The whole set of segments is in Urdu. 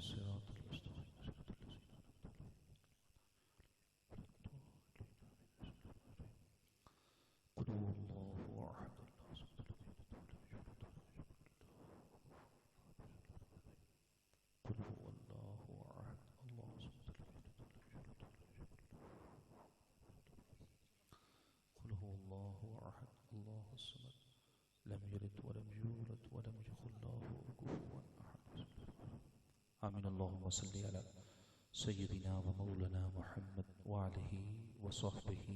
الصراط المستقيم صراط الذين قل هو الله أحد الله الصمد قل هو الله أحد الله الصمد قل هو الله أحد الله الصمد لم يلد ولم يولد ولم يكن له كفوا أحد. آمين. اللهم صل على سيدنا ومولانا محمد وآله وصحبه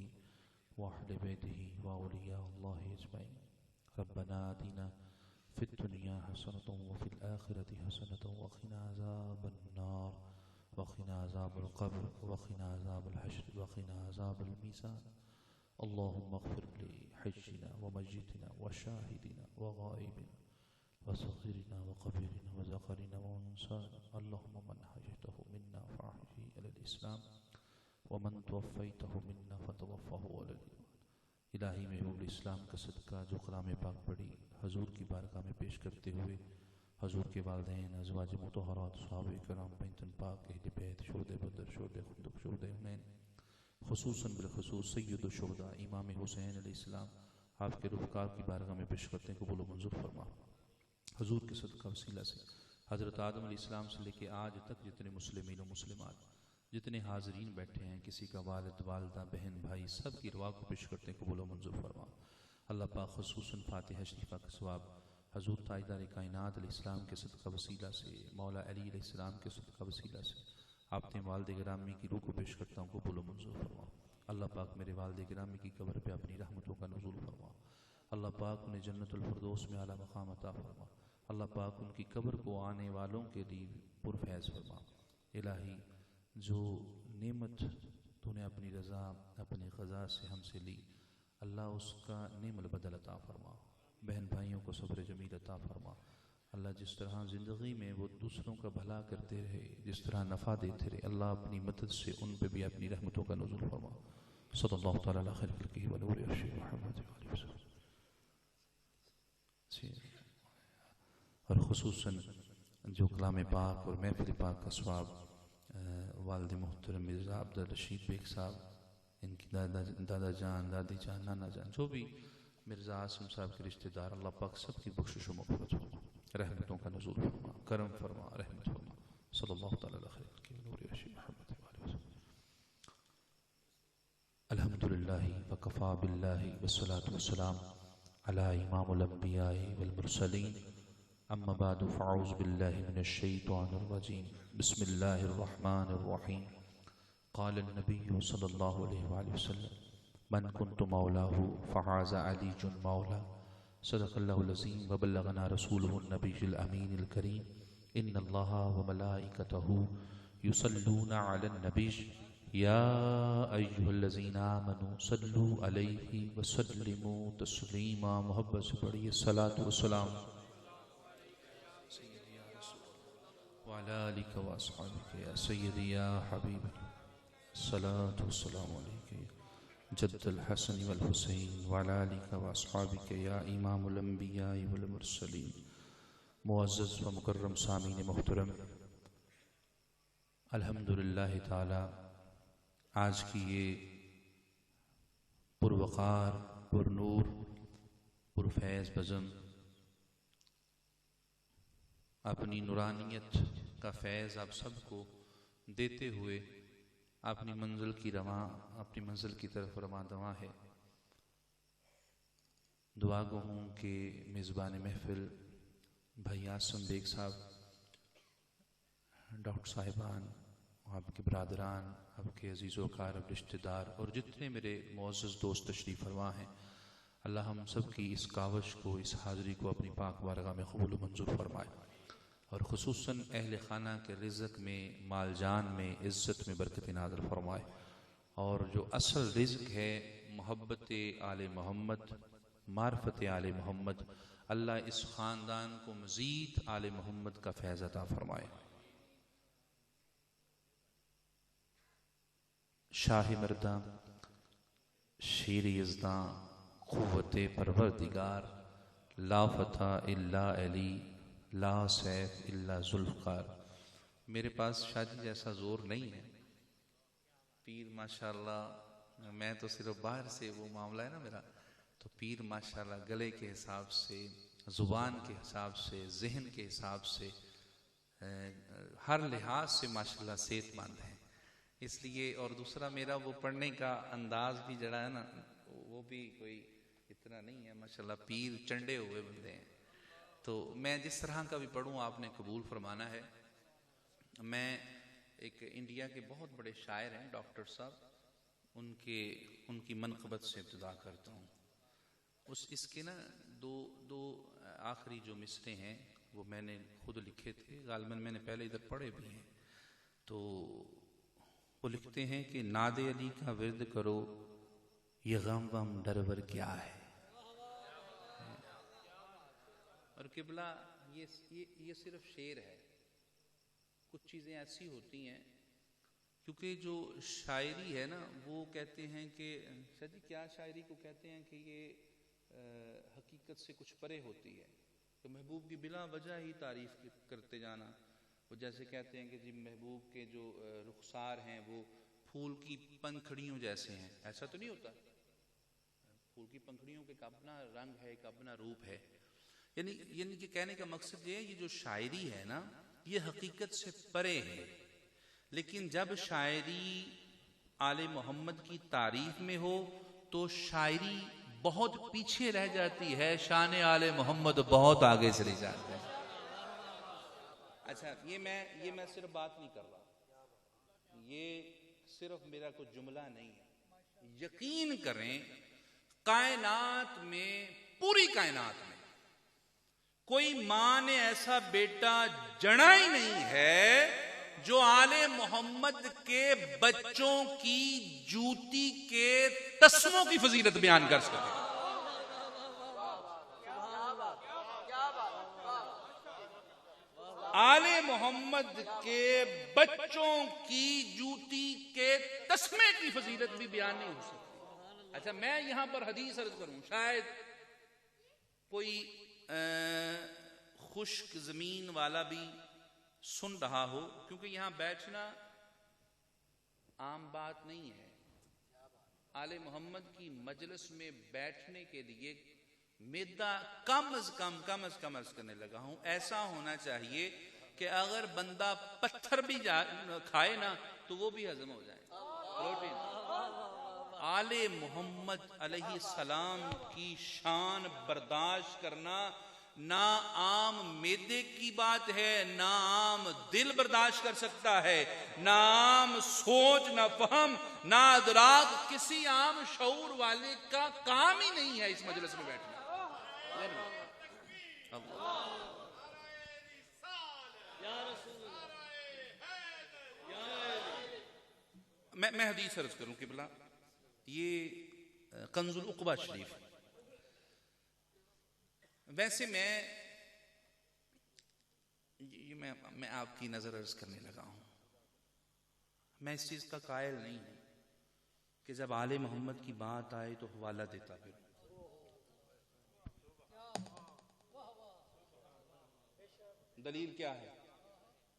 وأهل بيته وأولياء الله أجمعين. ربنا آتنا في الدنيا حسنة وفي الآخرة حسنة وقنا عذاب النار وقنا عذاب القبر وقنا عذاب الحشر وقنا عذاب الميزان. اللهم اغفر لحجنا وميتنا وشاهدنا وغائبنا وصغيرنا وكبيرنا وذكرنا وأنثانا. اللهم من حييته منا فأحيه على الإسلام ومن توفيته منا فتوفه على الإيمان. الہی محبوب الاسلام کا صدقہ جو کلام پاک پڑھی حضور کی بارگاہ میں پیش کرتے ہوئے حضور کے والدین، ازواج مطہرات، صحابہ کرام، پنجتن پاک، اہل بیت، شہداء بدر، شہداء خندق، شہداء حنین، خصوصاً بالخصوص سید الشہداء امام حسین علیہ السلام آپ کے رفقار کی بارگاہ میں پیش کرتے ہیں، قبول و منظور فرما. حضور کے صدقہ وسیلہ سے حضرت آدم علیہ السلام سے لے کے آج تک جتنے مسلمین و مسلمات، جتنے حاضرین بیٹھے ہیں، کسی کا والد، والدہ، بہن، بھائی، سب کی روا کو پیش کرتے ہیں، قبول و منظور فرما. اللہ پاک خصوصاً فاتحہ شریفہ کا ثواب حضور تاجدار کائنات علیہ السلام کے صدقہ وسیلہ سے، مولا علی علیہ السلام کے صدقہ وسیلہ سے آپ نے والد گرامی کی روح کو پیش کرتا ہوں، قبول و منظور فرما. اللہ پاک میرے والد گرامی کی قبر پہ اپنی رحمتوں کا نزول فرما. اللہ پاک انہیں جنت الفردوس میں اعلیٰ مقام عطا فرما. اللہ پاک ان کی قبر کو آنے والوں کے لیے پرفیض فرما. الہی جو نعمت تو نے اپنی رضا، اپنی قضا سے ہم سے لی، اللہ اس کا نعم البدل عطا فرما. بہن بھائیوں کو صبر جمیل عطا فرما. اللہ جس طرح زندگی میں وہ دوسروں کا بھلا کرتے رہے، جس طرح نفع دیتے رہے، اللہ اپنی مدد سے ان پہ بھی اپنی رحمتوں کا نزول فرما. صلی اللہ تعالیٰ علیہ خیر خلقہ و نور عرشہ محمد علیہ وسلم. اور خصوصاً جو کلام پاک اور محفل پاک کا ثواب والد محترم مرزا عبدالرشید بیگ صاحب، ان کی دادا جان، دادی جان، نانا جان، جو بھی مرزا عاصم صاحب کے رشتہ دار، اللہ پاک سب کی بخشش و مغفرت فرما، رحمتوں کا نزول فرما، کرم فرما، رحمت فرما. صلی اللہ تعالیٰ علیہ خیر خلقہ و نور عرشہ محمد علیہ وسلم. الحمدللہ وکفا باللہ والصلاة والسلام علی امام الانبیاء والمرسلین. اما بعد فاعوذ باللہ من الشیطان الرجیم. بسم اللہ الرحمن الرحیم. قال النبی صلی اللہ علیہ وآلہ وسلم من کنت مولاہ فہذا علی مولا. صدق اللہ العظیم وبلغنا رسولہ النبی الامین الکریم. ان اللہ وملائکتہ یصلون علی النبی یا ایہا الذین آمنوا صلوا علیہ وسلموا تسلیما. محبت سے پڑھیے الصلاۃ والسلام وعلى آلك وأصحابك يا سيدي يا حبيبي. الصلاة والسلام عليك يا جد الحسن والحسين وعلى آلك وأصحابك يا إمام الأنبياء والمرسلين. معزز و مکرم سامعین محترم، الحمدللہ تعالی آج کی یہ پروقار، پرنور، پرفیض بزم اپنی نورانیت کا فیض آپ سب کو دیتے ہوئے اپنی منزل کی طرف رواں دواں ہے. دعا گو ہوں کہ میزبان محفل بھائی عاصم بیگ صاحب، ڈاکٹر صاحبان، آپ کے برادران، آپ کے عزیز و اقارب، رشتہ دار اور جتنے میرے معزز دوست تشریف فرما ہیں، اللہ ہم سب کی اس کاوش کو، اس حاضری کو اپنی پاک بارگاہ میں قبول و منظور فرمائے. اور خصوصاً اہل خانہ کے رزق میں، مال جان میں، عزت میں برکت نازل فرمائے. اور جو اصل رزق ہے محبت آل محمد، معرفت آل محمد، اللہ اس خاندان کو مزید آل محمد کا فیض عطا فرمائے. شاہ مرداں، شیر یزداں، قوت پروردگار، لا فتح الا علی، لا سیف الا ذوالفقار. میرے پاس شادی جیسا زور نہیں ہے. پیر ماشاءاللہ، میں تو صرف باہر سے وہ معاملہ ہے نا میرا، تو پیر ماشاءاللہ گلے کے حساب سے، زبان کے حساب سے، ذہن کے حساب سے، ہر لحاظ سے ماشاءاللہ صحت مند ہے. اس لیے، اور دوسرا میرا وہ پڑھنے کا انداز بھی جڑا ہے نا، وہ بھی کوئی اتنا نہیں ہے. ماشاءاللہ پیر چنڈے ہوئے بندے ہیں، تو میں جس طرح کا بھی پڑھوں آپ نے قبول فرمانا ہے. میں ایک انڈیا کے بہت بڑے شاعر ہیں ڈاکٹر صاحب، ان کی منقبت سے ابتدا کرتا ہوں. اس کے نا دو آخری جو مصرے ہیں وہ میں نے خود لکھے تھے، غالباً میں نے پہلے ادھر پڑھے بھی ہیں. تو وہ لکھتے ہیں کہ ناد علی کا ورد کرو، یہ غم وم ڈرور کیا ہے. اور قبلہ یہ صرف شعر ہے. کچھ چیزیں ایسی ہوتی ہیں، کیونکہ جو شاعری ہے نا، وہ کہتے ہیں کہ شاید کیا شاعری کو کہتے ہیں کہ یہ حقیقت سے کچھ پرے ہوتی ہے. تو محبوب کی بلا وجہ ہی تعریف کرتے جانا، وہ جیسے کہتے ہیں کہ جی محبوب کے جو رخسار ہیں وہ پھول کی پنکھڑیوں جیسے ہیں. ایسا تو نہیں ہوتا. پھول کی پنکھڑیوں کا ایک اپنا رنگ ہے، ایک اپنا روپ ہے. یعنی کہ کہنے کا مقصد یہ ہے، یہ جو شاعری ہے نا، یہ حقیقت سے پرے ہے. لیکن جب شاعری آل محمد کی تعریف میں ہو تو شاعری بہت پیچھے رہ جاتی ہے، شان آل محمد بہت آگے چلی جاتی ہے. اچھا، یہ میں صرف بات نہیں کر رہا، یہ صرف میرا کوئی جملہ نہیں ہے. یقین کریں، کائنات میں، پوری کائنات میں کوئی ماں نے ایسا بیٹا جنا ہی نہیں ہے جو آل محمد کے بچوں کی جوتی کے تسموں کی فضیلت بیان کر سکے. آل محمد کے بچوں کی جوتی کے تسمے کی فضیلت بھی بیان نہیں ہو سکتی. اچھا، میں یہاں پر حدیث عرض کروں، شاید کوئی خشک زمین والا بھی سن رہا ہو، کیونکہ یہاں بیٹھنا عام بات نہیں ہے. آل محمد کی مجلس میں بیٹھنے کے لیے میدا کم از کم عرض کرنے لگا ہوں، ایسا ہونا چاہیے کہ اگر بندہ پتھر بھی کھائے نا تو وہ بھی ہضم ہو جائے. پروٹین. آل محمد علیہ السلام کی شان برداشت کرنا نہ عام میدے کی بات ہے، نہ عام دل برداشت کر سکتا ہے، نہ عام سوچ، نہ فہم، نہ ادراک، کسی عام شعور والے کا کام ہی نہیں ہے اس مجلس میں بیٹھنا. میں حدیث عرض کروں قبلہ، یہ کنز العقبہ شریف. ویسے میں آپ کی نظر عرض کرنے لگا ہوں، میں اس چیز کا قائل نہیں ہوں کہ جب آل محمد کی بات آئے تو حوالہ دیتا پھر. دلیل کیا ہے؟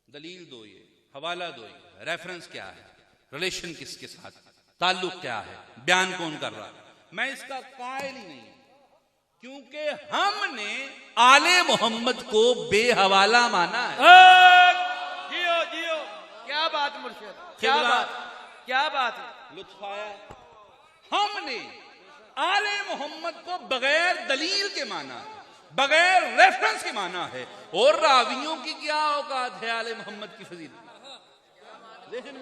دلیل دو، یہ حوالہ دو، یہ ریفرنس کیا ہے، ریلیشن کس کے ساتھ، تعلق کیا ہے، بیان کون کر رہا ہے. میں اس کا قائل ہی نہیں ہوں، کیونکہ ہم نے آل محمد کو بے حوالہ مانا ہے. جیو کیا بات مرشد، کیا بات ہے. لطف آیا. ہم نے آل محمد کو بغیر دلیل کے مانا ہے، بغیر ریفرنس کے مانا ہے. اور راویوں کی کیا اوقات ہے آل محمد کی فضیلت. ذہن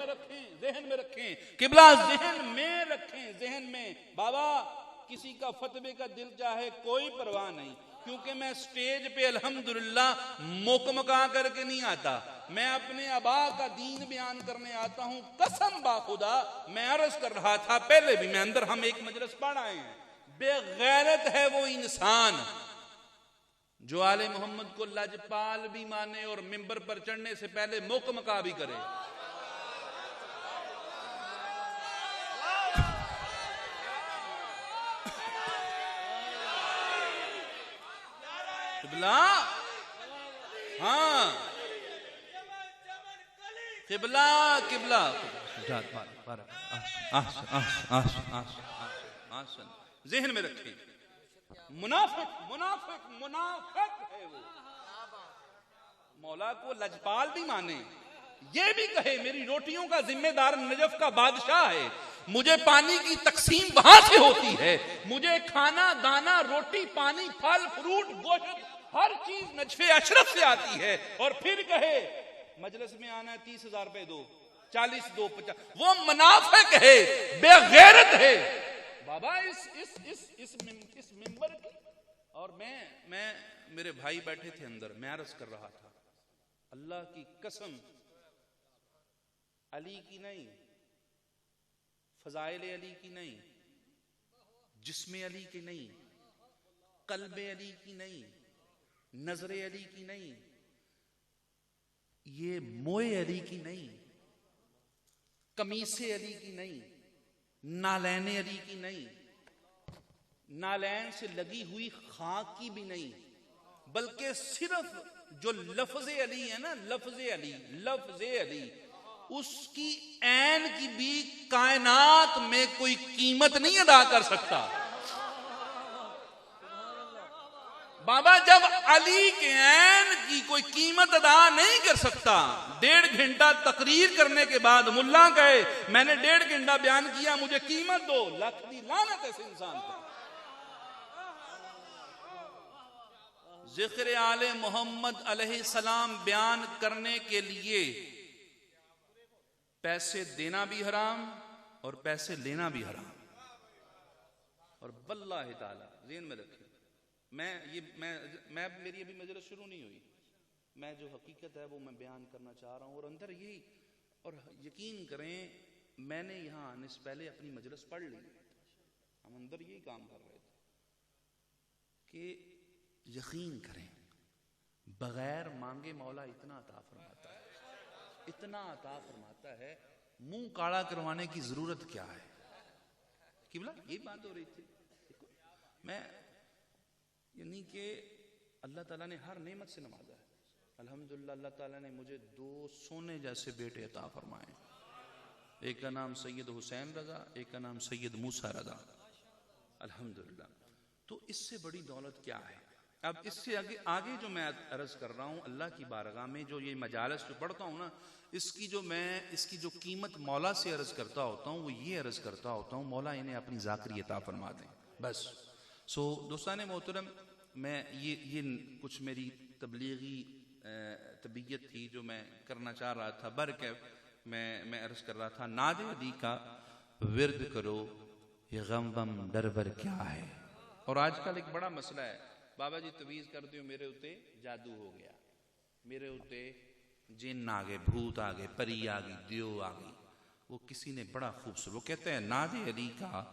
میں رکھیں قبلہ، ذہن میں رکھیں، ذہن میں. بابا کسی کا فتوے کا دل چاہے کوئی پرواہ نہیں، کیونکہ میں سٹیج پہ الحمدللہ مکمکا کر کے نہیں آتا، میں اپنے آبا کا دین بیان کرنے آتا ہوں. قسم با خدا، میں عرض کر رہا تھا پہلے بھی، میں اندر ہم ایک مجلس پڑھ آئے ہیں، بے غیرت ہے وہ انسان جو آل محمد کو لجپال بھی مانے اور منبر پر چڑھنے سے پہلے مکمکا بھی کرے. ہاں قبلہ قبلہ ذہن میں رکھیں، منافق منافق منافق ہے وہ، مولا کو لجپال بھی مانے، یہ بھی کہے میری روٹیوں کا ذمہ دار نجف کا بادشاہ ہے، مجھے پانی کی تقسیم وہاں سے ہوتی ہے، مجھے کھانا دانا روٹی پانی پھل فروٹ گوشت ہر چیز نجف اشرف سے آتی ہے، اور پھر کہے مجلس میں آنا ہے 30,000 روپے دو 40 دو 50، وہ منافق ہے، بے غیرت ہے بابا اس منبر کی۔ اور میں میرے بھائی بیٹھے تھے اندر، میں عرض کر رہا تھا اللہ کی قسم، علی کی نہیں، فضائل علی کی نہیں، جسم علی کی نہیں، قلب علی کی نہیں، نظر علی کی نہیں، یہ موئے علی کی نہیں، قمیص علی کی نہیں، نالین علی کی نہیں، نالین سے لگی ہوئی خاک کی بھی نہیں، بلکہ صرف جو لفظ علی ہے نا، لفظ علی اس کی عین کی بھی کائنات میں کوئی قیمت نہیں ادا کر سکتا۔ بابا جب علی کے عین کی کوئی قیمت ادا نہیں کر سکتا، 1.5 گھنٹہ تقریر کرنے کے بعد ملا کہے میں نے 1.5 گھنٹہ بیان کیا مجھے قیمت دو، لاکھ دی لعنت ایسے انسان کو۔ ذکر آل محمد علیہ السلام بیان کرنے کے لیے پیسے دینا بھی حرام اور پیسے لینا بھی حرام، اور واللہ تعالی ذہن میں رکھیں، میری ابھی مجلس شروع نہیں ہوئی، میں جو حقیقت ہے وہ میں بیان کرنا چاہ رہا ہوں، اور اندر یہی، اور یقین کریں میں نے یہاں آنے سے پہلے اپنی مجلس پڑھ لی، ہم اندر یہی کام کر رہے تھے کہ یقین کریں بغیر مانگے مولا اتنا عطا فرماتا ہے، اتنا عطا فرماتا ہے، منہ کاڑا کروانے کی ضرورت کیا ہے؟ قبلہ یہی بات ہو رہی تھی، میں یعنی کہ اللہ تعالیٰ نے ہر نعمت سے نوازا ہے، الحمدللہ اللہ تعالیٰ نے مجھے 2 سونے جیسے بیٹے عطا فرمائے، ایک کا نام سید حسین رضا، ایک کا نام سید موسیٰ رضا، الحمدللہ۔ تو اس سے بڑی دولت کیا ہے؟ اب اس سے آگے جو میں عرض کر رہا ہوں اللہ کی بارگاہ میں، جو یہ مجالس جو پڑھتا ہوں نا، اس کی جو قیمت مولا سے عرض کرتا ہوتا ہوں وہ یہ عرض کرتا ہوتا ہوں مولا انہیں اپنی ذاکری عطا فرما دیں بس۔ دوستان محترم، میں یہ کچھ میری تبلیغی طبیعت تھی جو میں کرنا چاہ رہا تھا، برکیف میں عرض کر رہا تھا ناد علی کا ورد کرو یہ غم بم ڈر بر کیا ہے۔ اور آج کل ایک بڑا مسئلہ ہے، بابا جی تویز کرتے ہو میرے ہوتے جادو ہو گیا، میرے ہوتے جن آ گئے، بھوت آ گئے، پری آ گئی، دیو آ گئی۔ وہ کسی نے بڑا خوبصورت، وہ کہتے ہیں ناد علی کا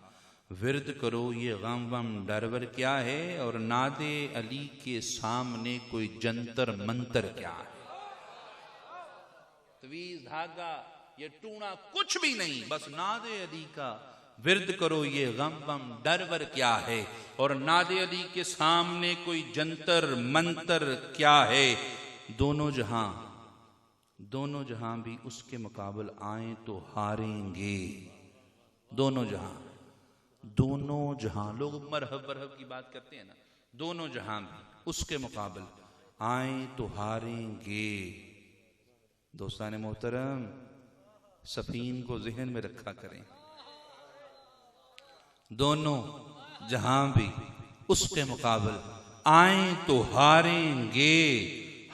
ورد کرو یہ غم بم ڈر بر کیا ہے، اور ناد علی کے سامنے کوئی جنتر منتر کیا ہے، تویز دھاگا یہ ٹونا کچھ بھی نہیں، بس ناد علی کا ورد کرو یہ غم بم ڈر بر کیا ہے، اور ناد علی کے سامنے کوئی جنتر منتر کیا ہے، دونوں جہاں بھی اس کے مقابل آئیں تو ہاریں گے، دونوں جہاں لوگ مرحب کی بات کرتے ہیں نا، دونوں جہاں بھی اس کے مقابل آئیں تو ہاریں گے۔ دوستان محترم سفین کو ذہن میں رکھا کریں، دونوں جہاں بھی اس کے مقابل آئیں تو ہاریں گے،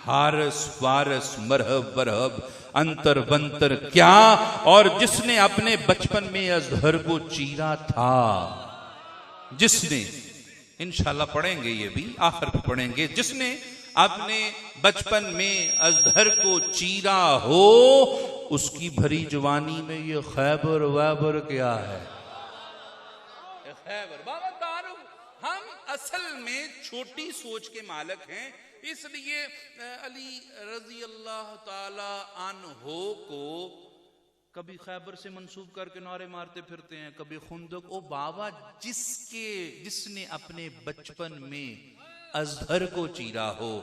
ہارس وارس مرحب برحب انتر بنتر کیا، اور جس نے اپنے بچپن میں ازہر کو چیرا تھا، جس نے انشاءاللہ پڑھیں گے یہ بھی آخر پہ پڑھیں گے، جس نے اپنے بچپن میں ازہر کو چیرا ہو اس کی بھری جوانی میں یہ خیبر ویبر کیا ہے؟ خیبر بابا تعارف، ہم اصل میں چھوٹی سوچ کے مالک ہیں، اس لیے علی رضی اللہ تعالی عنہ کو کبھی خیبر سے منسوب کر کے نعرے مارتے پھرتے ہیں، کبھی خندق۔ او بابا جس نے اپنے بچپن میں ازہر کو چیرا ہو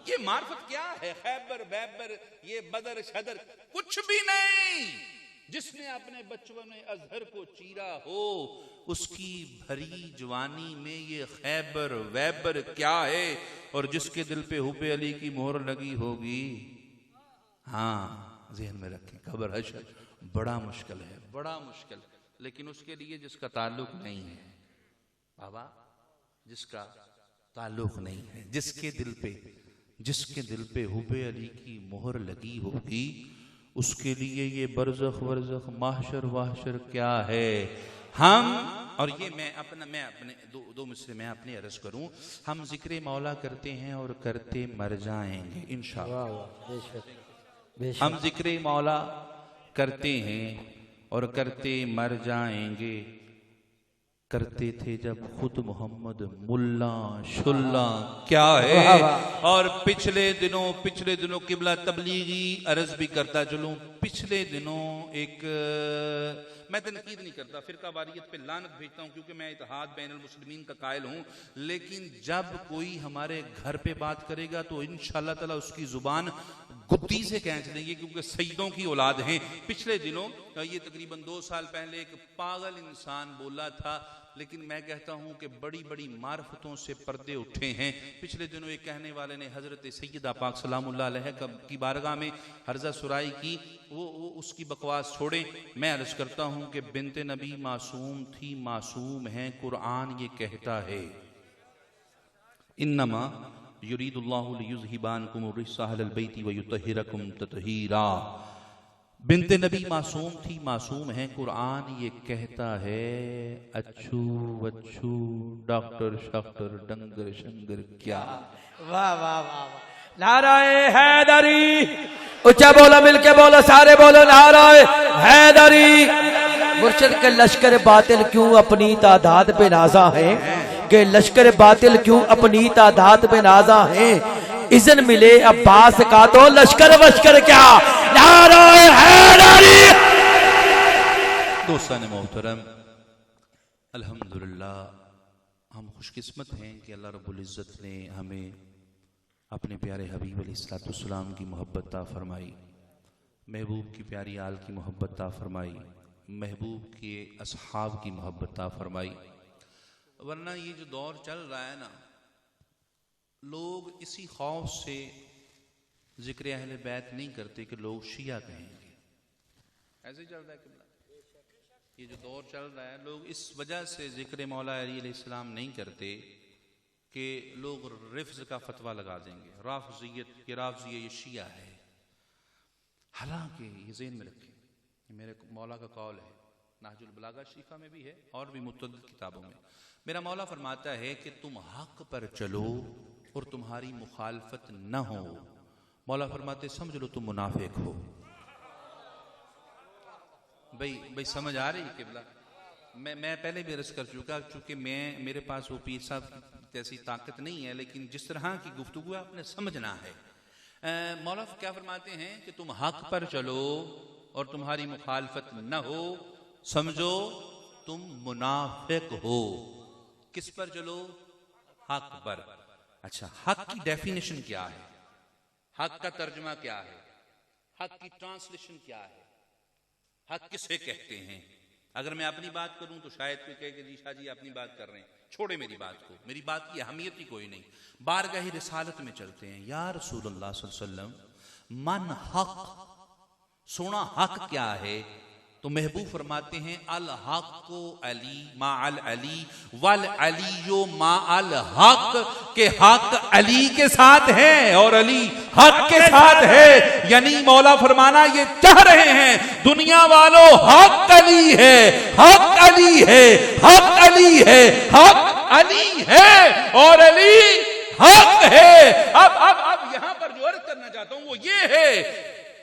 یہ معرفت کیا ہے؟ خیبر بیبر یہ بدر شدر کچھ بھی نہیں. جس نے اپنے بچپن ازہر کو چیرا ہو اس کی بھری جوانی میں یہ خیبر ویبر کیا ہے. اور جس کے دل پہ حب علی کی مہر لگی ہوگی، ہاں ذہن میں رکھیں، قبر حشر بڑا مشکل ہے، بڑا مشکل. لیکن اس کے لیے جس کا تعلق نہیں ہے بابا، جس کا تعلق نہیں ہے، جس کے دل پہ حب علی کی مہر لگی ہوگی، اس کے لیے یہ برزخ ورزخ محشر واحشر کیا ہے. ہم اور یہ میں اپنے دو مصرے میں اپنی عرض کروں، ہم ذکر مولا کرتے ہیں اور کرتے مر جائیں گے انشاءاللہ. ہم ذکر مولا کرتے ہیں اور کرتے مر جائیں گے. کرتے تھے جب خود محمد ملا شلا کیا ہے. اور پچھلے دنوں قبلہ تبلیغی عرض بھی کرتا چلوں، پچھلے دنوں ایک، میں تنقید نہیں کرتا، فرقہ واریت پہ لعنت بھیجتا ہوں کیونکہ میں اتحاد بین المسلمین کا قائل ہوں، لیکن جب کوئی ہمارے گھر پہ بات کرے گا تو انشاءاللہ تعالی اس کی زبان گدی سے کھینچ لیں گے کیونکہ سیدوں کی اولاد ہیں. پچھلے دنوں یہ تقریباً 2 سال پہلے ایک پاگل انسان بولا تھا، لیکن میں کہتا ہوں کہ بڑی بڑی معرفتوں سے پردے اٹھے ہیں. پچھلے دنوں ایک کہنے والے نے حضرت سیدہ پاک سلام اللہ علیہ کی بارگاہ میں عرضہ سرائی کی، وہ اس کی بکواس چھوڑیں. میں عرض کرتا ہوں کہ بنت نبی معصوم تھی، معصوم ہیں، قرآن یہ کہتا ہے انما یرید اللہ لیذہب عنکم الرجس اہل البیت ویطہرکم تطہیرا. بنت نبی معصوم تھی، معصوم ہیں، قرآن یہ کہتا ہے. اچھو وچھو ڈاکٹر شاکٹر ڈنگر شنگر کیا. واہ واہ واہ واہ. نعرہ حیدری، اچھا بولو، مل کے بولو، سارے بولو نعرہ حیدری. مرشد کے لشکر باطل کیوں اپنی تعداد پہ نازا ہیں، کہ لشکر باطل کیوں اپنی تعداد پہ نازا ہیں. اذن ملے عباس کا تو لشکر وشکر کیا. نعرہ حیدری. دوستان محترم، الحمدللہ ہم خوش قسمت ہیں کہ اللہ رب العزت نے ہمیں اپنے پیارے حبیب علیہ السلام کی محبت عطا فرمائی، محبوب کی پیاری آل کی محبت عطا فرمائی، محبوب کے اصحاب کی محبت عطا فرمائی. ورنہ یہ جو دور چل رہا ہے نا، لوگ اسی خوف سے ذکر اہل بیت نہیں کرتے کہ لوگ شیعہ کہیں گے. ایسے چل رہا ہے کہ یہ جو دور چل رہا ہے، لوگ اس وجہ سے ذکر مولا علی علیہ السلام نہیں کرتے کہ لوگ رفض کا فتویٰ لگا دیں گے، رافضیت، یہ رافضی ہے، یہ شیعہ ہے. حالانکہ یہ ذہن میں رکھیں، میرے مولا کا قول ہے، نہج البلاغہ شریفہ میں بھی ہے اور بھی متعدد کتابوں میں. میرا مولا فرماتا ہے کہ تم حق پر چلو اور تمہاری مخالفت نہ ہو. مولا فرماتے سمجھ لو تم منافق ہو. بھئی سمجھ آ رہی ہے قبلہ؟ میں پہلے بھی عرض کر چکا، چونکہ میرے پاس وہ پیر صاحب جیسی طاقت نہیں ہے، لیکن جس طرح کی گفتگو آپ نے سمجھنا ہے. مولا کیا فرماتے ہیں کہ تم حق پر چلو اور تمہاری مخالفت نہ ہو، سمجھو تم منافق ہو. کس پر چلو؟ حق پر. اچھا، حق کی ڈیفینیشن کیا ہے؟ حق کا ترجمہ کیا ہے؟ حق کی ٹرانسلیشن کیا ہے؟ حق کسے کہتے ہیں؟ اگر میں اپنی بات کروں تو شاید کوئی کہے کہ جی شاہ جی اپنی بات کر رہے ہیں، چھوڑے میری بات کو، میری بات کی اہمیت ہی کوئی نہیں. بارگاہ رسالت میں چلتے ہیں. یا رسول اللہ صلی اللہ علیہ وسلم، من حق، سونا حق کیا ہے؟ تو محبوب فرماتے ہیں الحق علی ما العلی والعلی ما الحق، کہ حق علی کے ساتھ ہے اور علی حق کے ساتھ ہے. یعنی مولا فرمانا یہ چاہ رہے ہیں دنیا والوں، حق علی ہے، حق علی ہے، حق علی ہے، حق علی ہے اور علی حق ہے. اب یہاں پر جو عرض کرنا چاہتا ہوں وہ یہ ہے،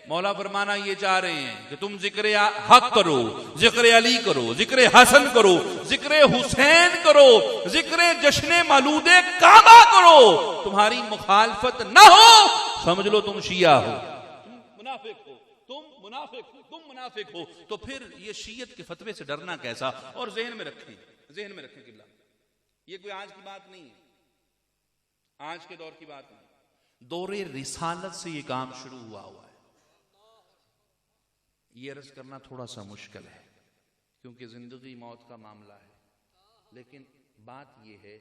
مولا فرمانا یہ چاہ رہے ہیں کہ تم ذکر حق کرو، ذکر علی کرو، ذکر حسن کرو، ذکر حسین کرو، ذکر جشن مولود کعبہ کرو، تمہاری مخالفت نہ ہو، سمجھ لو تم شیعہ ہو، تم منافق ہو، تم منافق ہو، تم منافق ہو. تو پھر یہ شیعت کے فتوے سے ڈرنا کیسا؟ اور ذہن میں رکھیں قبلہ، یہ کوئی آج کی بات نہیں ہے، آج کے دور کی بات نہیں. دور رسالت سے یہ کام شروع ہوا ہے. یہ عرض کرنا تھوڑا سا مشکل ہے کیونکہ زندگی موت کا معاملہ ہے، لیکن بات یہ ہے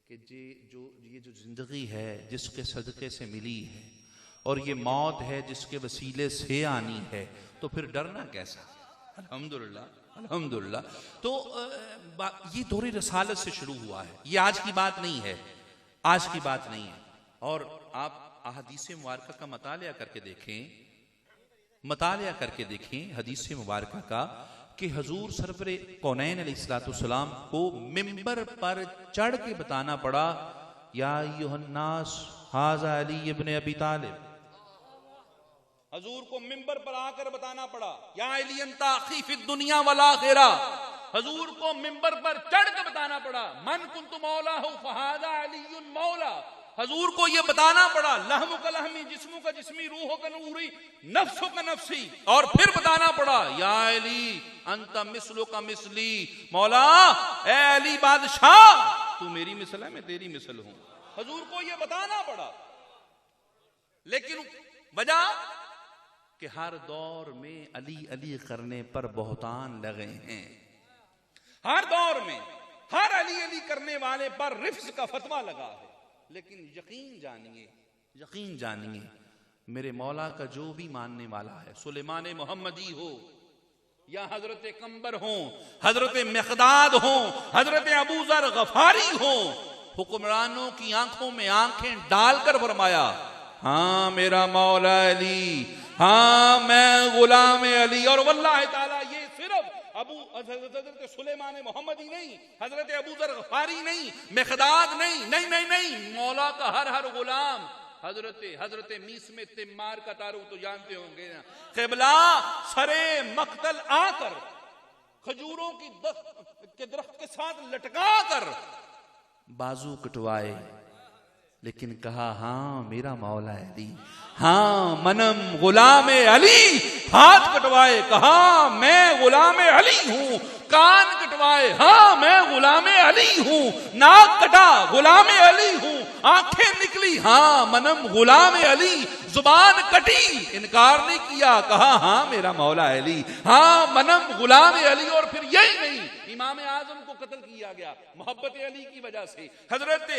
کہ یہ جو زندگی ہے جس کے صدقے سے ملی ہے اور یہ موت ہے جس کے وسیلے سے آنی ہے، تو پھر ڈرنا کیسا؟ الحمدللہ الحمدللہ. تو یہ دور رسالت سے شروع ہوا ہے، یہ آج کی بات نہیں ہے، آج کی بات نہیں ہے. اور آپ احادیث مبارکہ کا مطالعہ کر کے دیکھیں حدیث مبارکہ کا کہ حضور سرور کونین علیہ السلام کو ممبر پر چڑھ کے بتانا پڑا، یا ایھا الناس ھذا علی ابن ابی طالب. حضور کو ممبر پر آ کر بتانا پڑا، یا علی انت اخی فی الدنیا والآخرہ. حضور کو ممبر پر چڑھ کے بتانا پڑا، من کنت مولاہ فھذا علی مولا. حضور کو یہ بتانا پڑا، لحم کا لحمی، جسم کا جسمی، روح کا نوری، نفس کا نفسی. اور پھر بتانا پڑا، یا علی انت مثل کا مثلی. مولا اے علی بادشاہ تو میری مثل ہے، میں تیری مثل ہوں. حضور کو یہ بتانا پڑا. لیکن وجہ کہ ہر دور میں علی علی کرنے پر بہتان لگے ہیں. ہر دور میں ہر علی علی کرنے والے پر رفض کا فتویٰ لگا ہے. لیکن یقین جانیے میرے مولا کا جو بھی ماننے والا ہے، سلیمان محمدی ہو یا حضرت قمبر ہوں، حضرت مقداد ہوں، حضرت ابو ذر غفاری ہوں، حکمرانوں کی آنکھوں میں آنکھیں ڈال کر فرمایا، ہاں میرا مولا علی، ہاں میں غلام علی. اور واللہ تعالیٰ یہ صرف حضرت سلیمان محمدی نہیں، حضرت ابو ذر غفاری نہیں، مقداد نہیں، مولا کا ہر غلام. حضرت میس میں تمار کا تعارف تو جانتے ہوں گے نا. قبلہ سرے مقتل آ کر کھجوروں کے درخت کے ساتھ لٹکا کر بازو کٹوائے، لیکن کہا ہاں میرا مولا علی، ہاں منم غلام علی. ہاتھ کٹوائے، کہا میں غلام علی ہوں. کان کٹوائے، ہاں میں غلام علی ہوں. ناک کٹا، غلام علی ہوں. آنکھیں نکلی، ہاں منم غلام علی. زبان کٹی، انکار نہیں کیا، کہا ہاں میرا مولا علی، ہاں منم غلام علی. اور پھر یہی نہیں، امام اعظم کو قتل کیا گیا محبت علی کی وجہ سے. حضرت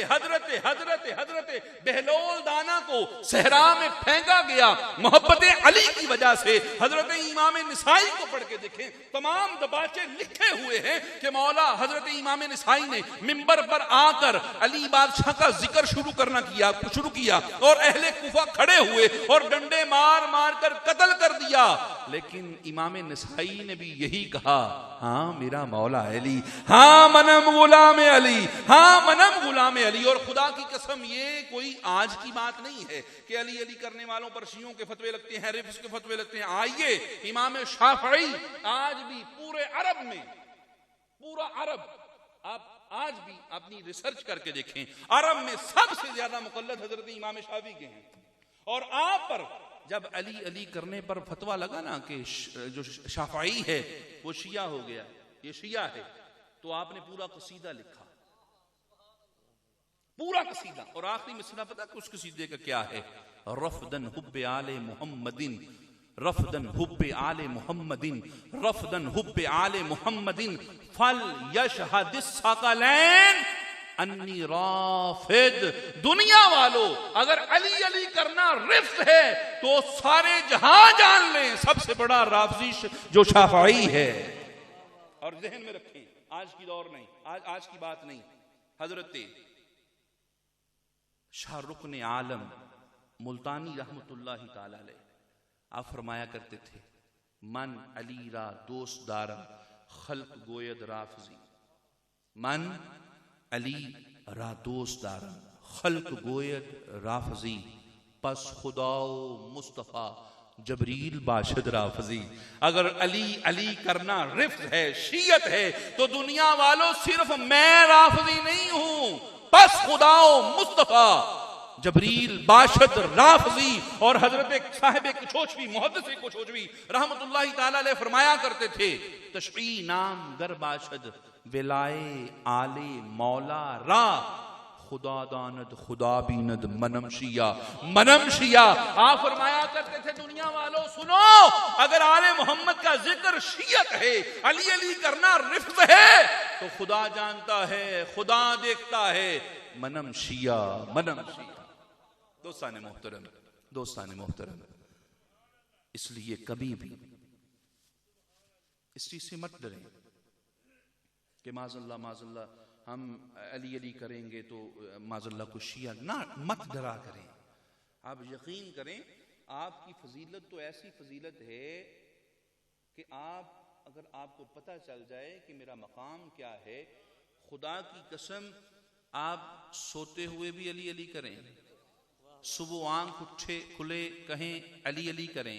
بہلول دانا کو صحرا میں پھینکا گیا محبت علی کی وجہ سے. حضرت امام نسائی کو پڑھ کے دیکھیں، تمام دباچے لکھے ہوئے ہیں کہ مولا حضرت امام نسائی نے منبر پر آ کر علی بادشاہ کا ذکر شروع کیا اور اہل کوفہ کھڑے ہوئے اور ڈنڈے مار کر قتل کر دیا. لیکن امام نسائی نے بھی یہی کہا، ہاں میرا مولا علی، ہاں منم غلام علی، ہاں منم غلام علی. اور خدا کی قسم یہ کوئی آج کی بات نہیں ہے کہ علی علی کرنے والوں پر شیعوں کے فتوے لگتے ہیں، رفض کے فتوے لگتے ہیں. آئیے امام شافعی آج بھی پورا عرب آپ آج بھی اپنی ریسرچ کر کے دیکھیں، عرب میں سب سے زیادہ مقلد حضرت امام شافعی کے ہیں. اور آپ پر جب علی علی کرنے پر فتویٰ لگا نا کہ جو شافعی ہے وہ شیعہ ہو گیا، یہ شیعہ ہے، تو آپ نے پورا قصیدہ لکھا، پورا قصیدہ. اور آخری مسئلہ پتا کہ اس قصیدے کا کیا ہے؟ رفدن حب آل محمدن، رفدن حب آل محمدن، رفدن حب آل محمدن، فل یشہد الثقلین انی رافد. دنیا والو اگر علی علی کرنا رفض ہے تو سارے جہاں جان لیں سب سے بڑا رافضی جو شافعی ہے. اور ذہن میں رکھیں، آج کی دور نہیں، آج کی بات نہیں. حضرت شاہ رکن عالم ملتانی رحمت اللہ تعالی علیہ آپ فرمایا کرتے تھے، من علی را دوست دارم خلق گوید رافضی. من علی را دوست دارم خلق گوید رافضی، پس خدا و مصطفیٰ جبریل باشد رافضی. اگر علی علی کرنا رفض ہے، شیعت ہے، تو دنیا والوں صرف میں رافضی نہیں ہوں، پس خدا و مصطفیٰ جبریل باشد رافضی. اور حضرت صاحب کچوچوی محدث کچوچوی رحمت اللہ تعالی علیہ فرمایا کرتے تھے، تشفی نام گر باشد ولائے آل مولا را، خدا داند خدا بیند منم شیعہ منم شیعہ. آپ فرمایا کرتے تھے دنیا والوں سنو، اگر آل محمد کا ذکر شیعت ہے، علی علی کرنا رفت ہے، تو خدا جانتا ہے، خدا دیکھتا ہے، منم شیعہ منم شیعہ. دوستان محترم، دوستان محترم، اس لیے کبھی بھی اس چیز سے مت ڈریں کہ معاذ اللہ ہم علی علی کریں گے تو معاذ اللہ کو شیعہ نہ، مت ڈرا کریں. آپ یقین کریں آپ کی فضیلت تو ایسی فضیلت ہے کہ اگر آپ کو پتہ چل جائے کہ میرا مقام کیا ہے، خدا کی قسم آپ سوتے ہوئے بھی علی علی کریں، صبح آنکھ اٹھے کھلے کہیں علی علی کریں،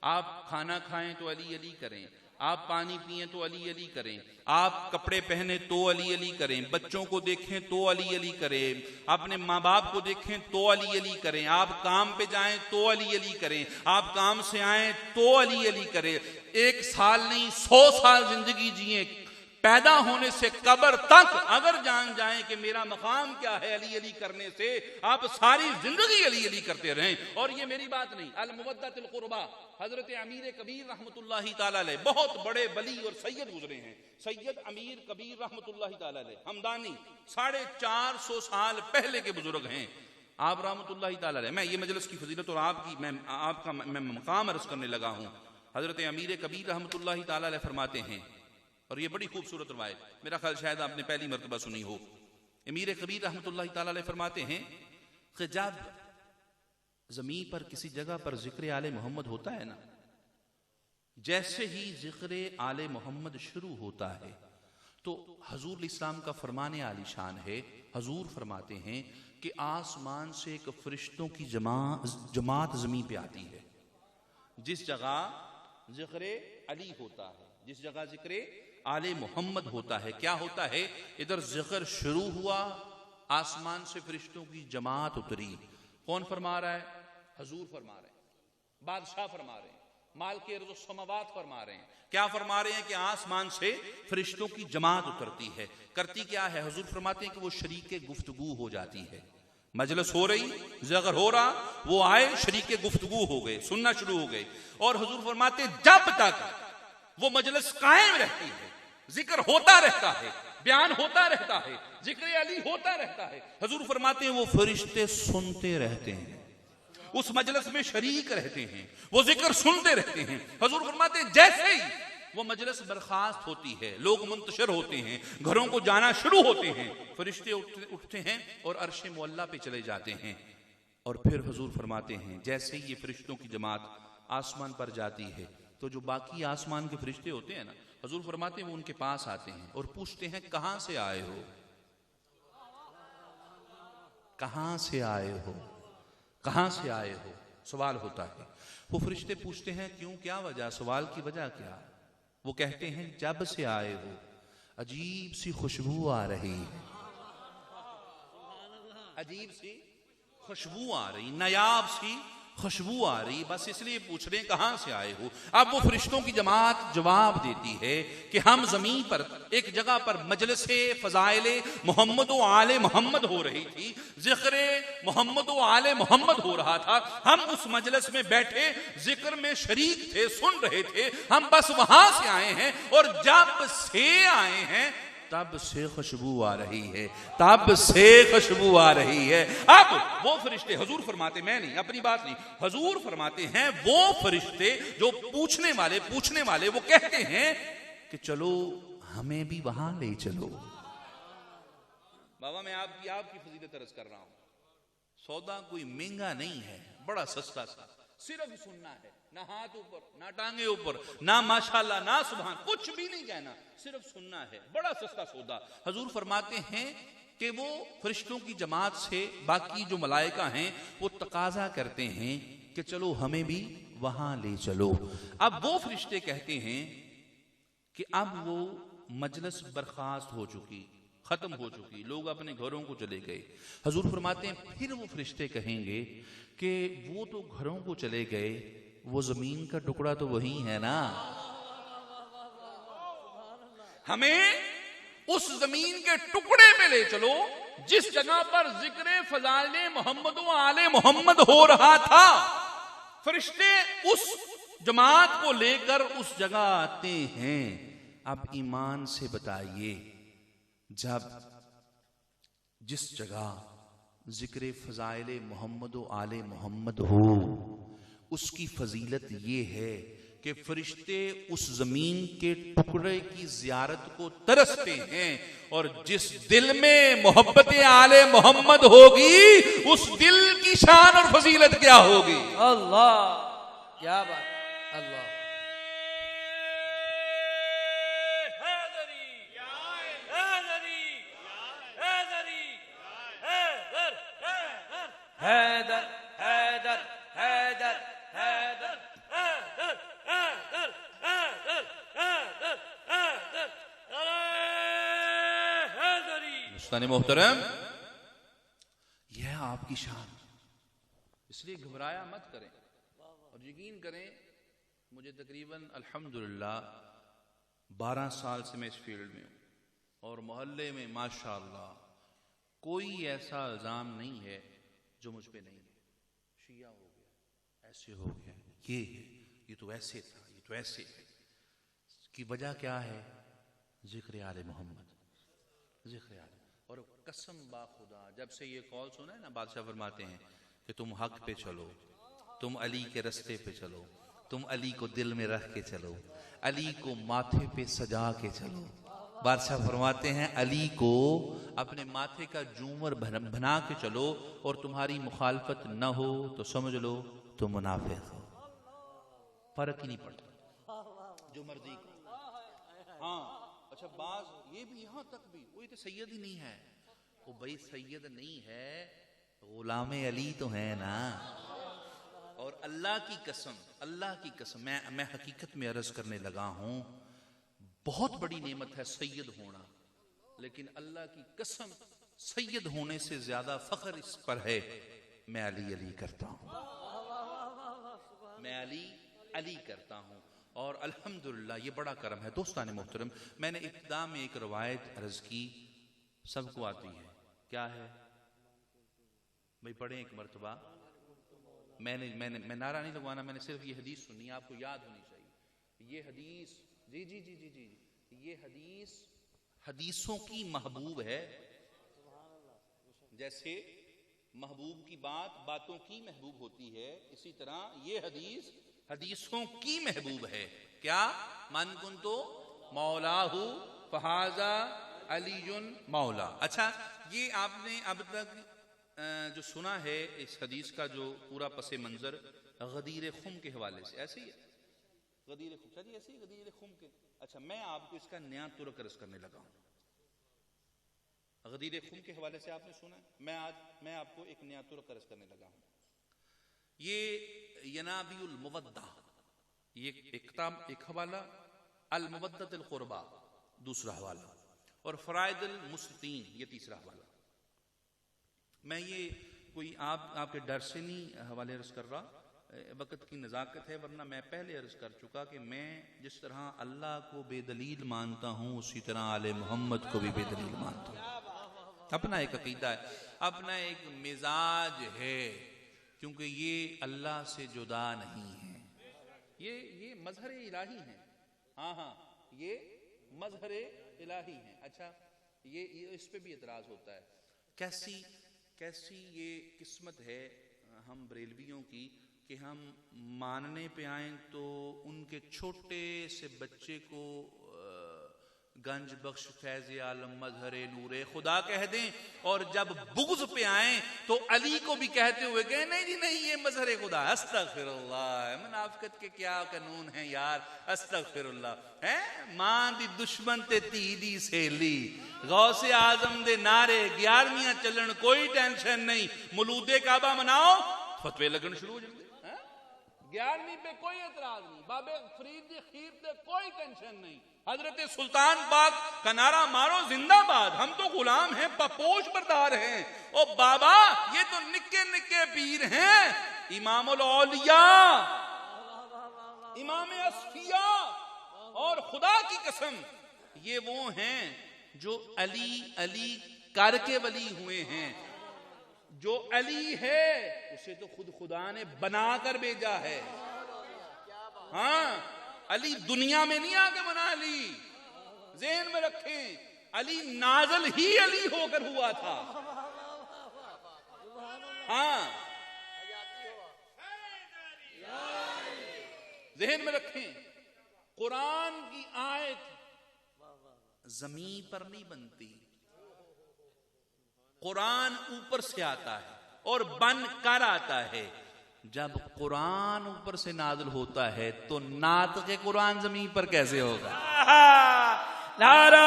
آپ کھانا کھائیں تو علی علی کریں، آپ پانی پئیں تو علی علی کریں، آپ کپڑے پہنے تو علی علی کریں، بچوں کو دیکھیں تو علی علی کریں، اپنے ماں باپ کو دیکھیں تو علی علی کریں، آپ کام پہ جائیں تو علی علی کریں، آپ کام سے آئیں تو علی علی کریں. 1 سال نہیں 100 سال زندگی جئیں، پیدا ہونے سے قبر تک اگر جان جائیں کہ میرا مقام کیا ہے علی علی کرنے سے، آپ ساری زندگی علی علی کرتے رہیں. اور یہ میری بات نہیں، المودۃ القربہ حضرت امیر کبیر رحمۃ اللہ تعالی علیہ، بہت بڑے ولی اور سید گزرے ہیں، سید امیر کبیر رحمۃ اللہ تعالی علیہ ہمدانی 450 سال پہلے کے بزرگ ہیں آپ رحمۃ اللہ تعالی علیہ. میں یہ مجلس کی فضیلت اور آپ کا مقام عرض کرنے لگا ہوں. حضرت امیر کبیر رحمۃ اللہ تعالی علیہ فرماتے ہیں، اور یہ بڑی خوبصورت روایت، میرا خیال شاید آپ نے پہلی مرتبہ سنی ہو. امیر کبیر رحمۃ اللہ تعالی علیہ فرماتے ہیں کہ جب زمین پر کسی جگہ پر ذکر آل محمد ہوتا ہے نا، جیسے ہی ذکر آل محمد شروع ہوتا ہے تو حضور الاسلام کا فرمان عالی شان ہے. حضور فرماتے ہیں کہ آسمان سے ایک فرشتوں کی جماعت زمین پہ آتی ہے. جس جگہ ذکر علی ہوتا ہے، جس جگہ ذکر آل محمد ہوتا ہے، کیا ہوتا ہے؟ ادھر ذکر شروع ہوا، آسمان سے فرشتوں کی جماعت اتری. کون فرما رہا ہے؟ حضور فرما رہے ہیں، بادشاہ فرما رہے ہیں، مالک ارض و سماوات فرما رہے ہیں. کیا فرما رہے ہیں؟ کہ آسمان سے فرشتوں کی جماعت اترتی ہے. کرتی کیا ہے؟ حضور فرماتے ہیں کہ وہ شریک گفتگو ہو جاتی ہے. مجلس ہو رہی، ذکر ہو رہا، وہ آئے شریک گفتگو ہو گئے، سننا شروع ہو گئے. اور حضور فرماتے ہیں جب تک وہ مجلس قائم رہتی ہے، ذکر ہوتا رہتا ہے، بیان ہوتا رہتا ہے، ذکر علی ہوتا رہتا ہے، حضور فرماتے ہیں وہ فرشتے سنتے رہتے ہیں، اس مجلس میں شریک رہتے ہیں، وہ ذکر سنتے رہتے ہیں. حضور فرماتے ہیں جیسے ہی وہ مجلس برخاست ہوتی ہے، لوگ منتشر ہوتے ہیں، گھروں کو جانا شروع ہوتے ہیں، فرشتے اٹھتے ہیں اور عرش معلیٰ پہ چلے جاتے ہیں. اور پھر حضور فرماتے ہیں جیسے ہی یہ فرشتوں کی جماعت آسمان پر جاتی ہے تو جو باقی آسمان کے فرشتے ہوتے ہیں نا، حضور فرماتے ہیں وہ ان کے پاس آتے ہیں اور پوچھتے ہیں کہاں سے آئے ہو، کہاں سے آئے ہو، کہاں سے آئے ہو. سوال ہوتا ہے. وہ فرشتے پوچھتے ہیں کیوں، کیا وجہ، سوال کی وجہ کیا؟ وہ کہتے ہیں جب سے آئے ہو عجیب سی خوشبو آ رہی ہے، عجیب سی خوشبو آ رہی، نیاب سی خوشبو آ رہی، بس اس لیے پوچھ رہے ہیں کہاں سے آئے ہو. اب وہ فرشتوں کی جماعت جواب دیتی ہے کہ ہم زمین پر ایک جگہ پر مجلس فضائل محمد و آل محمد ہو رہی تھی، ذکر محمد و آل محمد ہو رہا تھا، ہم اس مجلس میں بیٹھے ذکر میں شریک تھے، سن رہے تھے، ہم بس وہاں سے آئے ہیں اور جب سے آئے ہیں تب سے خوشبو آ رہی ہے، تب سے خوشبو آ رہی ہے. اب وہ فرشتے، حضور فرماتے، میں نہیں، اپنی بات نہیں، حضور فرماتے ہیں وہ فرشتے جو پوچھنے والے وہ کہتے ہیں کہ چلو ہمیں بھی وہاں لے چلو. بابا میں آپ کی فضیلت عرض کر رہا ہوں، سودا کوئی مہنگا نہیں ہے، بڑا سستا سا، صرف سننا ہے، نہ ہاتھ اوپر، نہ ٹانگیں اوپر، نہ ماشاءاللہ، نہ سبحان، کچھ بھی نہیں کہنا، صرف سننا ہے، بڑا سستا سودا. حضور فرماتے ہیں کہ وہ فرشتوں کی جماعت سے باقی جو ملائکہ ہیں وہ تقاضا کرتے ہیں کہ چلو ہمیں بھی وہاں لے چلو. اب وہ فرشتے کہتے ہیں کہ اب وہ مجلس برخاست ہو چکی، ختم ہو چکی، لوگ اپنے گھروں کو چلے گئے. حضور فرماتے ہیں پھر وہ فرشتے کہیں گے کہ وہ تو گھروں کو چلے گئے، وہ زمین کا ٹکڑا تو وہی ہے نا، ہمیں اس زمین کے ٹکڑے پہ لے چلو جس جگہ پر ذکر فضائل محمد و آل محمد ہو رہا تھا. فرشتے اس جماعت کو لے کر اس جگہ آتے ہیں. اب ایمان سے بتائیے جب جس جگہ ذکر فضائل محمد و آل محمد ہو اس کی فضیلت یہ ہے کہ فرشتے اس زمین کے ٹکڑے کی زیارت کو ترستے ہیں, اور جس دل میں محبت آل محمد ہوگی اس دل کی شان اور فضیلت کیا ہوگی. اللہ کیا بات. اللہ حیدر حیدر حیدر حیدر دوستان محترم, یہ ہے آپ کی شان. اس لیے گھبرایا مت کریں, اور یقین کریں مجھے تقریباً الحمدللہ 12 سال سے میں اس فیلڈ میں ہوں, اور محلے میں ماشاءاللہ کوئی ایسا الزام نہیں ہے جو مجھ پہ نہیں ہے. شیعہ ہو گیا, ایسے ہو گیا, یہ ہے, یہ تو ایسے تھا, یہ تو ایسے ہے. کی وجہ کیا ہے؟ ذکر آل محمد, ذکر آل. اور قسم با خدا جب سے یہ قول سنا ہے نا, بادشاہ فرماتے ہیں کہ تم حق پہ چلو, تم علی کے رستے پہ چلو, تم علی کو دل میں رکھ کے چلو, علی کو ماتھے پہ سجا کے چلو. بادشاہ فرماتے ہیں علی کو اپنے ماتھے کا جومر بنا کے چلو, اور تمہاری مخالفت نہ ہو تو سمجھ لو تم منافق ہو. فرق ہی نہیں پڑتا جو مرضی کو. ہاں اچھا, بعض یہ بھی یہاں تک بھی وہی تو سید ہی نہیں ہے. وہ بھائی سید نہیں ہے, غلام علی تو ہے نا. اور اللہ کی قسم, اللہ کی قسم, میں حقیقت میں عرض کرنے لگا ہوں, بہت بڑی نعمت ہے سید ہونا, لیکن اللہ کی قسم سید ہونے سے زیادہ فخر اس پر ہے میں علی علی کرتا ہوں, میں علی علی کرتا ہوں. اور الحمدللہ یہ بڑا کرم ہے. دوستان محترم, میں نے ابتدا میں ایک روایت عرض کی, سب کو آتی ہے, کیا ہے بھئی پڑھیں ایک مرتبہ. میں نعرہ نہیں لگوانا, میں نے صرف یہ حدیث سنی, آپ کو یاد ہونی چاہیے. یہ حدیث جی جی جی جی جی یہ حدیث حدیثوں کی محبوب ہے. جیسے محبوب کی بات باتوں کی محبوب ہوتی ہے, اسی طرح یہ حدیث حدیثوں کی محبوب ہے. کیا؟ من کنتو مولاہ فہذا علی مولا. اچھا, یہ آپ نے اب تک جو سنا ہے اس حدیث کا جو پورا پس منظر غدیر خم کے حوالے سے, ایسے ہی ہے غدیر خم, چلیے ایسے ہی غدیر خم کے. اچھا, میں آپ کو اس کا نیا ترک عرض کرنے لگا ہوں. غدیر خم کے حوالے سے آپ نے سنا ہے, میں آپ کو ایک نیا ترک عرض کرنے لگا ہوں. یہ ینابی المودہ, یہ ایک حوالہ, المودۃ القربہ دوسرا حوالہ, اور فرائد المستین یہ تیسرا حوالہ. میں یہ کوئی آپ کے ڈر سے نہیں حوالے عرض کر رہا, وقت کی نزاکت ہے, ورنہ میں پہلے عرض کر چکا کہ میں جس طرح اللہ کو بے دلیل مانتا ہوں اسی طرح آل محمد کو بھی بے دلیل مانتا ہوں. اپنا ایک عقیدہ ہے, اپنا ایک مزاج ہے, کیونکہ یہ اللہ سے جدا نہیں ہے. یہ مظہر الہی ہیں. ہاں یہ مظہر الہی ہیں. اچھا, یہ اس پہ بھی اعتراض ہوتا ہے, کیسی یہ قسمت ہے ہم بریلویوں کی کہ ہم ماننے پہ آئیں تو ان کے چھوٹے سے بچے کو گنج بخش فیض عالم مظہر نور خدا کہہ دیں, اور جب بغض پہ آئیں تو علی کو بھی کہتے ہوئے کہیں نہیں جی نہیں یہ مظہر خدا. استغفر اللہ, منافقت کے کیا قانون ہیں یار, استغفر اللہ. ماں دی دشمن تے تی دی سہیلی, غوث اعظم دے نعرے 11ویں چلن کوئی ٹینشن نہیں, مولود کعبہ مناؤ فتوے لگن شروع ہو جائیں. 11ویں پہ کوئی اعتراض نہیں, بابے فرید دی خیر تے کوئی ٹینشن نہیں, حضرت سلطان باغ کا نعرہ مارو زندہ باد, ہم تو غلام ہیں پپوش بردار ہیں. او بابا یہ تو نکے نکے پیر ہیں, امام الاولیاء, امام اصفیاء, اور خدا کی قسم یہ وہ ہیں جو علی علی کر کے ولی ہوئے ہیں. جو علی ہے اسے تو خود خدا نے بنا کر بھیجا ہے. ہاں علی دنیا میں نہیں آ کے بنا. علی ذہن میں رکھیں, علی نازل ہی علی ہو کر ہوا تھا. ہاں ذہن میں رکھیں, قرآن کی آیت زمین پر نہیں بنتی, قرآن اوپر سے آتا ہے اور بن کر آتا ہے. جب قرآن اوپر سے نازل ہوتا ہے تو ناطق قرآن زمین پر کیسے ہوگا؟ نعرہ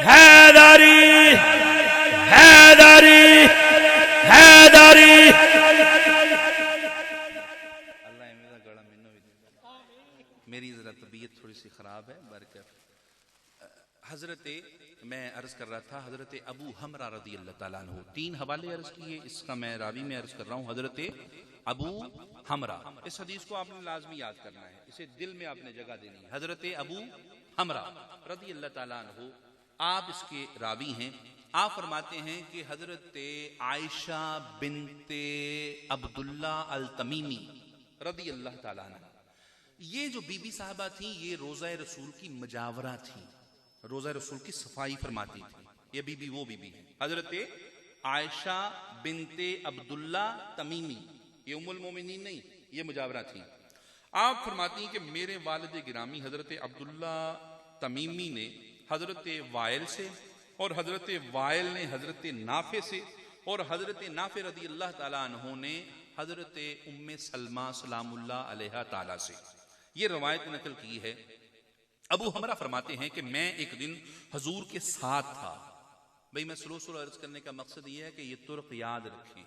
حیدری حیدری حیدری. اللہ میرا گڑا منو بھی دے. میری ذرا طبیعت تھوڑی سی خراب ہے. برکت حضرت میں عرض کر رہا تھا حضرت ابو حمرہ رضی اللہ تعالیٰ عنہ, 3 حوالے عرض کیے, اس کا میں راوی میں عرض کر رہا ہوں. حضرت ابو حمرہ, اس حدیث کو آپ نے لازمی یاد کرنا ہے, اسے دل میں آپ نے جگہ دینی ہے. حضرت ابو حمرہ رضی اللہ تعالیٰ عنہ آپ اس کے راوی ہیں. آپ فرماتے ہیں کہ حضرت عائشہ بنت عبداللہ التمیمی رضی اللہ تعالیٰ عنہ, یہ جو بی بی صاحبہ تھیں یہ روضہ رسول کی مجاورہ تھیں, روضہ رسول کی صفائی فرماتی تھی. یہ بی بی وہ بی بی ہیں حضرت عائشہ بنت عبداللہ تمیمی, یہ ام المومنین نہیں, یہ مجاورہ تھی. آپ فرماتی ہیں کہ میرے والد گرامی حضرت عبداللہ تمیمی نے حضرت وائل سے, اور حضرت وائل نے حضرت نافع سے, اور حضرت نافع رضی اللہ تعالیٰ عنہ نے حضرت ام سلمہ سلام اللہ علیہ تعالیٰ سے یہ روایت نقل کی ہے. ابو حمرہ فرماتے ہیں کہ میں ایک دن حضور کے ساتھ تھا. بھئی میں سلو عرض کرنے کا مقصد یہ ہے کہ یہ طرق یاد رکھیں.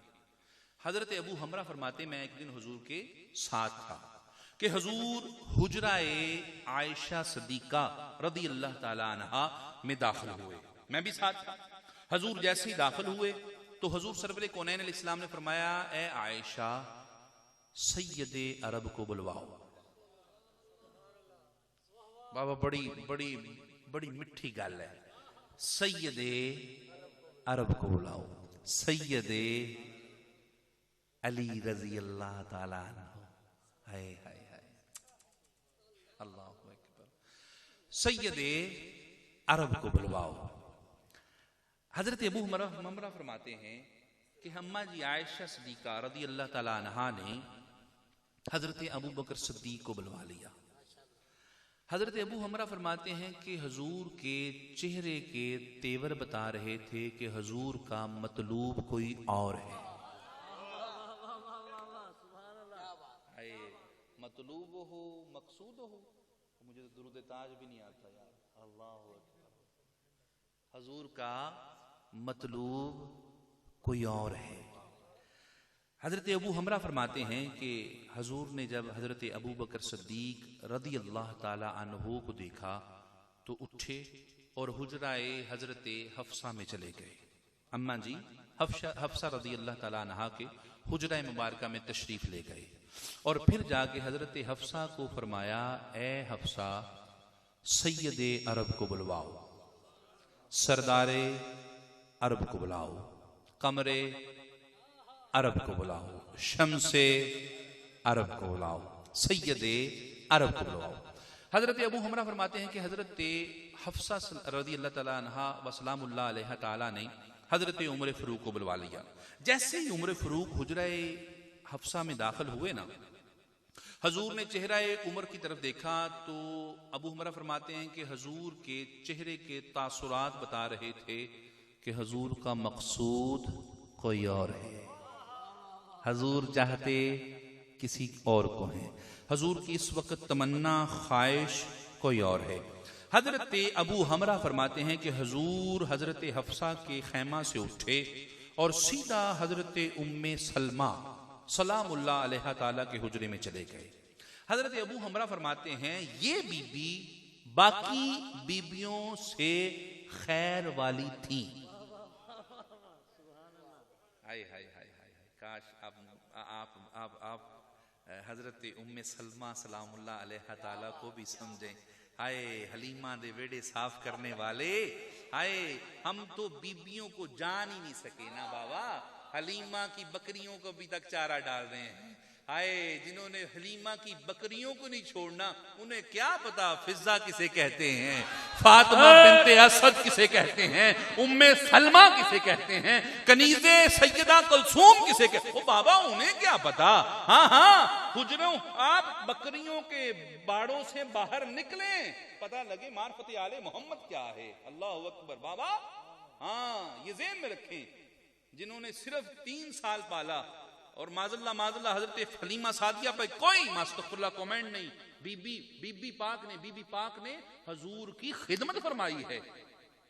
حضرت ابو حمرہ فرماتے ہیں میں ایک دن حضور کے ساتھ تھا کہ حضور حجرہ عائشہ صدیقہ رضی اللہ تعالیٰ عنہا میں داخل ہوئے, میں بھی ساتھ تھا. حضور جیسے ہی داخل ہوئے تو حضور سرور کونین علیہ السلام نے فرمایا اے عائشہ سید عرب کو بلواؤ. بابا بڑی بڑی بڑی مٹھی گل ہے, سید عرب کو بلاؤ. سید علی رضی اللہ تعالیٰ عنہ, ہائے ہائے ہائے اللہ اکبر, سید عرب کو بلواؤ. حضرت ابو حمرہ فرماتے ہیں کہ اماں جی عائشہ صدیقہ رضی اللہ تعالیٰ عنہا نے حضرت ابو بکر صدیق کو بلوا لیا. حضرت ابو حمرہ فرماتے ہیں کہ حضور کے چہرے کے تیور بتا رہے تھے کہ حضور کا مطلوب کوئی اور ہے. مطلوب ہو مقصود ہو, مجھے تو درود تاج بھی نہیں آتا یار. اللہ اکبر, حضور کا مطلوب کوئی اور ہے. حضرت ابو حمرہ فرماتے ہیں کہ حضور نے جب حضرت ابو بکر صدیق رضی اللہ تعالی عنہ کو دیکھا تو اٹھے اور حجرہ حضرت حفصہ میں چلے گئے. اماں جی حفصہ رضی اللہ تعالی عنہ کے حجرہ مبارکہ میں تشریف لے گئے اور پھر جا کے حضرت حفصہ کو فرمایا اے حفصہ سید عرب کو بلواؤ, سردار عرب کو بلاؤ, قمر عرب کو بلاؤ, شمس عرب کو بلاؤ, سید عرب کو بلاؤ. حضرت ابو حمرہ فرماتے ہیں کہ حضرت حفصہ رضی اللہ تعالیٰ عنہ وسلام اللہ علیہ تعالیٰ نے حضرت عمر فاروق کو بلوا لیا. جیسے ہی عمر فاروق حجرہ حفصہ میں داخل ہوئے نا, حضور نے چہرہ عمر کی طرف دیکھا تو ابو حمرہ فرماتے ہیں کہ حضور کے چہرے کے تاثرات بتا رہے تھے کہ حضور کا مقصود کوئی اور ہے, حضور چاہتے کسی اور کو ہیں, حضور کی اس وقت تمنا خواہش کوئی اور ہے. حضرت ابو حمرہ فرماتے ہیں کہ حضور حضرت حفصہ کے خیمہ سے اٹھے اور سیدھا حضرت ام سلمہ سلام اللہ علیہ تعالیٰ کے حجرے میں چلے گئے. حضرت ابو حمرہ فرماتے ہیں یہ بی بی باقی بیبیوں سے خیر والی تھی. ہائے ہائے ہائے ہائے, کاش آپ حضرت ام سلمہ سلام اللہ علیہ تعالیٰ کو بھی سمجھیں. ہائے حلیمہ دے ویڑے صاف کرنے والے، ہائے ہم تو بیبیوں کو جان ہی نہیں سکے نا بابا، حلیمہ کی بکریوں کو بھی تک چارہ ڈال رہے ہیں. ہائے جنہوں نے حلیمہ کی بکریوں کو نہیں چھوڑنا، انہیں کیا پتا فضہ کسے کہتے ہیں، فاطمہ بنت اسد کسے کہتے ہیں، ام سلمہ کسے کہتے ہیں، کنیزِ سیدہ کلثوم کسے کہتے ہیں. بابا انہیں کیا پتا. ہاں حجروں آپ بکریوں کے باڑوں سے باہر نکلیں، پتہ لگے معرفت آل محمد کیا ہے. اللہ اکبر. بابا ہاں یہ ذہن میں رکھیں، جنہوں نے صرف 3 سال پالا اور معاذ اللہ حضرت حلیمہ سعدیہ پہ کوئی ماستغفر اللہ کومنٹ نہیں. بی بی پاک نے حضور کی خدمت فرمائی ہے،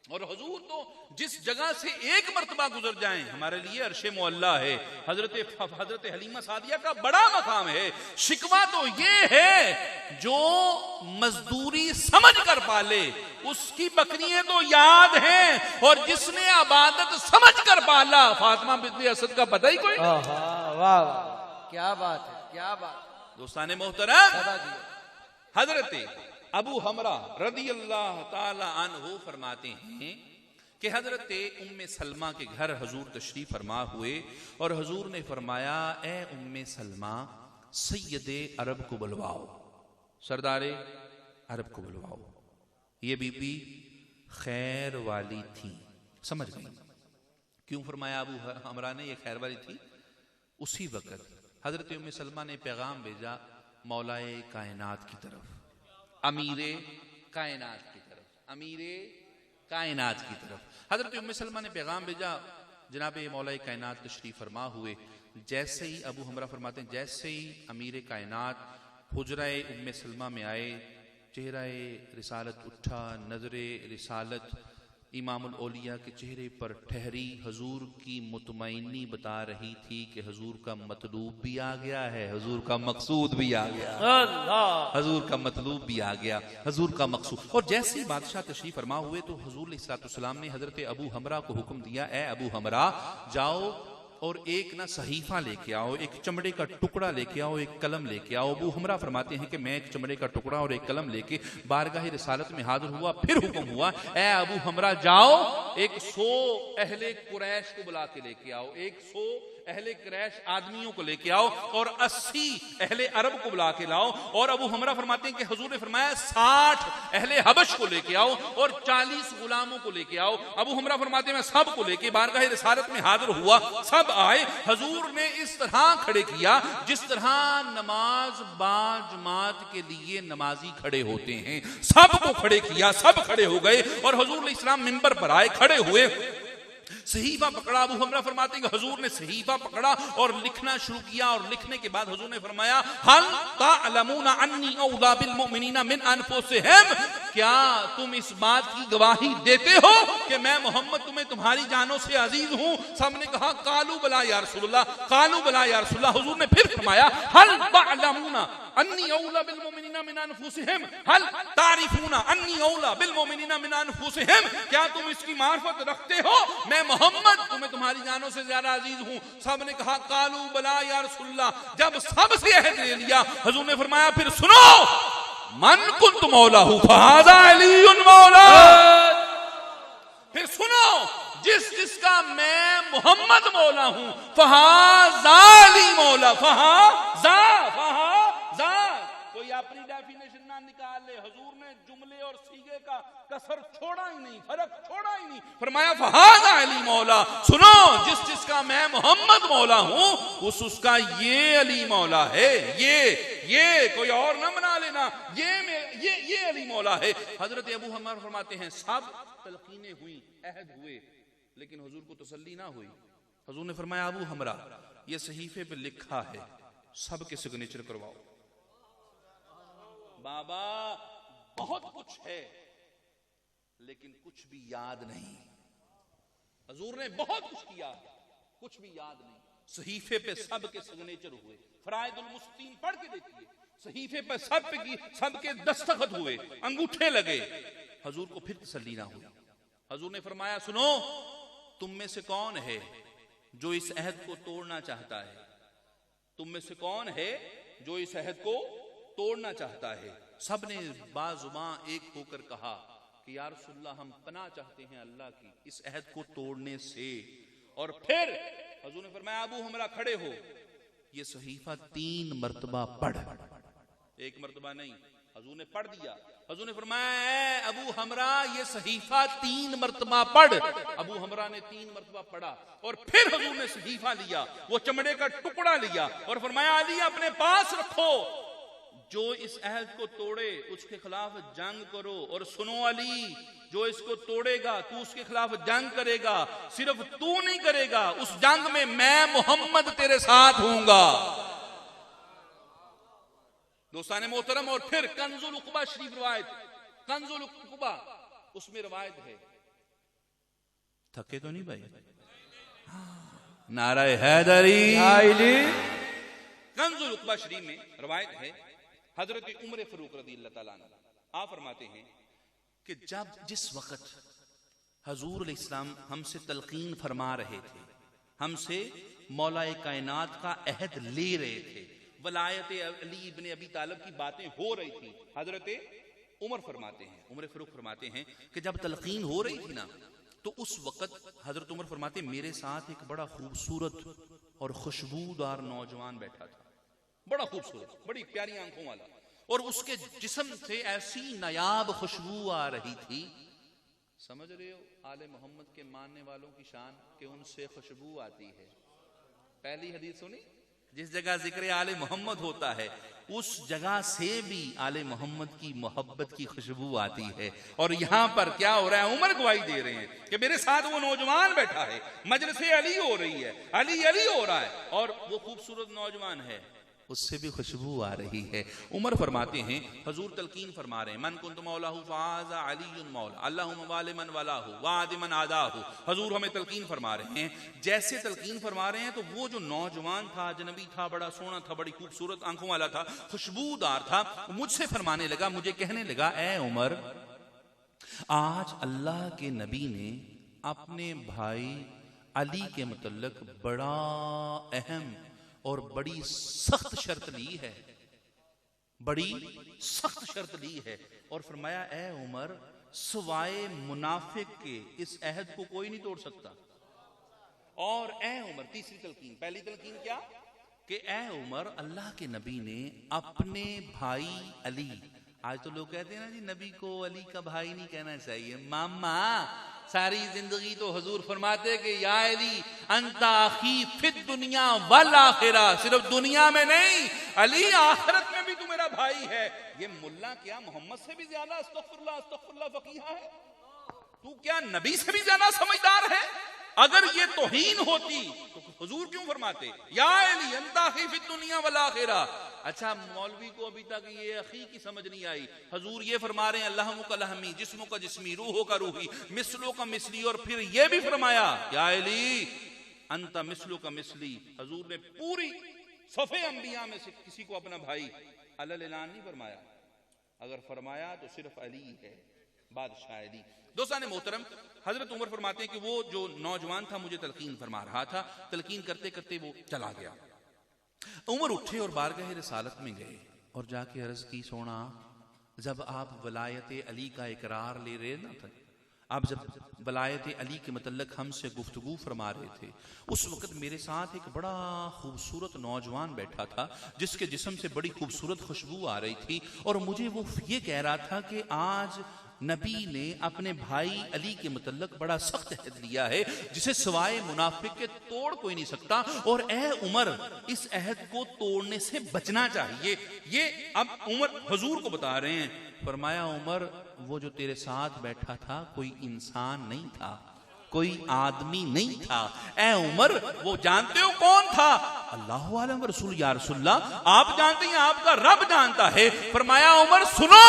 اور حضور تو جس جگہ سے ایک مرتبہ گزر جائیں ہمارے لیے عرش معلیٰ ہے. حضرت حلیمہ سعدیہ کا بڑا مقام ہے. شکوہ تو یہ ہے جو مزدوری سمجھ کر پالے اس کی بکریاں تو یاد ہیں، اور جس نے عبادت سمجھ کر پالا فاطمہ بنت اسد کا پتہ ہی کوئی نہیں. واہ کیا بات ہے، کیا بات. دوستان محترم، حضرت ابو حمرہ رضی اللہ تعالی عنہ فرماتے ہیں کہ حضرت ام سلمہ کے گھر حضور تشریف فرما ہوئے، اور حضور نے فرمایا اے ام سلمہ سید عرب کو بلواؤ، سردار عرب کو بلواؤ. یہ بی بی خیر والی تھی. سمجھ گئی کیوں فرمایا ابو حمرہ نے یہ خیر والی تھی؟ اسی وقت حضرت ام سلمہ نے پیغام بھیجا مولائے کائنات کی طرف، امیر کائنات کی طرف. حضرت ام سلمہ نے پیغام بھیجا، جناب مولا کائنات تشریف فرما ہوئے. جیسے ہی ابو حمرہ فرماتے ہیں جیسے ہی امیر کائنات حجرہ ام سلمہ میں آئے، چہرہ رسالت اٹھا، نظر رسالت امام الاولیاء کے چہرے پر ٹھہری. حضور کی مطمئنی بتا رہی تھی کہ حضور کا مطلوب بھی آ گیا ہے، حضور کا مقصود بھی آ گیا، حضور کا مطلوب بھی آ گیا، حضور کا مقصود. اور جیسے ہی بادشاہ تشریف فرما ہوئے تو حضور علیہ السلام نے حضرت ابو حمرہ کو حکم دیا، اے ابو حمرہ جاؤ اور ایک صحیفہ لے کے آؤ، ایک چمڑے کا ٹکڑا لے کے آؤ، ایک قلم لے کے آؤ. ابو حمرہ فرماتے ہیں کہ میں ایک چمڑے کا ٹکڑا اور ایک قلم لے کے بارگاہ رسالت میں حاضر ہوا. پھر حکم ہوا اے ابو حمرہ جاؤ 100 اہل قریش کو بلا کے لے کے آؤ، 100 اہل قریش آدمیوں کو لے کے آؤ، اور 80 اہل عرب کو بلا کے لاؤ. اور ابو حمرہ فرماتے ہیں کہ حضور نے فرمایا 60 اہل حبش کو لے کے آؤ اور 40 غلاموں کو لے کے آؤ. ابو حمرہ فرماتے ہیں میں سب کو لے کے بارگاہ رسالت میں حاضر ہوا. سب آئے. حضور نے اس طرح کھڑے کیا جس طرح نماز با جماعت کے لیے نمازی کھڑے ہوتے ہیں. سب کو کھڑے کیا، سب کھڑے ہو گئے، اور حضور علیہ السلام منبر پر آئے، کھڑے ہوئے، صحیفہ پکڑا. ابو حمرہ فرماتے ہیں کہ حضور نے صحیفہ پکڑا اور لکھنا شروع کیا، اور لکھنے کے بعد حضور نے فرمایا حل تعلمون انی اولی بالمؤمنین من انفسہم، کیا تم اس بات کی گواہی دیتے ہو کہ میں محمد تمہاری جانوں سے عزیز ہوں؟ سب نے کہا قالوا بلا یا رسول اللہ، قالوا بلا یا رسول اللہ. حضور نے پھر فرمایا حل تعلمون انی اولی بالمؤمنین من انفسہم، حل تعرفون انی اولی بالمؤمنین من انفسہم، کیا تم اس کی معرفت رکھتے ہو میں محمد تمہاری جانوں سے زیادہ عزیز ہوں؟ سب نے کہا قالوا بلا یا رسول اللہ. جب سب سے عہد لے لیا حضور نے فرمایا پھر سنو، من کنت مولا فہذا علی مولا. پھر سنو، جس کا میں محمد مولا ہوں فہذا علی مولا. فہذا کوئی اپنی ڈیفینیشن نہ نکال لے. حضور نے جملے اور صیغے کا کسر چھوڑا ہی نہیں، فرق چھوڑا ہی نہیں. فرمایا فہذا علی مولا. سنو، جس کا میں محمد مولا ہوں اس کا یہ علی مولا ہے. یہ کوئی اور نہ بنا لینا، یہ علی مولا ہے. حضرت ابو حمرہ فرماتے ہیں سب تلقینیں ہوئی، عہد ہوئے، لیکن حضور کو تسلی نہ ہوئی. حضور نے فرمایا ابو حمرہ یہ صحیفے پہ لکھا ہے، سب کے سگنیچر کرواؤ. بابا بہت کچھ ہے لیکن کچھ بھی یاد نہیں. حضور نے بہت کچھ کیا، کچھ بھی یاد نہیں. صحیفے پہ سب کے سگنیچر ہوئے. فرائض المستین پڑھ کے دیکھیے، صحیفے پہ سب کے دستخط ہوئے، انگوٹھے لگے. حضور کو پھر تسلی نہ ہوئی. حضور نے فرمایا سنو، تم میں سے کون ہے جو اس عہد کو توڑنا چاہتا ہے؟ تم میں سے کون ہے جو اس عہد کو توڑنا چاہتا ہے. سب نے بازباں ایک ہو کر کہا کہ یا رسول اللہ ہم پناہ چاہتے ہیں اللہ کی اس عہد کو توڑنے سے. اور پھر حضور نے فرمایا ابو حمرہ کھڑے ہو, یہ صحیفہ 3 مرتبہ پڑھ. ایک مرتبہ نہیں, حضور نے پڑھ دیا. حضور نے فرمایا اے ابو حمرہ یہ صحیفہ 3 مرتبہ پڑھ. ابو حمرہ نے 3 مرتبہ پڑھا اور پھر حضور نے صحیفہ لیا, وہ چمڑے کا ٹکڑا لیا اور فرمایا علی اپنے پاس رکھو, جو اس عہد کو توڑے اس کے خلاف جنگ کرو. اور سنو علی, جو اس کو توڑے گا تو اس کے خلاف جنگ کرے گا, صرف تو نہیں کرے گا, اس جنگ میں محمد تیرے ساتھ ہوں گا. دوستان محترم, اور پھر کنز العقبہ شریف روایت, کنز العقبہ اس میں روایت ہے, تھکے تو نہیں بھائی, نعرہ حیدری. کنز العقبہ شریف میں روایت ہے حضرت عمر فاروق رضی اللہ تعالیٰ عنہ آپ فرماتے ہیں کہ جس وقت حضور علیہ السلام ہم سے تلقین فرما رہے تھے, ہم سے مولا کائنات کا عہد لے رہے تھے, ولایت علی ابن ابی طالب کی باتیں ہو رہی تھی, حضرت عمر فاروق فرماتے ہیں کہ جب تلقین ہو رہی تھی نا تو اس وقت حضرت عمر فرماتے ہیں میرے ساتھ ایک بڑا خوبصورت اور خوشبودار نوجوان بیٹھا تھا, بڑا خوبصورت, بڑی پیاری آنکھوں والا, اور اس کے جسم سے ایسی نایاب خوشبو آ رہی تھی. سمجھ رہے ہو آل محمد کے ماننے والوں کی شان کہ ان سے خوشبو آتی ہے. پہلی حدیث سنی, جس جگہ ذکر آل محمد ہوتا ہے اس جگہ سے بھی آل محمد کی محبت کی خوشبو آتی ہے. اور یہاں پر کیا ہو رہا ہے, عمر گواہی دے رہے ہیں کہ میرے ساتھ وہ نوجوان بیٹھا ہے, مجلس علی ہو رہی ہے, علی ہو رہا ہے, اور وہ خوبصورت نوجوان ہے, اس سے بھی خوشبو آ رہی ہے. عمر فرماتے ہیں حضور تلقین فرما رہے ہیں من کنت مولاہ فاز علی مولا اللہم والی من والاہ وعد من عاداہ. حضور ہمیں تلقین فرما رہے ہیں, جیسے تلقین فرما رہے ہیں تو وہ جو نوجوان تھا, اجنبی تھا, بڑا سونا تھا, بڑی خوبصورت آنکھوں والا تھا, خوشبودار تھا, مجھ سے فرمانے لگا, مجھے کہنے لگا اے عمر آج اللہ کے نبی نے اپنے بھائی علی کے متعلق بڑا اہم اور بڑی سخت شرط لی ہے, بڑی سخت شرط لی ہے. اور فرمایا اے عمر سوائے منافق کے اس عہد کو کوئی نہیں توڑ سکتا. اور اے عمر, تیسری تلقین, پہلی تلقین کیا کہ اے عمر اللہ کے نبی نے اپنے بھائی علی, آج تو لوگ کہتے ہیں نا جی نبی کو علی کا بھائی نہیں کہنا چاہیے, ماما, ساری زندگی تو حضور فرماتے کہ یا علی انت اخی فی الدنیا والآخرہ, صرف دنیا میں نہیں علی آخرت میں بھی تو میرا بھائی ہے. یہ ملا کیا محمد سے بھی زیادہ استغفر اللہ فقیہ ہے؟ تو کیا نبی سے بھی زیادہ سمجھدار ہے؟ اگر یہ توہین ہوتی تو حضور کیوں فرماتے یا علی انت اخی فی الدنیا والآخرہ؟ اچھا مولوی کو ابھی تک یہ اخی کی سمجھ نہیں آئی. حضور یہ فرما رہے ہیں اللہم کا لہمی, جسموں کا جسمی, روحوں کا روحی, مثلوں کا مثلی, اور پھر یہ بھی فرمایا یا علی انت مثلوں کا مثلی. حضور نے پوری صفحے انبیاء میں سے کسی کو اپنا بھائی علی اعلان نہیں فرمایا, اگر فرمایا تو صرف علی ہے, بادشاہ علی. دوستان محترم, حضرت عمر فرماتے ہیں کہ وہ جو نوجوان تھا مجھے تلقین فرما رہا تھا, تلقین کرتے کرتے وہ چلا گیا. عمر اٹھے اور بارگاہ رسالت میں گئے اور جا کے عرض کی سونا جب آپ ولایت علی کا اقرار لے رہے نہ تھے, آپ جب ولایت علی کے متعلق ہم سے گفتگو فرما رہے تھے, اس وقت میرے ساتھ ایک بڑا خوبصورت نوجوان بیٹھا تھا جس کے جسم سے بڑی خوبصورت خوشبو آ رہی تھی, اور مجھے وہ یہ کہہ رہا تھا کہ آج نبی نے اپنے بھائی علی کے متعلق بڑا سخت عہد لیا ہے جسے سوائے منافق کے توڑ کوئی نہیں سکتا, اور اے عمر اس عہد کو توڑنے سے بچنا چاہیے. یہ اب عمر حضور کو بتا رہے ہیں. فرمایا عمر وہ جو تیرے ساتھ بیٹھا تھا کوئی انسان نہیں تھا, کوئی آدمی نہیں تھا. اے عمر وہ جانتے ہو کون تھا؟ اللہ عالم رسول, یا رسول اللہ آپ جانتے ہیں, آپ کا رب جانتا ہے. فرمایا عمر سنو,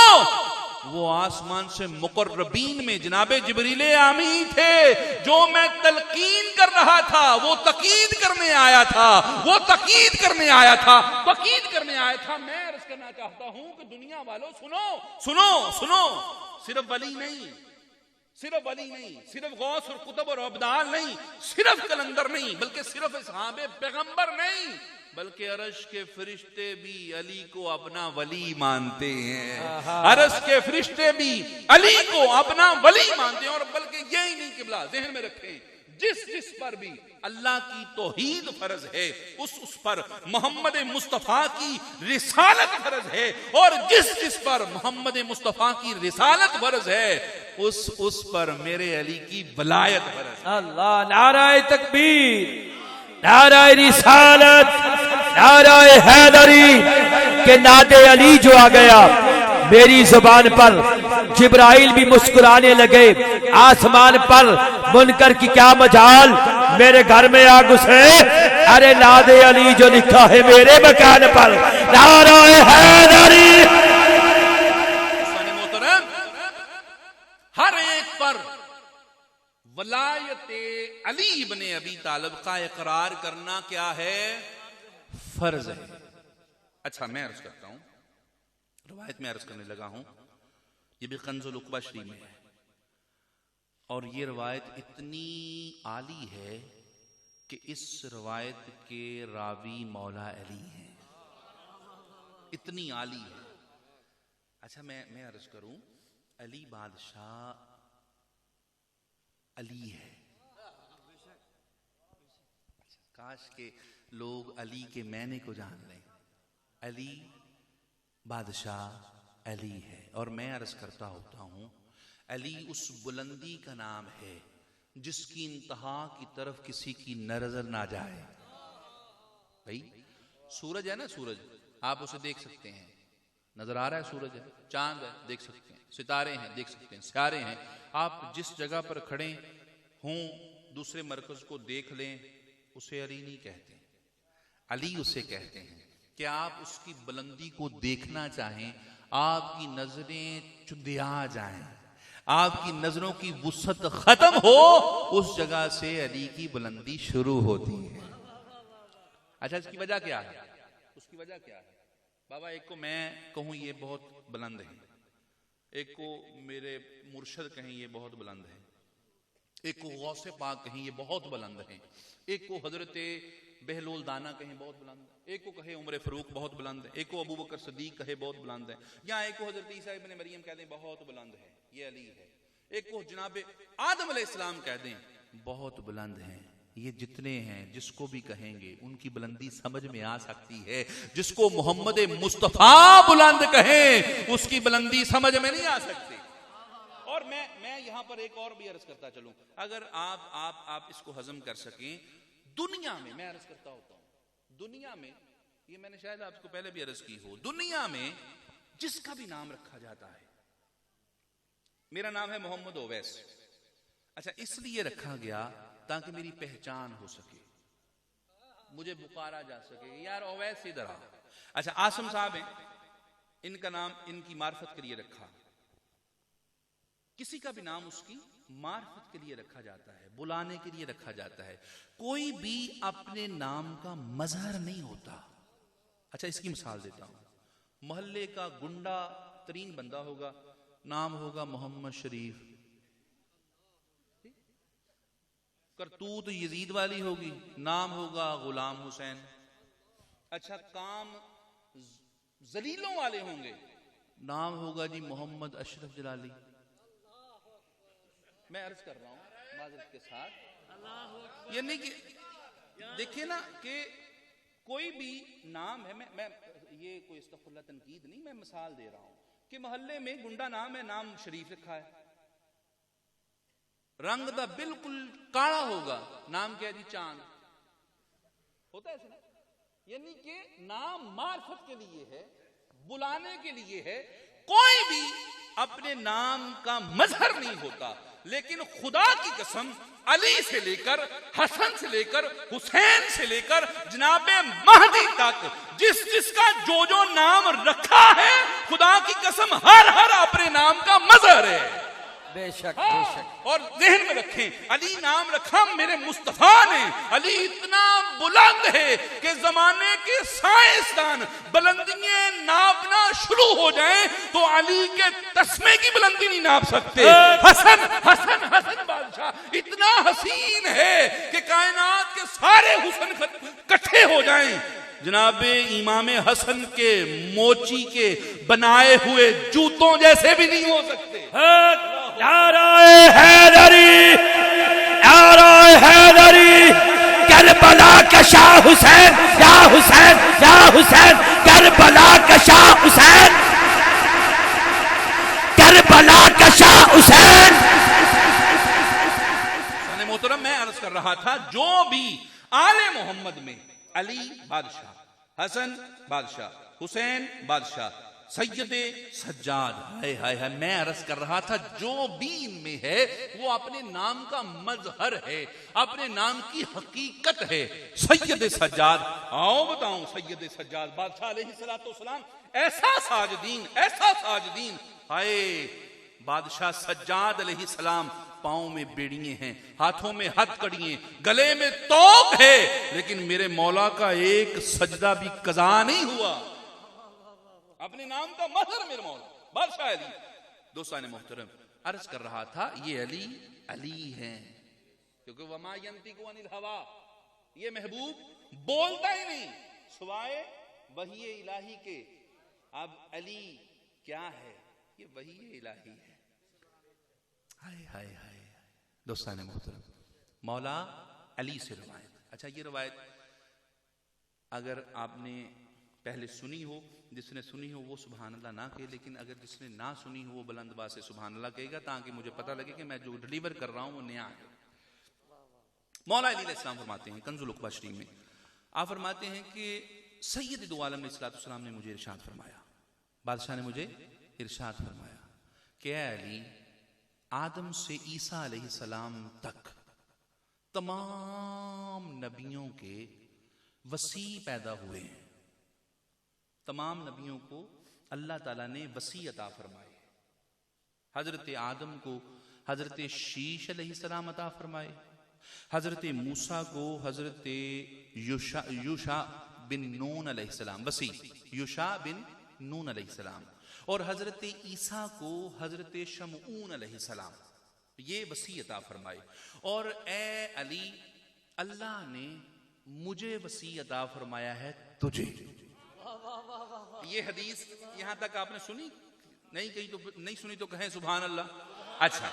وہ آسمان سے مقربین میں جناب جبریل امی تھے, جو میں تلقین کر رہا تھا وہ تقید کرنے آیا تھا, وہ تقید کرنے آیا تھا, تقید کرنے آیا تھا. میں عرض کرنا چاہتا ہوں کہ دنیا والوں سنو سنو سنو, صرف ولی نہیں, صرف ولی نہیں، صرف غوث اور قطب اور ابدال نہیں، صرف کلندر نہیں، بلکہ صرف اصحاب پیغمبر نہیں، بلکہ عرش کے فرشتے بھی علی کو اپنا ولی مانتے ہیں. عرش کے فرشتے بھی علی کو اپنا ولی مانتے ہیں. اور بلکہ یہی نہیں قبلہ، ذہن میں رکھیں، جس پر بھی اللہ کی توحید فرض ہے اس پر محمد مصطفیٰ کی رسالت فرض ہے، اور جس پر محمد مصطفیٰ کی رسالت فرض ہے اس پر میرے علی کی ولایت فرض ہے. اللہ، نعرہ تکبیر، نعرہ رسالت، نعرہ حیدری کے ناد علی جو آ گیا میری زبان پر، جبرائیل بھی مسکرانے لگے. آسمان پر منکر کی کیا مجال، میرے گھر میں آ گھسے، ارے ناد علی جو لکھا ہے میرے مکان پر. نعرہ حیدری. محترم، ہر ایک پر ولایت علی ابن ابی طالب کا اقرار کرنا کیا ہے؟ فرض ہے. اچھا، میں عرض کرتا ہوں، روایت میں عرض کرنے لگا ہوں، یہ بھی کنز العقبہ شریف میں ہے، اور یہ روایت اتنی عالی ہے کہ اس روایت کے راوی مولا علی ہیں، اتنی عالی ہے. اچھا، میں عرض کروں، علی بادشاہ علی ہے. کاش کہ لوگ علی کے معنی کو جان لیں. علی بادشاہ علی ہے. اور میں عرض کرتا ہوتا ہوں، علی اس بلندی کا نام ہے جس کی انتہا کی طرف کسی کی نظر نہ جائے. بھائی سورج ہے نا، سورج آپ اسے دیکھ سکتے ہیں، نظر آ رہا ہے، سورج ہے، چاند ہے، دیکھ سکتے ہیں، ستارے ہیں، دیکھ سکتے ہیں، ستارے ہیں. آپ جس جگہ پر کھڑے ہوں دوسرے مرکز کو دیکھ لیں، اسے علی نہیں کہتے، علی اسے کہتے ہیں. کہ آپ اس کی بلندی کو دیکھنا چاہیں، آپ کی نظریں چندیا جائیں، آپ کی نظروں کی وسعت ختم ہو، اس جگہ سے علی کی بلندی شروع ہوتی ہے. اچھا، اس کی وجہ کیا ہے؟ اس کی وجہ کیا ہے؟ بابا، ایک کو میں کہوں یہ بہت بلند ہے، ایک کو میرے مرشد کہیں یہ بہت بلند ہے، ایک کو غوث پاک کہیں یہ بہت بلند ہیں، ایک کو حضرت بہلول دانا کہیں بہت بلند ہے، ایک کو کہے عمر فاروق بہت بلند ہے، ایک کو ابو بکر صدیق کہے بہت بلند ہے، یا ایک کو حضرت عیسیٰ ابن مریم کہہ دیں بہت بلند ہے، یہ علی ہے. ایک کو جناب آدم علیہ السلام کہہ دیں بہت بلند ہیں. یہ جتنے ہیں جس کو بھی کہیں گے ان کی بلندی سمجھ میں آ سکتی ہے. جس کو محمد مصطفیٰ بلند کہیں اس کی بلندی سمجھ میں نہیں آ سکتی. اور میں یہاں پر ایک اور بھی عرض کرتا چلوں، اگر آپ اس کو ہضم کر سکیں، دنیا میں میں عرض کرتا ہوتا ہوں، دنیا میں، یہ میں نے شاید آپ کو پہلے بھی عرض کی ہو، دنیا میں جس کا بھی نام رکھا جاتا ہے، میرا نام ہے محمد اویس، اچھا اس لیے رکھا گیا تاکہ میری پہچان ہو سکے، مجھے پکارا جا سکے، یار اویس ادھر آ. اچھا، عاصم صاحب ہیں، ان کا نام ان کی معرفت کے لیے رکھا. کسی کا بھی نام اس کی معرفت کے لیے رکھا جاتا ہے، بلانے کے لیے رکھا جاتا ہے. کوئی بھی اپنے نام کا مظہر نہیں ہوتا. اچھا، اس کی مثال دیتا ہوں. محلے کا گنڈا ترین بندہ ہوگا، نام ہوگا محمد شریف، کرتوت یزید والی ہوگی، نام ہوگا غلام حسین. اچھا، کام ذلیلوں والے ہوں گے، نام ہوگا جی محمد اشرف جلالی. میں عرض کر رہا ہوں معذرت کے ساتھ، یہ نہیں کہ دیکھیں نا کہ کوئی بھی نام ہے، میں یہ کوئی استغفر اللہ تنقید نہیں، میں مثال دے رہا ہوں کہ محلے میں گنڈا نام ہے، نام شریف رکھا ہے، رنگ دا بالکل کاڑا ہوگا، نام کیا جی چاند ہوتا ہے ایسا. یعنی کہ نام معرفت کے لیے ہے، بلانے کے لیے ہے. کوئی بھی اپنے نام کا مظہر نہیں ہوتا. لیکن خدا کی قسم، علی سے لے کر حسن سے لے کر حسین سے لے کر جناب مہدی تک جس کا جو نام رکھا ہے، خدا کی قسم ہر اپنے نام کا مظہر ہے. بے شک بے شک. اور ذہن میں رکھیں علی نام رکھا میرے مصطفیٰ نے. علی اتنا بلند ہے کہ زمانے کے سائنسدان بلندیاں ناپنا شروع ہو جائیں تو علی کے تسمے کی بلندی نہیں ناپ سکتے. حسن بادشاہ اتنا حسین ہے کہ کائنات کے سارے حسن کٹھے ہو جائیں جناب امام حسن کے موچی کے بنائے ہوئے جوتوں جیسے بھی نہیں ہو سکتے. نعرہ حیدری، نعرہ حیدری، کربلا کا شاہ حسین، یا حسین یا حسین، کربلا کا شاہ حسین، کربلا کا شاہ حسین. محترم میں عرض کر رہا تھا جو بھی آل محمد میں علی بادشاہ، حسن بادشاہ، حسین بادشاہ، سید سجاد، ہائے ہائے ہائے، میں عرض کر رہا تھا جو بھی ان میں ہے وہ اپنے نام کا مظہر ہے، اپنے نام کی حقیقت ہے. سید سجاد، آؤ بتاؤں سید سجاد بادشاہ علیہ السلام ایسا ساجدین، ہائے بادشاہ سجاد علیہ السلام پاؤں میں بیڑیے ہیں، ہاتھوں میں ہتھ کڑیے، گلے میں توق ہے، لیکن میرے مولا کا ایک سجدہ بھی قضا نہیں ہوا. اپنے نام کا مظہر میرے مولا بادشاہ علی. دوستان محترم عرض کر رہا تھا یہ علی ہیں کیونکہ وما ینطق عن الہوا، یہ محبوب بولتا ہی نہیں سوائے وحی الہی کے. اب علی کیا ہے؟ یہ وحی الہی ہے. ہائے ہائے ہائے دوستان محترم مولا علی سے روایت. اچھا یہ روایت اگر آپ نے پہلے سنی ہو، جس نے سنی ہو وہ سبحان اللہ نہ کہے، لیکن اگر جس نے نہ سنی ہو وہ بلند آواز سے سبحان اللہ کہے گا تاکہ مجھے پتہ لگے کہ میں جو ڈیلیور کر رہا ہوں وہ نیا ہے. مولا علی علیہ السلام فرماتے ہیں کنز العقبہ شریف میں، آپ فرماتے ہیں کہ سید دو عالم علیہ السلام نے مجھے ارشاد فرمایا، بادشاہ نے مجھے ارشاد فرمایا کہ اے علی، آدم سے عیسیٰ علیہ السلام تک تمام نبیوں کے وسیع پیدا ہوئے ہیں. تمام نبیوں کو اللہ تعالیٰ نے وسیع عطا فرمائے. حضرت آدم کو حضرت شیش علیہ السلام عطا فرمائے، حضرت موسیٰ کو حضرت یوشع بن نون علیہ السلام، وسیع یوشع بن نون علیہ السلام، اور حضرت عیسیٰ کو حضرت شمعون علیہ السلام، یہ وسیع عطا فرمائے. اور اے علی، اللہ نے مجھے وسیع عطا فرمایا ہے تجھے. یہ حدیث یہاں تک آپ نے سنی نہیں؟ کہیں تو نہیں سنی تو کہیں سبحان اللہ. اچھا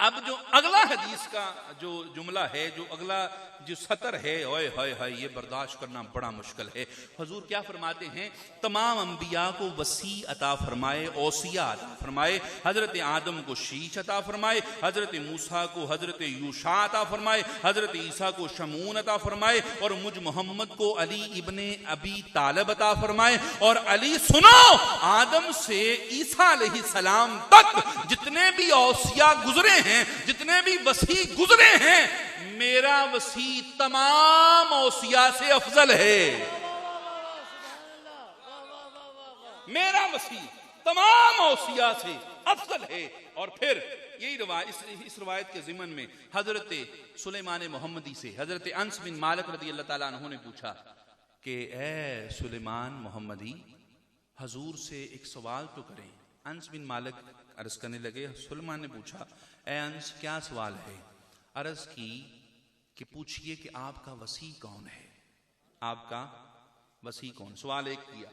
اب جو اگلا حدیث کا جو جملہ ہے، جو اگلا جو سطر ہے، اوئے ہائے ہائے، یہ برداشت کرنا بڑا مشکل ہے. حضور کیا فرماتے ہیں؟ تمام انبیاء کو وسیع عطا فرمائے، اوصیہ عطا فرمائے. حضرت آدم کو شیش عطا فرمائے، حضرت موسیٰ کو حضرت یوشع عطا فرمائے، حضرت عیسیٰ کو شمعون عطا فرمائے، اور مجھ محمد کو علی ابن ابی طالب عطا فرمائے. اور علی سنو، آدم سے عیسیٰ علیہ السلام تک جتنے بھی اوصیاء گزرے ہیں، جتنے بھی وسیع گزرے ہیں، میرا وسیع تمام اوصیاء سے افضل ہے. میرا وسیع تمام اوصیاء سے افضل ہے. اور پھر یہی روایت، اس روایت کے ضمن میں حضرت سلیمان محمدی سے حضرت انس بن مالک رضی اللہ تعالیٰ عنہ نے پوچھا کہ اے سلیمان محمدی، حضور سے ایک سوال تو کریں. انس بن مالک عرض کرنے لگے، سلیمان نے پوچھا اے انس کیا سوال ہے؟ عرض کی کہ پوچھئے کہ آپ کا وسیع کون ہے؟ آپ کا وسیع کون؟ سوال ایک کیا،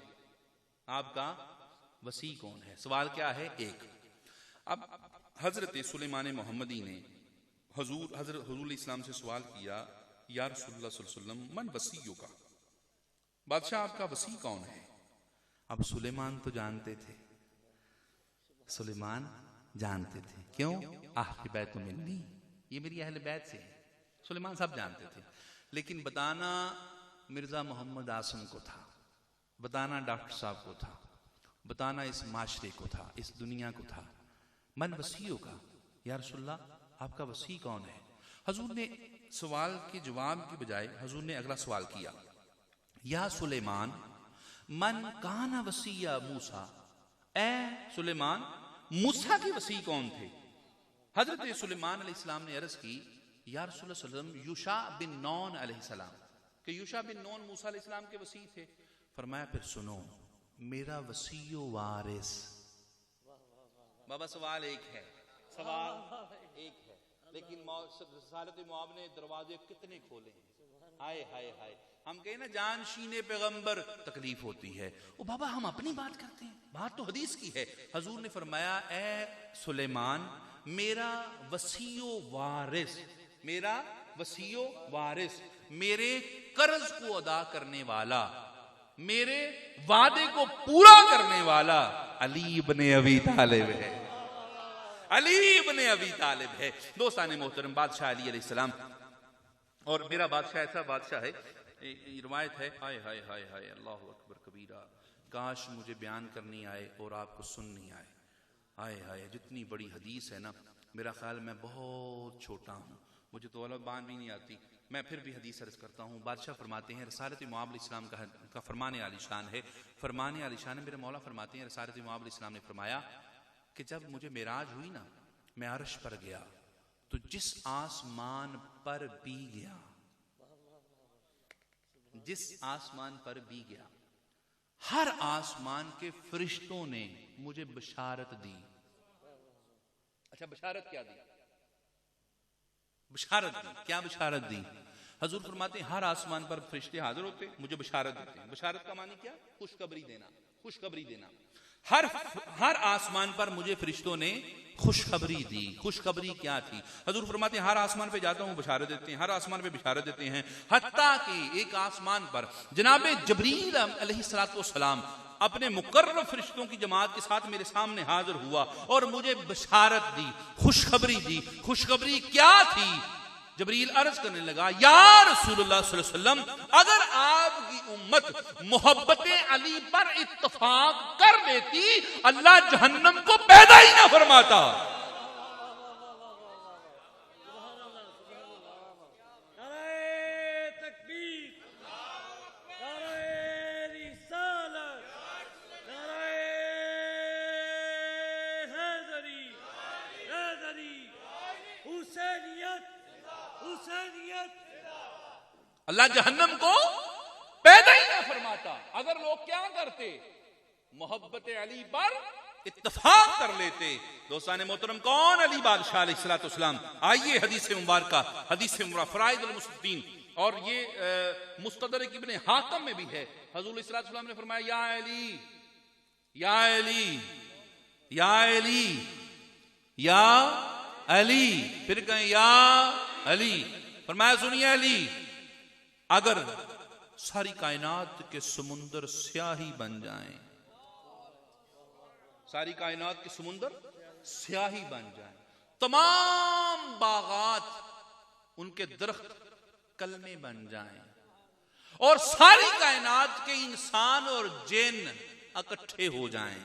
آپ کا وسیع کون ہے؟ سوال کیا ہے؟ ایک. اب حضرت سلیمان محمدی نے حضرت علیہ السلام سے سوال کیا، یا رسول اللہ صلی اللہ علیہ وسلم من وسیع کا، بادشاہ آپ کا وسیع کون ہے؟ اب سلیمان تو جانتے تھے، سلیمان جانتے تھے. کیوں؟ اہل بیت منی، یہ میری اہل بیت سے ہے. سلیمان صاحب جانتے تھے، لیکن بتانا مرزا محمد آسم کو تھا، بتانا ڈاکٹر صاحب کو تھا، بتانا اس معاشرے کو تھا، اس دنیا کو تھا. من وسیع کا، یا رسول اللہ آپ کا وسیع کون ہے؟ حضور نے سوال کے جواب کی بجائے حضور نے اگلا سوال کیا، یا سلیمان من کان وسیع موسیٰ، اے سلیمان موسیٰ کی وسیع کون تھے؟ حضرت سلیمان علیہ السلام نے عرض کی یا رسول اللہ صلی اللہ علیہ وسلم یوشع بن نون علیہ السلام، کہ یوشع بن نون موسیٰ علیہ السلام کے وصی تھے. فرمایا پھر سنو میرا وصی و وارث. بابا سوال ایک ہے، سوال ایک ہے، لیکن رسالت مواب نے دروازے کتنے کھولے ہیں. ہائے ہائے ہائے، ہم کہیں نا جانشین پیغمبر تکلیف ہوتی ہے. او بابا ہم اپنی بات کرتے ہیں، بات تو حدیث کی ہے. حضور نے فرمایا اے سلیمان میرا وصی و وارث، میرا وصی و وارث، میرے قرض کو ادا کرنے والا، میرے وعدے کو پورا کرنے والا علی ابن ابی طالب ہے. علی ابن ابی طالب ہے. دوستان محترم، بادشاہ علی علیہ السلام، اور میرا بادشاہ ایسا بادشاہ ہے، روایت ہے ہائے ہائے ہائے ہائے اللہ اکبر کبیرہ، کاش مجھے بیان کرنی آئے اور آپ کو سننی آئے. ہائے ہائے جتنی بڑی حدیث ہے نا، میرا خیال میں بہت چھوٹا ہوں، مجھے تو علم بان بھی نہیں آتی، میں پھر بھی حدیث عرض کرتا ہوں. بادشاہ فرماتے ہیں، رسالت مواب علیہ السلام کا فرمان عالی شان ہے، فرمان عالی شان ہے. میرے مولا فرماتے ہیں رسالت مواب علیہ السلام نے فرمایا کہ جب مجھے معراج ہوئی نا، میں عرش پر گیا تو جس آسمان پر بھی گیا، جس آسمان پر بھی گیا، ہر آسمان کے فرشتوں نے مجھے بشارت دی. اچھا بشارت کیا دی؟ بشارت دی. کیا بشارت دی؟ حضور فرماتے ہیں ہر آسمان پر فرشتے حاضر ہوتے مجھے بشارت دیتے ہیں. بشارت کا معنی کیا؟ خوشخبری دینا. خوشخبری دینا. ہر آسمان پر مجھے فرشتوں نے خوشخبری دی. خوشخبری کیا تھی؟ حضور فرماتے ہیں ہر آسمان پہ جاتا ہوں بشارت دیتے ہیں، ہر آسمان پہ بشارت دیتے ہیں، حتیٰ کہ ایک آسمان پر جناب جبریل علیہ السلام اپنے مقرب فرشتوں کی جماعت کے ساتھ میرے سامنے حاضر ہوا اور مجھے بشارت دی، خوشخبری دی. خوشخبری کیا تھی؟ جبریل عرض کرنے لگا یا رسول اللہ صلی اللہ علیہ وسلم، اگر آپ کی امت محبت علی پر اتفاق کر لیتی اللہ جہنم کو پیدا ہی نہ فرماتا. اللہ جہنم کو پیدا ہی نہ فرماتا. اگر لوگ کیا کرتے؟ محبت علی پر اتفاق کر لیتے. دوستان محترم، کون علی بادشاہ علیہ الصلوۃ والسلام؟ آئیے حدیث مبارکہ، حدیث فرائض المصدقین، اور یہ مستدرک ابن حاتم میں بھی ہے. حضور علیہ الصلوۃ والسلام نے فرمایا یا علی یا علی یا علی یا علی، پھر کہیں یا علی. فرمایا سنیے علی، اگر ساری کائنات کے سمندر سیاہی بن جائیں، ساری کائنات کے سمندر سیاہی بن جائیں، تمام باغات ان کے درخت کلمے بن جائیں، اور ساری کائنات کے انسان اور جن اکٹھے ہو جائیں،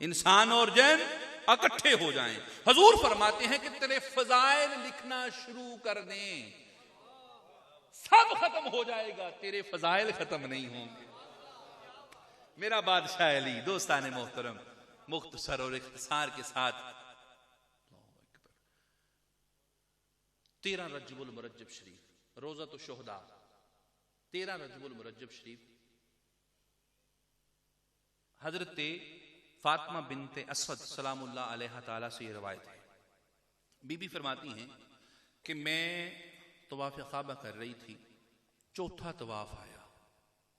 انسان اور جن اکٹھے ہو جائیں، حضور فرماتے ہیں کہ تیرے فضائل لکھنا شروع کر دیں، سب ختم ہو جائے گا، تیرے فضائل ختم نہیں ہوں گے. میرا بادشاہ علی. دوستان محترم، مختصر اور اختصار کے ساتھ 13 رجب المرجب شریف، روزۃ الشہداء، 13 رجب المرجب شریف، حضرت فاطمہ بنت اسد سلام اللہ علیہ تعالی سے یہ روایت ہے. بی بی فرماتی ہیں کہ میں طواف کعبہ کر رہی تھی، چوتھا طواف آیا.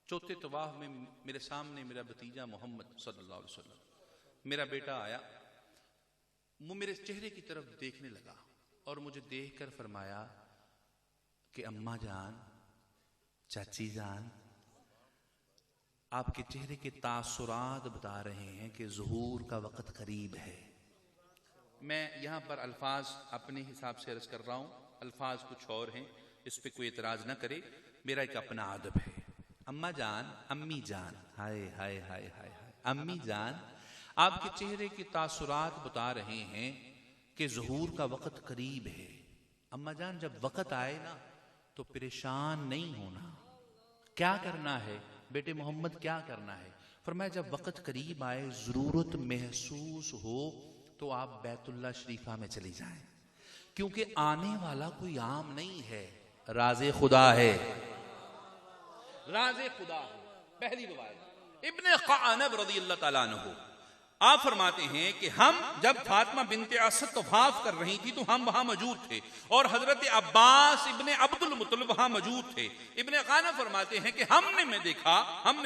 چوتھے طواف میں میرے سامنے میرا بھتیجا محمد صلی اللہ علیہ وسلم، میرا بیٹا آیا، وہ میرے چہرے کی طرف دیکھنے لگا اور مجھے دیکھ کر فرمایا کہ اماں جان، چاچی جان، آپ کے چہرے کے تاثرات بتا رہے ہیں کہ ظہور کا وقت قریب ہے. میں یہاں پر الفاظ اپنے حساب سے عرض کر رہا ہوں، الفاظ کچھ اور ہیں، اس پہ کوئی اعتراض نہ کرے، میرا ایک اپنا ادب ہے. اماں جان، امی جان، ہائے ہائے ہائے ہائے، امی جان، آپ کے چہرے کے تاثرات بتا رہے ہیں کہ ظہور کا وقت قریب ہے. اماں جان جب وقت آئے نا تو پریشان نہیں ہونا. کیا کرنا ہے بیٹے محمد، کیا کرنا ہے؟ فرمایا جب وقت قریب آئے، ضرورت محسوس ہو تو آپ بیت اللہ شریفہ میں چلی جائیں، کیونکہ آنے والا کوئی عام نہیں ہے، راز خدا ہے، راز خدا ہے۔ پہلی روایت ابن قعنب رضی اللہ تعالیٰ عنہ، آپ فرماتے ہیں کہ ہم جب فاطمہ بنت اسد طواف کر رہی تھی تو ہم وہاں موجود تھے، اور حضرت عباس ابن عبد المطلب وہاں موجود تھے۔ ابن قعنب فرماتے ہیں کہ ہم نے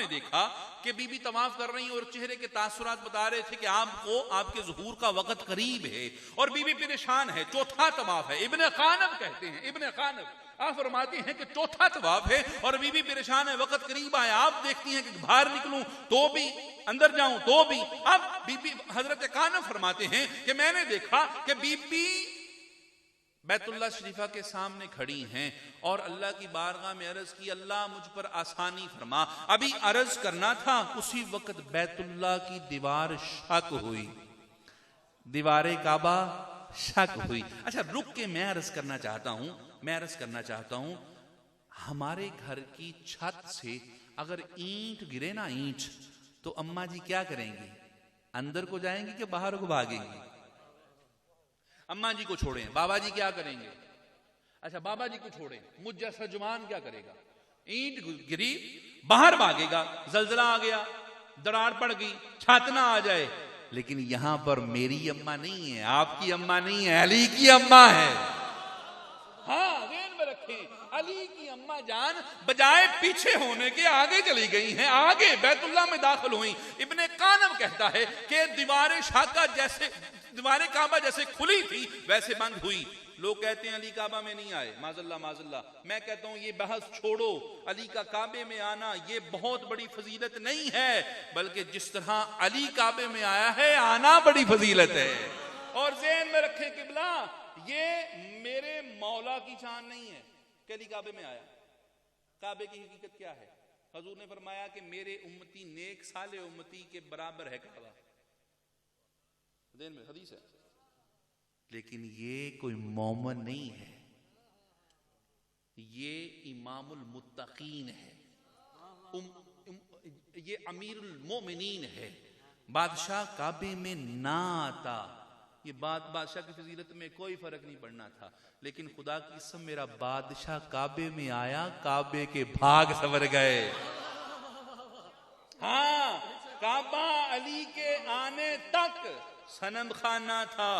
دیکھا کہ بی بی طواف کر رہی اور چہرے کے تاثرات بتا رہے تھے کہ آپ کو آپ کے ظہور کا وقت قریب ہے، اور بی بی پریشان ہے، چوتھا طواف ہے۔ ابن قعنب کہتے ہیں، ابن قعنب آپ فرماتے ہیں کہ چوتھا طواف ہے اور بی بی پریشان ہے، وقت قریب آیا، آپ دیکھتی ہیں کہ باہر نکلوں تو بھی، اندر جاؤں تو بھی۔ اب بی بی حضرت قعنب فرماتے ہیں کہ میں نے دیکھا کہ بی بی بیت اللہ شریفہ کے سامنے کھڑی ہیں اور اللہ کی بارگاہ میں عرض کی، اللہ مجھ پر آسانی فرما۔ ابھی عرض کرنا تھا، اسی وقت بیت اللہ کی دیوار شک ہوئی، دیوار کعبہ شک ہوئی۔ اچھا رک کے میں عرض کرنا چاہتا ہوں ہمارے گھر کی چھت سے اگر اینٹ گرے نا، اینٹ، تو اماں جی کیا کریں گی؟ اندر کو جائیں گی کہ باہر کو بھاگیں گی؟ اماں جی کو چھوڑیں، بابا جی کیا کریں گے؟ اچھا بابا جی کو چھوڑیں، مجھ جیسا جوان کیا کرے گا؟ اینٹ گری باہر بھاگے گا، زلزلہ آ گیا، دراڑ پڑ گئی، چھت نہ آ جائے۔ لیکن یہاں پر میری اماں نہیں ہے، آپ کی اماں نہیں ہے، علی کی اماں ہے۔ ہاں ذہن میں رکھیں، علی کی اماں جان بجائے پیچھے ہونے کے آگے چلی گئی ہیں، آگے بیت اللہ میں داخل ہوئیں۔ ابن قعنب کہتا ہے کہ دیوار کعبہ جیسے کھلی تھی ویسے بند ہوئی۔ لوگ کہتے ہیں علی کعبہ میں نہیں آئے، معاذ اللہ۔ میں کہتا ہوں یہ بحث چھوڑو، علی کا کعبے میں آنا یہ بہت بڑی فضیلت نہیں ہے، بلکہ جس طرح علی کعبے میں آیا ہے آنا بڑی فضیلت ہے۔ اور ذہن میں رکھیں قبلہ، یہ میرے مولا کی شان نہیں ہے کہ علی کعبے میں آیا۔ کعبے کی حقیقت کیا ہے؟ حضور نے فرمایا کہ میرے امتی نیک صالح امتی کے برابر ہے کعبہ، ذہن میں حدیث ہے۔ لیکن یہ کوئی مومن نہیں ہے، یہ امام المتقین ہے، یہ امیر المومنین ہے۔ بادشاہ کعبے میں نہ آتا، یہ بات بادشاہ کی فضیلت میں کوئی فرق نہیں پڑنا تھا، لیکن خدا کی قسم میرا بادشاہ کعبے میں آیا، کعبے کے بھاگ سنور گئے۔ ہاں کعبہ علی کے آنے تک صنم خانہ تھا،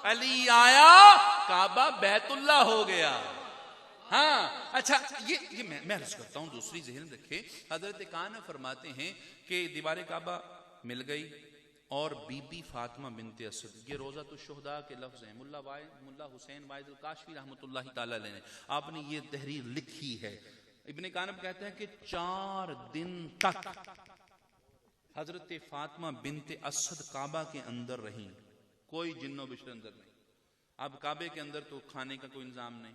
علی آیا کعبہ بیت اللہ ہو گیا۔ ہاں اچھا یہ میں عرض کرتا ہوں، دوسری ذہن رکھے، حضرت قعنب فرماتے ہیں کہ دیوار کعبہ مل گئی اور بی بی فاطمہ بنت اسد، یہ روضۃ الشہداء کے لفظ ہیں، ملا حسین واعظ الکاشفی رحمۃ اللہ تعالی علیہ نے آپ نے یہ تحریر لکھی ہے۔ ابن قعنب کہتے ہیں کہ 4 دن تک حضرت فاطمہ بنت اسد کعبہ کے اندر رہیں، کوئی جن و بشر اندر نہیں۔ اب کعبے کے اندر تو کھانے کا کوئی انتظام نہیں،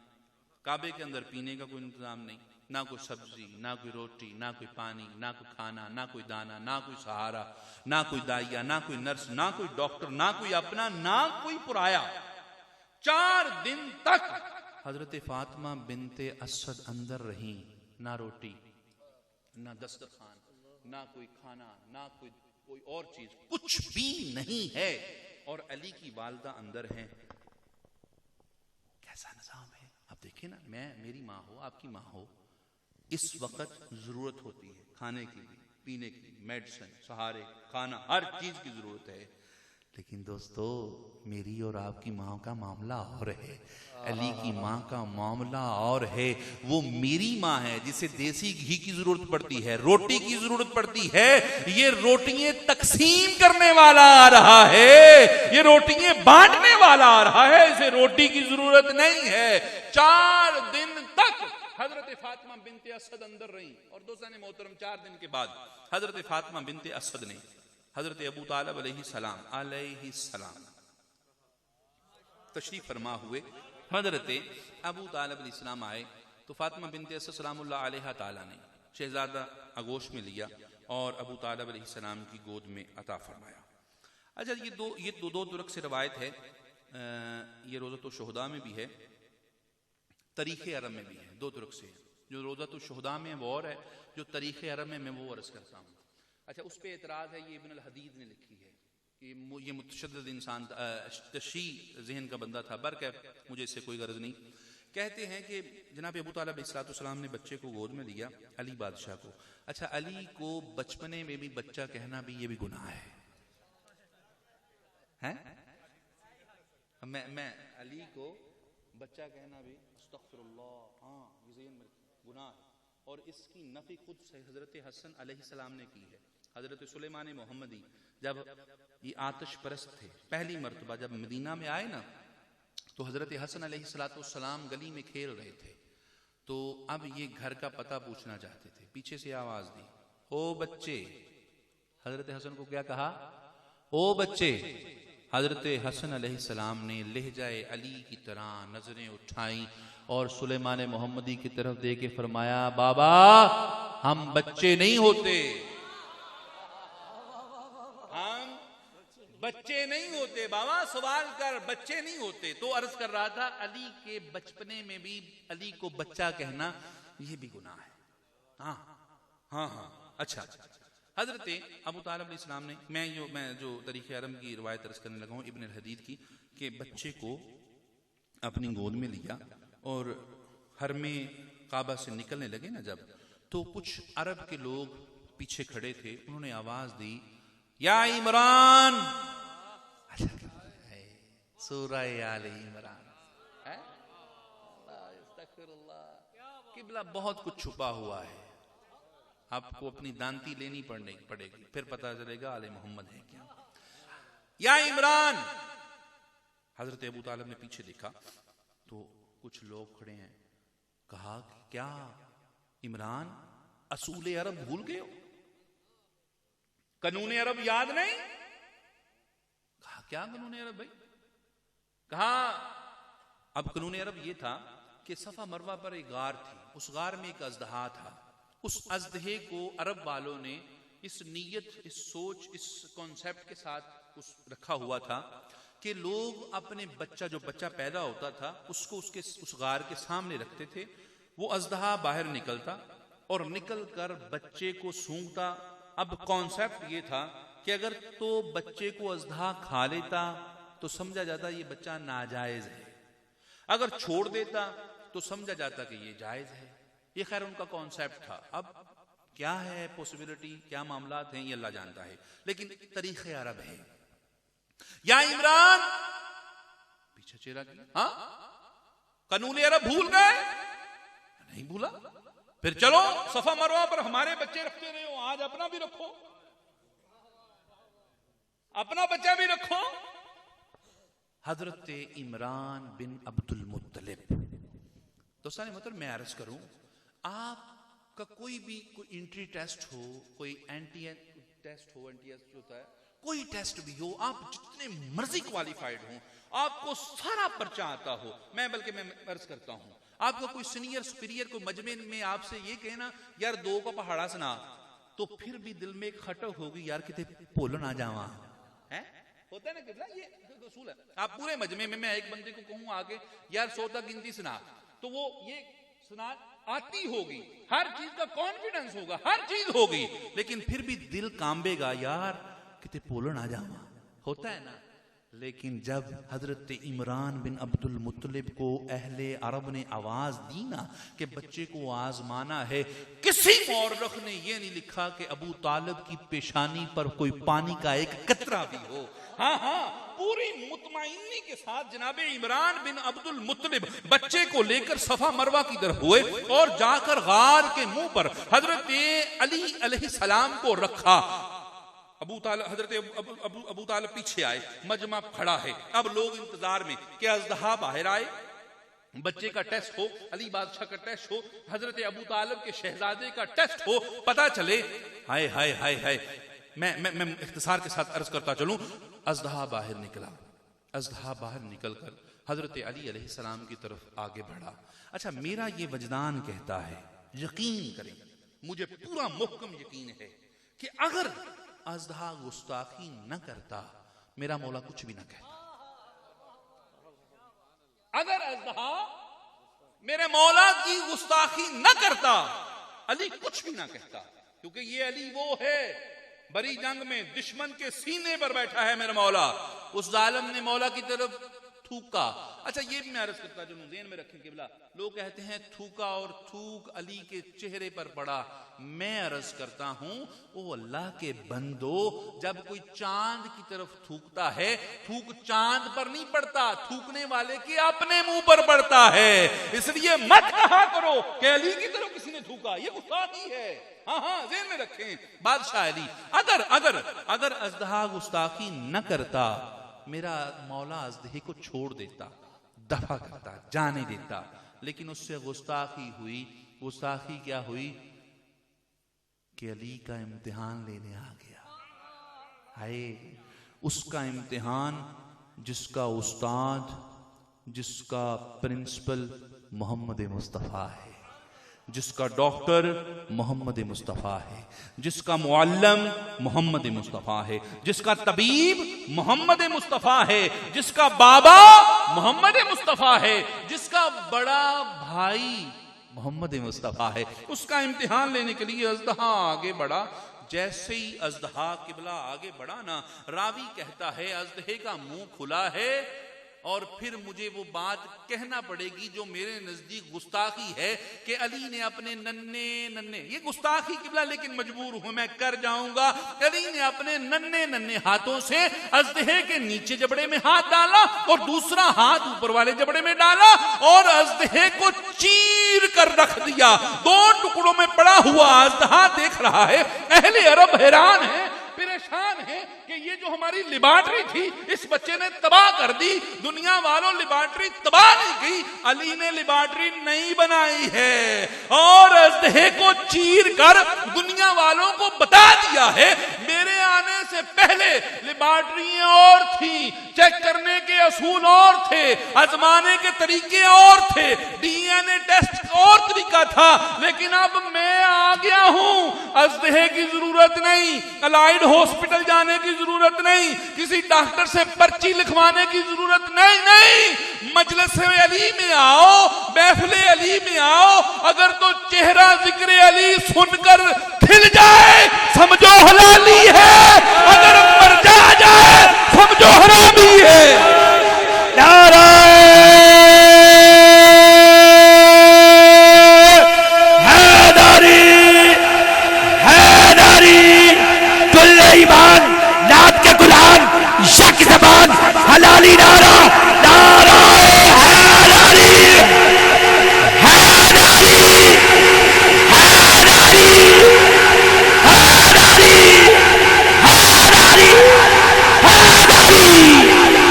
کعبے کے اندر پینے کا کوئی انتظام نہیں، نہ کوئی سبزی، نہ کوئی روٹی، نہ کوئی پانی، نہ کوئی کھانا، نہ کوئی دانا، نہ کوئی سہارا، نہ کوئی دائیا، نہ کوئی نرس، نہ کوئی ڈاکٹر، نہ کوئی اپنا، نہ کوئی پرایا۔ 4 دن تک حضرت فاطمہ بنت اسد اندر رہیں، نہ روٹی، نہ دسترخوان، نہ کوئی کھانا، نہ کوئی اور چیز، کچھ بھی نہیں ہے، اور علی کی والدہ اندر ہیں۔ کیسا نظام ہے آپ دیکھیں نا، میری ماں ہو، آپ کی ماں ہو، اس وقت ضرورت ہوتی ہے کھانے کی بھی، پینے کی، میڈیسن، سہارے، کھانا، ہر چیز کی ضرورت ہے، لیکن دوستو میری اور آپ کی ماں کا معاملہ اور ہے، علی کی ماں کا معاملہ اور ہے۔ وہ میری ماں ہے جسے دیسی گھی کی ضرورت پڑتی ہے، روٹی کی ضرورت پڑتی ہے، یہ روٹیاں تقسیم کرنے والا آ رہا ہے، یہ روٹیاں بانٹنے والا آ رہا ہے، اسے روٹی کی ضرورت نہیں ہے۔ 4 دن تک حضرت فاطمہ بنت اسد اندر رہیں، اور دوستان محترم 4 دن کے بعد حضرت فاطمہ بنت اسد نے حضرت ابو طالب علیہ السلام تشریف فرما ہوئے، حضرت ابو طالب علیہ السلام آئے تو فاطمہ بنت اسد سلام اللہ علیہ تعالی نے شہزادہ آغوش میں لیا اور ابو طالب علیہ السلام کی گود میں عطا فرمایا۔ اچھا یہ دو طرق سے روایت ہے، یہ روضۃ الشہداء میں بھی ہے، تاریخ عرب میں بھی ہے، 2 طرق سے، جو روضۃ الشہداء میں وہ اور ہے، جو تاریخ عرب میں وہ عرض کرتا ہوں۔ اچھا اس پہ اعتراض ہے، یہ ابن الحدید نے لکھی ہے، یہ متشدد انسان تشیع ذہن کا بندہ تھا، برکہ مجھے اس سے کوئی غرض نہیں. کہتے ہیں کہ جناب ابو طالب علیہ الصلوۃ والسلام نے بچے کو گود میں لیا، علی بادشاہ کو. اچھا، علی کو بچپنے میں بھی بچہ کہنا بھی یہ بھی گناہ ہے. میں علی کو بچہ کہنا بھی استغفر اللہ، ہاں یہ ذہن میں گناہ ہے. اور اس کی نفی خود سے حضرت حسن علیہ السلام نے کی ہے. حضرت سلیمان محمدی جب یہ آتش پرست تھے، پہلی مرتبہ جب مدینہ میں آئے نا، تو حضرت حسن علیہ السلام گلی میں کھیل رہے تھے. تو اب یہ گھر کا پتہ پوچھنا چاہتے تھے. پیچھے سے آواز دی، او بچے. حضرت حسن کو کیا کہا؟ او بچے. حضرت حسن علیہ السلام نے لہجہ علی کی طرح نظریں اٹھائیں اور سلیمان محمدی کی طرف دے کے فرمایا، بابا ہم بچے نہیں ہوتے، ہم بچے نہیں ہوتے. بابا سوال کر، بچے نہیں ہوتے. تو عرض کر رہا تھا علی کے بچپنے میں بھی علی کو بچہ کہنا یہ بھی گناہ ہے. ہاں ہاں ہاں. اچھا، حضرت ابو طالب علیہ السلام نے، میں جو تاریخ عرب کی روایت عرض کرنے لگا ہوں ابن الحدید کی، کہ بچے کو اپنی گود میں لیا اور حرم کعبہ سے نکلنے لگے نا جب، تو کچھ عرب کے لوگ پیچھے کھڑے تھے. انہوں نے آواز دی، یا عمران. سورہ آل عمران. قبلہ بہت کچھ چھپا ہوا ہے، آپ کو اپنی دانتی لینی پڑے گی، پھر پتہ چلے گا آل محمد ہے کیا. یا عمران. حضرت ابو طالب نے پیچھے دیکھا تو کچھ لوگ کھڑے ہیں. کہا کیا عمران اصول عرب بھول گئے ہو؟ قانون عرب یاد نہیں؟ کہا کیا قانون عرب بھائی؟ کہا اب قانون عرب یہ تھا کہ صفا مروہ پر ایک غار تھی، اس غار میں ایک اژدہا تھا. اس اژدہے کو عرب والوں نے اس نیت، اس سوچ، اس کانسیپٹ کے ساتھ رکھا ہوا تھا کہ لوگ اپنے جو بچہ پیدا ہوتا تھا اس کو اس غار کے سامنے رکھتے تھے. وہ اژدہا باہر نکلتا اور نکل کر بچے کو سونگتا. اب کانسیپٹ یہ تھا کہ اگر تو بچے کو اژدہا کھا لیتا تو سمجھا جاتا یہ بچہ ناجائز ہے، اگر چھوڑ دیتا تو سمجھا جاتا کہ یہ جائز ہے. یہ خیر ان کا کانسیپٹ تھا. اب کیا ہے پوسیبلٹی، کیا معاملات ہیں، یہ اللہ جانتا ہے، لیکن طریق عرب ہے. یا عمران پیچھے چہرہ کیا، ہاں قانون عرب بھول گئے؟ نہیں بھولا. پھر چلو صفا مروہ پر ہمارے بچے رکھتے رہے ہو، آج اپنا بھی رکھو، اپنا بچہ بھی رکھو. حضرت عمران بن عبد المطلب. دوستان محترم، میں عرض کروں، آپ کا کوئی بھی کوئی انٹری ٹیسٹ ہو، کوئی اینٹی ٹیسٹ ہو، اینٹی ٹیسٹ ہوتا ہے، کوئی ٹیسٹ بھی ہو، آپ جتنے مرضی کوالیفائڈ ہوں، آپ کو سارا پرچہ آتا ہو، میں عرض کرتا ہوں، آپ کا کوئی سینئر سپیریئر کو مجمع میں آپ سے یہ کہنا یار 2 کا پہاڑا سنا، تو پھر بھی دل میں ایک کھٹک ہوگی یار کتے پولن آ جاواں. ہوتا ہے نا کہ یہ اصول ہے. آپ پورے مجمع میں ایک بندے کو کہوں آگے یار 100 تک گنتی سنا، تو وہ یہ سنا آتی ہوگی، ہر چیز کا کانفیڈنس ہوگا، ہر چیز ہوگی، لیکن پھر بھی دل کانبے گا یار کتے پولن آ جاواں. ہوتا ہے نا. لیکن جب حضرت عمران بن عبد المطلب کو اہل عرب نے آواز دی نا کہ بچے کو آزمانا ہے، کسی مورخ نے یہ نہیں لکھا کہ ابو طالب کی پیشانی پر کوئی پانی کا ایک قطرہ بھی ہو. ہاں پوری مطمئنی کے ساتھ جناب عمران بن عبد المطلب بچے کو لے کر صفا مروہ کی طرف ہوئے اور جا کر غار کے منہ پر حضرت علی علیہ السلام کو رکھا. حضرت ابو طالب پیچھے آئے، مجمع کھڑا ہے. اب لوگ انتظار میں کہ اژدہا باہر آئے، بچے کا ٹیسٹ ہو، علی بادشاہ کا ٹیسٹ ہو، حضرت ابو طالب کے شہزادے کا ٹیسٹ ہو، پتا چلے. ہائے ہائے ہائے ہائے. میں اختصار کے ساتھ عرض کرتا چلوں. اژدہا باہر نکلا. اژدہا باہر نکل کر حضرت علی علیہ السلام کی طرف آگے بڑھا. اچھا، میرا یہ وجدان کہتا ہے، یقین کریں، مجھے پورا محکم یقین ہے کہ اگر اژدہا گستاخی نہ کرتا میرا مولا کچھ بھی نہ کہتا. اگر اژدہا میرے مولا کی گستاخی نہ کرتا علی کچھ بھی نہ کہتا، کیونکہ یہ علی وہ ہے بری جنگ میں دشمن کے سینے پر بیٹھا ہے میرا مولا. اس ظالم نے مولا کی طرف تھوکا. اچھا یہ بھی میں عرض کرتا جو ذہن میں رکھیں قبلہ, لوگ کہتے ہیں تھوکا اور تھوک علی کے چہرے پر پڑا. میں عرض کرتا ہوں او اللہ کے بندو, جب کوئی چاند کی طرف تھوکتا ہے, تھوک چاند پر نہیں پڑتا, تھوکنے والے کے اپنے منہ پر پڑتا ہے. اس لیے مت کہا کرو کہ علی کی طرف کسی نے تھوکا, یہ گستاخی ہے. ہاں ذہن میں رکھیں بادشاہ علی. اگر اژدہا گستاخی نہ کرتا, میرا مولا اژدہے کو چھوڑ دیتا, دفع کرتا, جانے دیتا. لیکن اس سے گستاخی ہوئی. گستاخی کیا ہوئی کہ علی کا امتحان لینے آ گیا. ہائے اس کا امتحان جس کا استاد, جس کا پرنسپل محمد مصطفیٰ ہے, جس کا ڈاکٹر محمد مصطفیٰ ہے, جس کا معلم محمد مصطفیٰ ہے, جس کا طبیب محمد مصطفیٰ ہے, جس کا بابا محمد مصطفیٰ ہے, جس کا بڑا بھائی محمد مصطفیٰ ہے. اس کا امتحان لینے کے لیے اژدہا آگے بڑھا. جیسے ہی اژدہا قبلہ آگے بڑھا نا, راوی کہتا ہے اژدہے کا منہ کھلا ہے, اور پھر مجھے وہ بات کہنا پڑے گی جو میرے نزدیک گستاخی ہے کہ علی نے اپنے ننھے یہ گستاخی قبلہ, لیکن مجبور ہوں میں کر جاؤں گا. علی نے اپنے ننھے ہاتھوں سے اژدہے کے نیچے جبڑے میں ہاتھ ڈالا اور دوسرا ہاتھ اوپر والے جبڑے میں ڈالا اور اژدہے کو چیر کر رکھ دیا. 2 ٹکڑوں میں پڑا ہوا اژدہا دیکھ رہا ہے. اہل عرب حیران ہے, پریشان ہے کہ یہ جو ہماری لیبارٹری تھی اس بچے نے تباہ کر دی. دنیا والوں لیبارٹری تباہ نہیں کی, علی نے لیبارٹری نہیں بنائی ہے اور اژدہے کو چیر کر دنیا والوں کو بتا دیا ہے میرے آنے سے پہلے لیبارٹریاں اور تھیں, چیک کرنے کے اصول اور تھے, آزمانے کے طریقے اور تھے, ڈی این اے ٹیسٹ اور طریقہ تھا, لیکن اب میں آ گیا ہوں. اژدہے کی ضرورت نہیں, الائڈ ہاسپٹل جانے کی ضرورت نہیں, کسی ڈاکٹر سے پرچی لکھوانے کی ضرورت نہیں. مجلس علی میں آؤ, محفل علی میں آؤ, اگر تو چہرہ ذکر علی سن کر کھل جائے سمجھو حلالی ہے, اگر مرجا جائے سمجھو حرامی ہے. نعرہ ایمان نعت کے غلام یک زبان حلالی نعرہ, نعرہ حیدری, حیدری, حیدری, حیدری, حیدری, حیدری,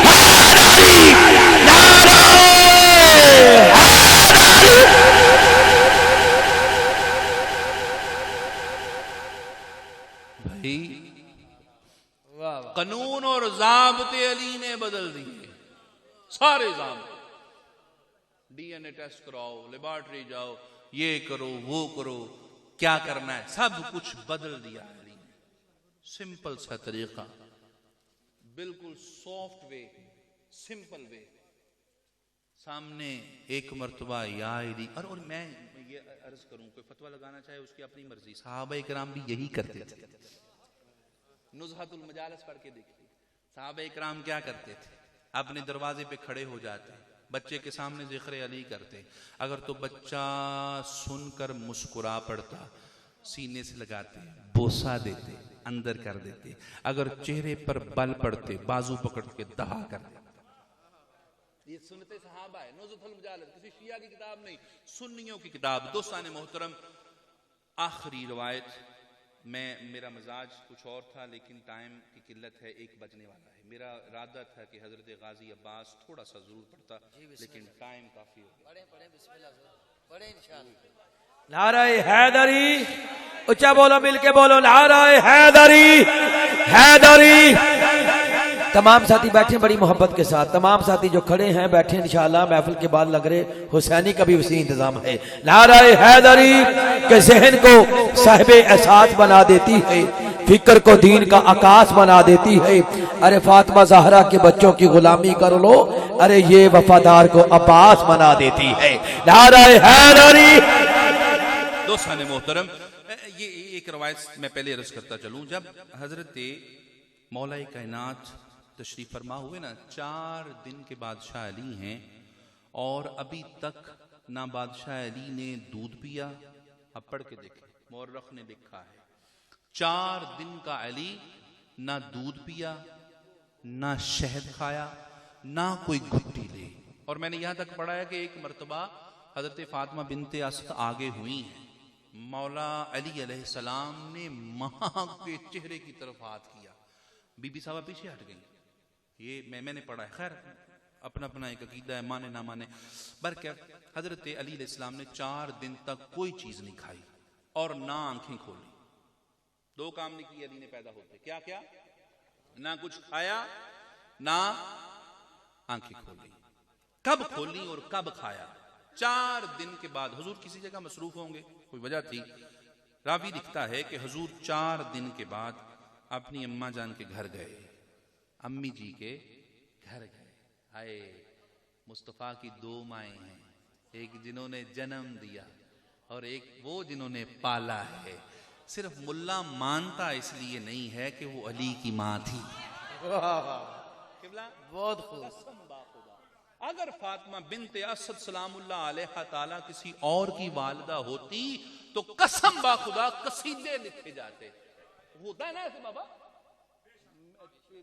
حیدری, نعرہ حیدری. بھائی قانون اور ضابطے علی نے بدل دیے, سارے ضابطے. ڈی این اے ٹیسٹ کراؤ, لیبارٹری جاؤ, یہ کرو وہ کرو, کیا کرنا ہے سب کچھ بدل دیا علی نے. سمپل سا طریقہ, بالکل سافٹ وے, سمپل وے. سامنے ایک مرتبہ یا علی, اور میں یہ عرض کروں کوئی فتویٰ لگانا چاہے اس کی اپنی مرضی, صحابہ کرام بھی یہی کرتے تھے. نزہت المجالس پڑھ کے دیکھیے, صحابہ اکرام کیا کرتے تھے, اپنے دروازے پہ کھڑے ہو جاتے, بچے کے سامنے ذکر علی کرتے. اگر تو بچہ سن کر مسکرا پڑتا, سینے سے لگاتے, بوسہ دیتے, اندر کر دیتے. اگر چہرے پر بل پڑتے, بازو پکڑ کے دہا کر دیتے. یہ سنتے صحابہ ہے. نزہت المجالس کسی شیعہ کی کتاب نہیں, سنیوں کی کتاب. دوستان محترم, آخری روایت. میرا مزاج کچھ اور تھا لیکن ٹائم کی قلت ہے, 1 بجنے والا ہے. میرا ارادہ تھا کہ حضرت غازی عباس تھوڑا سا ضرور پڑھتا, لیکن ٹائم کافی ہو گیا. پڑھیں انشاءاللہ. نعرہ حیدری, اچھا بولو, مل کے بولو, نعرہ حیدری, حیدری. تمام ساتھی بیٹھیں بڑی محبت کے ساتھ, تمام ساتھی جو کھڑے ہیں بیٹھیں انشاءاللہ. محفل کے بعد لگ رہے حسینی کا بھی وسیع انتظام ہے. نعرہ حیدری کے ذہن کو صاحب احساس بنا دیتی ہے, فکر کو دین کا آکاش بنا دیتی ہے. ارے فاطمہ زہرا کے بچوں کی غلامی کر لو, ارے یہ وفادار کو عباس بنا دیتی ہے. نعرہ حیدری. دوستان محترم, یہ ایک روایت میں پہلے عرض کرتا چلوں. جب حضرت مولا کائنات تشریف فرما ہوئے نا، 4 دن کے بادشاہ علی ہیں اور ابھی تک نہ بادشاہ علی نے دودھ پیا. اب پڑھ کے دیکھیں، مورخ نے لکھا ہے 4 دن کا علی نہ دودھ پیا، نہ شہد کھایا، نہ کوئی گھٹی لے. اور میں نے یہاں تک پڑھا ہے کہ ایک مرتبہ حضرت فاطمہ بنت اسد آگے ہوئی ہیں، مولا علی علیہ السلام نے ماں کے چہرے کی طرف ہاتھ کیا، بی بی صاحبہ پیچھے ہٹ گئی. یہ میں نے پڑھا ہے. خیر اپنا اپنا ایک عقیدہ ہے، مانے نہ مانے. برکت حضرت علی علیہ السلام نے 4 دن تک کوئی چیز نہیں کھائی اور نہ آنکھیں کھولی. 2 کام نہیں کیے علی نے پیدا ہوتے. کیا کیا؟ نہ کچھ کھایا، نہ آنکھیں کھولی. کب کھولی اور کب کھایا؟ 4 دن کے بعد. حضور کسی جگہ مصروف ہوں گے، کوئی وجہ تھی. راوی لکھتا ہے کہ حضور 4 دن کے بعد اپنی اماں جان کے گھر گئے، امی جی کے گھر گئے. آئے مصطفیٰ کی 2 مائیں ہیں، ایک جنہوں نے جنم دیا اور ایک وہ جنہوں نے پالا ہے. صرف ملا مانتا اس لیے نہیں ہے کہ وہ علی کی ماں تھی. بہت خوب. اگر فاطمہ بنت اسد سلام اللہ علیہ تعالی کسی اور کی والدہ ہوتی تو قسم با خدا قصیدے لکھے جاتے. ہوتا ہے نا ایسے بابا،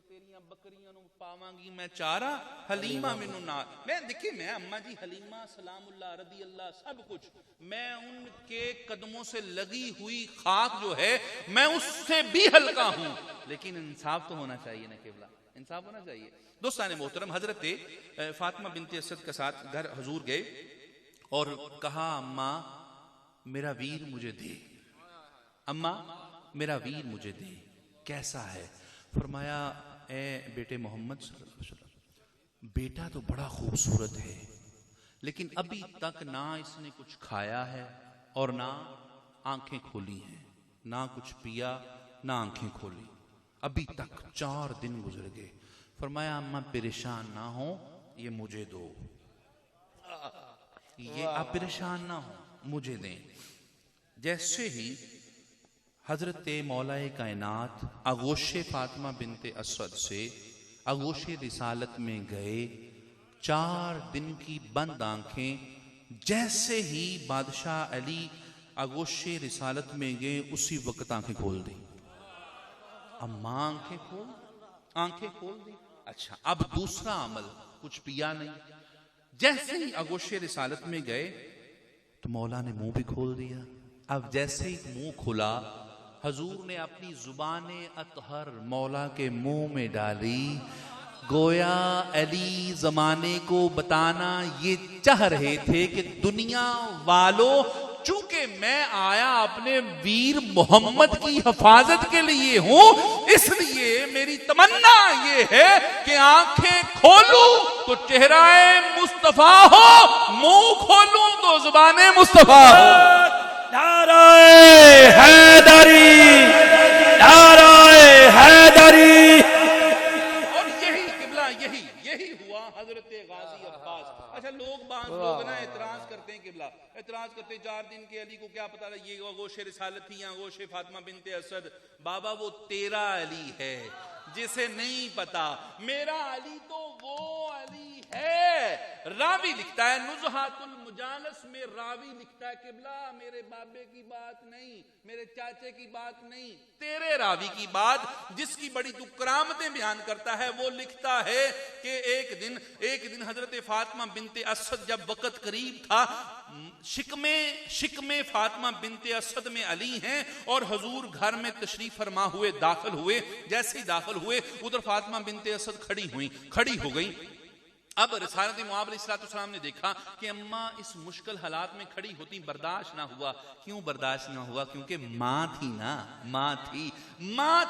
تیریاں بکریاں نو پاواں گی میں چارہ، حلیمہ منو نار. میں دیکھیں، میں اماں جی حلیمہ سلام اللہ رضی اللہ سب کچھ، میں ان کے قدموں سے لگی ہوئی خاک جو ہے میں اس سے بھی ہلکا ہوں. لیکن انصاف تو ہونا چاہیے نا قبلہ، انصاف ہونا چاہیے. دوستان محترم، حضرت فاطمہ بنت اسد کے ساتھ گھر حضور گئے اور کہا اماں میرا ویر مجھے دے، اماں میرا ویر مجھے دے. کیسا ہے؟ فرمایا اے بیٹے محمد صلی اللہ علیہ وسلم، بیٹا تو بڑا خوبصورت ہے لیکن ابھی تک نہ اس نے کچھ کھایا ہے اور نہ آنکھیں کھولی ہیں، نہ کچھ پیا نہ آنکھیں کھولی. ابھی تک 4 دن گزر گئے. فرمایا اماں پریشان نہ ہو، یہ مجھے دو، یہ آپ پریشان نہ ہو، مجھے دیں. جیسے ہی حضرت مولا کائنات آغوش فاطمہ بنت اسد سے آغوش رسالت میں گئے، 4 دن کی بند آنکھیں جیسے ہی بادشاہ علی آغوش رسالت میں گئے اسی وقت آنکھیں کھول دی. اماں آنکھیں کھول دی. اچھا اب دوسرا عمل، کچھ پیا نہیں. جیسے ہی آغوش رسالت میں گئے تو مولا نے منہ بھی کھول دیا. اب جیسے ہی منہ کھلا، حضور نے اپنی زبان اطہر مولا کے منہ میں ڈالی. گویا علی زمانے کو بتانا یہ چاہ رہے تھے کہ دنیا والوں، چونکہ میں آیا اپنے ویر محمد کی حفاظت کے لیے ہوں، اس لیے میری تمنا یہ ہے کہ آنکھیں کھولوں تو چہرہ مصطفیٰ ہو، منہ کھولوں تو زبان مصطفیٰ ہو. نعرہ حیدری، نعرہ حیدری. اور یہی قبلہ یہی ہوا حضرت غازی عباس. اچھا لوگ نا اعتراض کرتے ہیں، قبلہ اعتراض کرتے 4 دن کے علی کو کیا پتا تھا یہ آغوش رسالت تھی یا آغوش فاطمہ بنت اسد. بابا وہ تیرا علی ہے جسے نہیں پتا، میرا علی تو وہ علی ہے. راوی لکھتا ہے نزہات المجالس میں، راوی لکھتا ہے قبلہ میرے بابے کی بات نہیں، میرے چاچے کی بات نہیں، تیرے راوی کی بات جس کی بڑی تو کرامتیں بیان کرتا ہے. وہ لکھتا ہے کہ ایک دن حضرت فاطمہ بنت اسد جب وقت قریب تھا، شکم فاطمہ بنت اسد میں علی ہیں اور حضور گھر میں تشریف فرما ہوئے داخل ہوئے. جیسے ہی داخل ہوئے ادھر فاطمہ بنت اسد کھڑی ہو گئی. اب رسالت مآب علیہ السلام نے دیکھا کہ اماں اس مشکل حالات میں کھڑی ہوتی، برداشت نہ ہوا. کیوں برداشت نہ ہوا؟ کیونکہ ماں تھی نا، ماں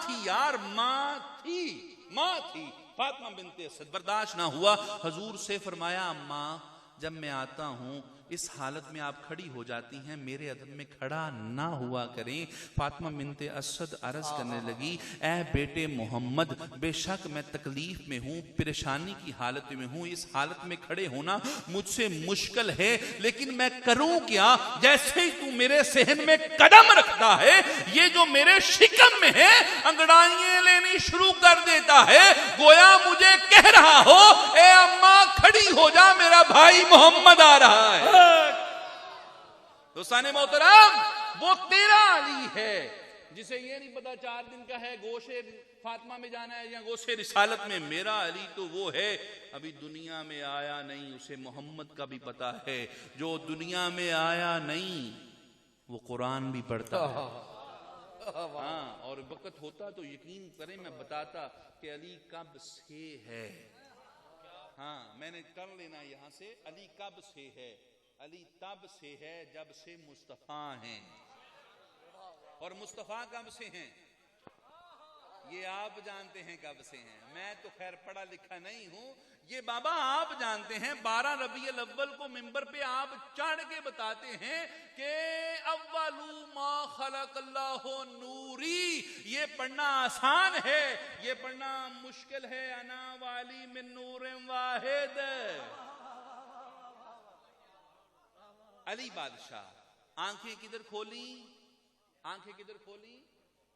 تھی یار، ماں تھی فاطمہ بنت اسد. برداشت نہ ہوا. حضور سے فرمایا اماں جب میں آتا ہوں اس حالت میں آپ کھڑی ہو جاتی ہیں، میرے ادب میں کھڑا نہ ہوا کریں۔ فاطمہ بنت اسد عرض کرنے لگی، اے بیٹے محمد، بے شک میں تکلیف میں ہوں، پریشانی کی حالت میں ہوں، اس حالت میں کھڑے ہونا مجھ سے مشکل ہے، لیکن میں کروں کیا؟ جیسے ہی تو میرے صحن میں قدم رکھتا ہے، یہ جو میرے شکم میں ہے انگڑائیاں لینی شروع کر دیتا ہے، گویا مجھے کہہ رہا ہو، اے اماں کھڑی ہو جا، میرا بھائی محمد آ رہا ہے۔ دوستان محترم، وہ تیرا علی ہے جسے یہ نہیں پتا 4 دن کا ہے، گوشے فاطمہ میں جانا ہے یا گوشے رسالت میں۔ میرا علی تو وہ ہے ابھی دنیا میں آیا نہیں، اسے محمد کا بھی پتا ہے، جو دنیا میں آیا نہیں وہ قرآن بھی پڑھتا ہے۔ ہاں، اور وقت ہوتا تو یقین کریں میں بتاتا کہ علی کب سے ہے۔ ہاں، میں نے کر لینا یہاں سے، علی کب سے ہے؟ علی تب سے ہے جب سے مصطفیٰ ہیں، اور مصطفیٰ کب سے ہیں یہ آپ جانتے ہیں کب سے ہیں، میں تو خیر پڑھا لکھا نہیں ہوں، یہ بابا آپ جانتے ہیں۔ 12 ربیع الاول کو منبر پہ آپ چڑھ کے بتاتے ہیں کہ اول ما خلق اللہ نوری، یہ پڑھنا آسان ہے، یہ پڑھنا مشکل ہے، انا والی من نور واحد۔ علی بادشاہ آنکھیں کدھر کھولی؟ آنکھیں کدھر کھولی؟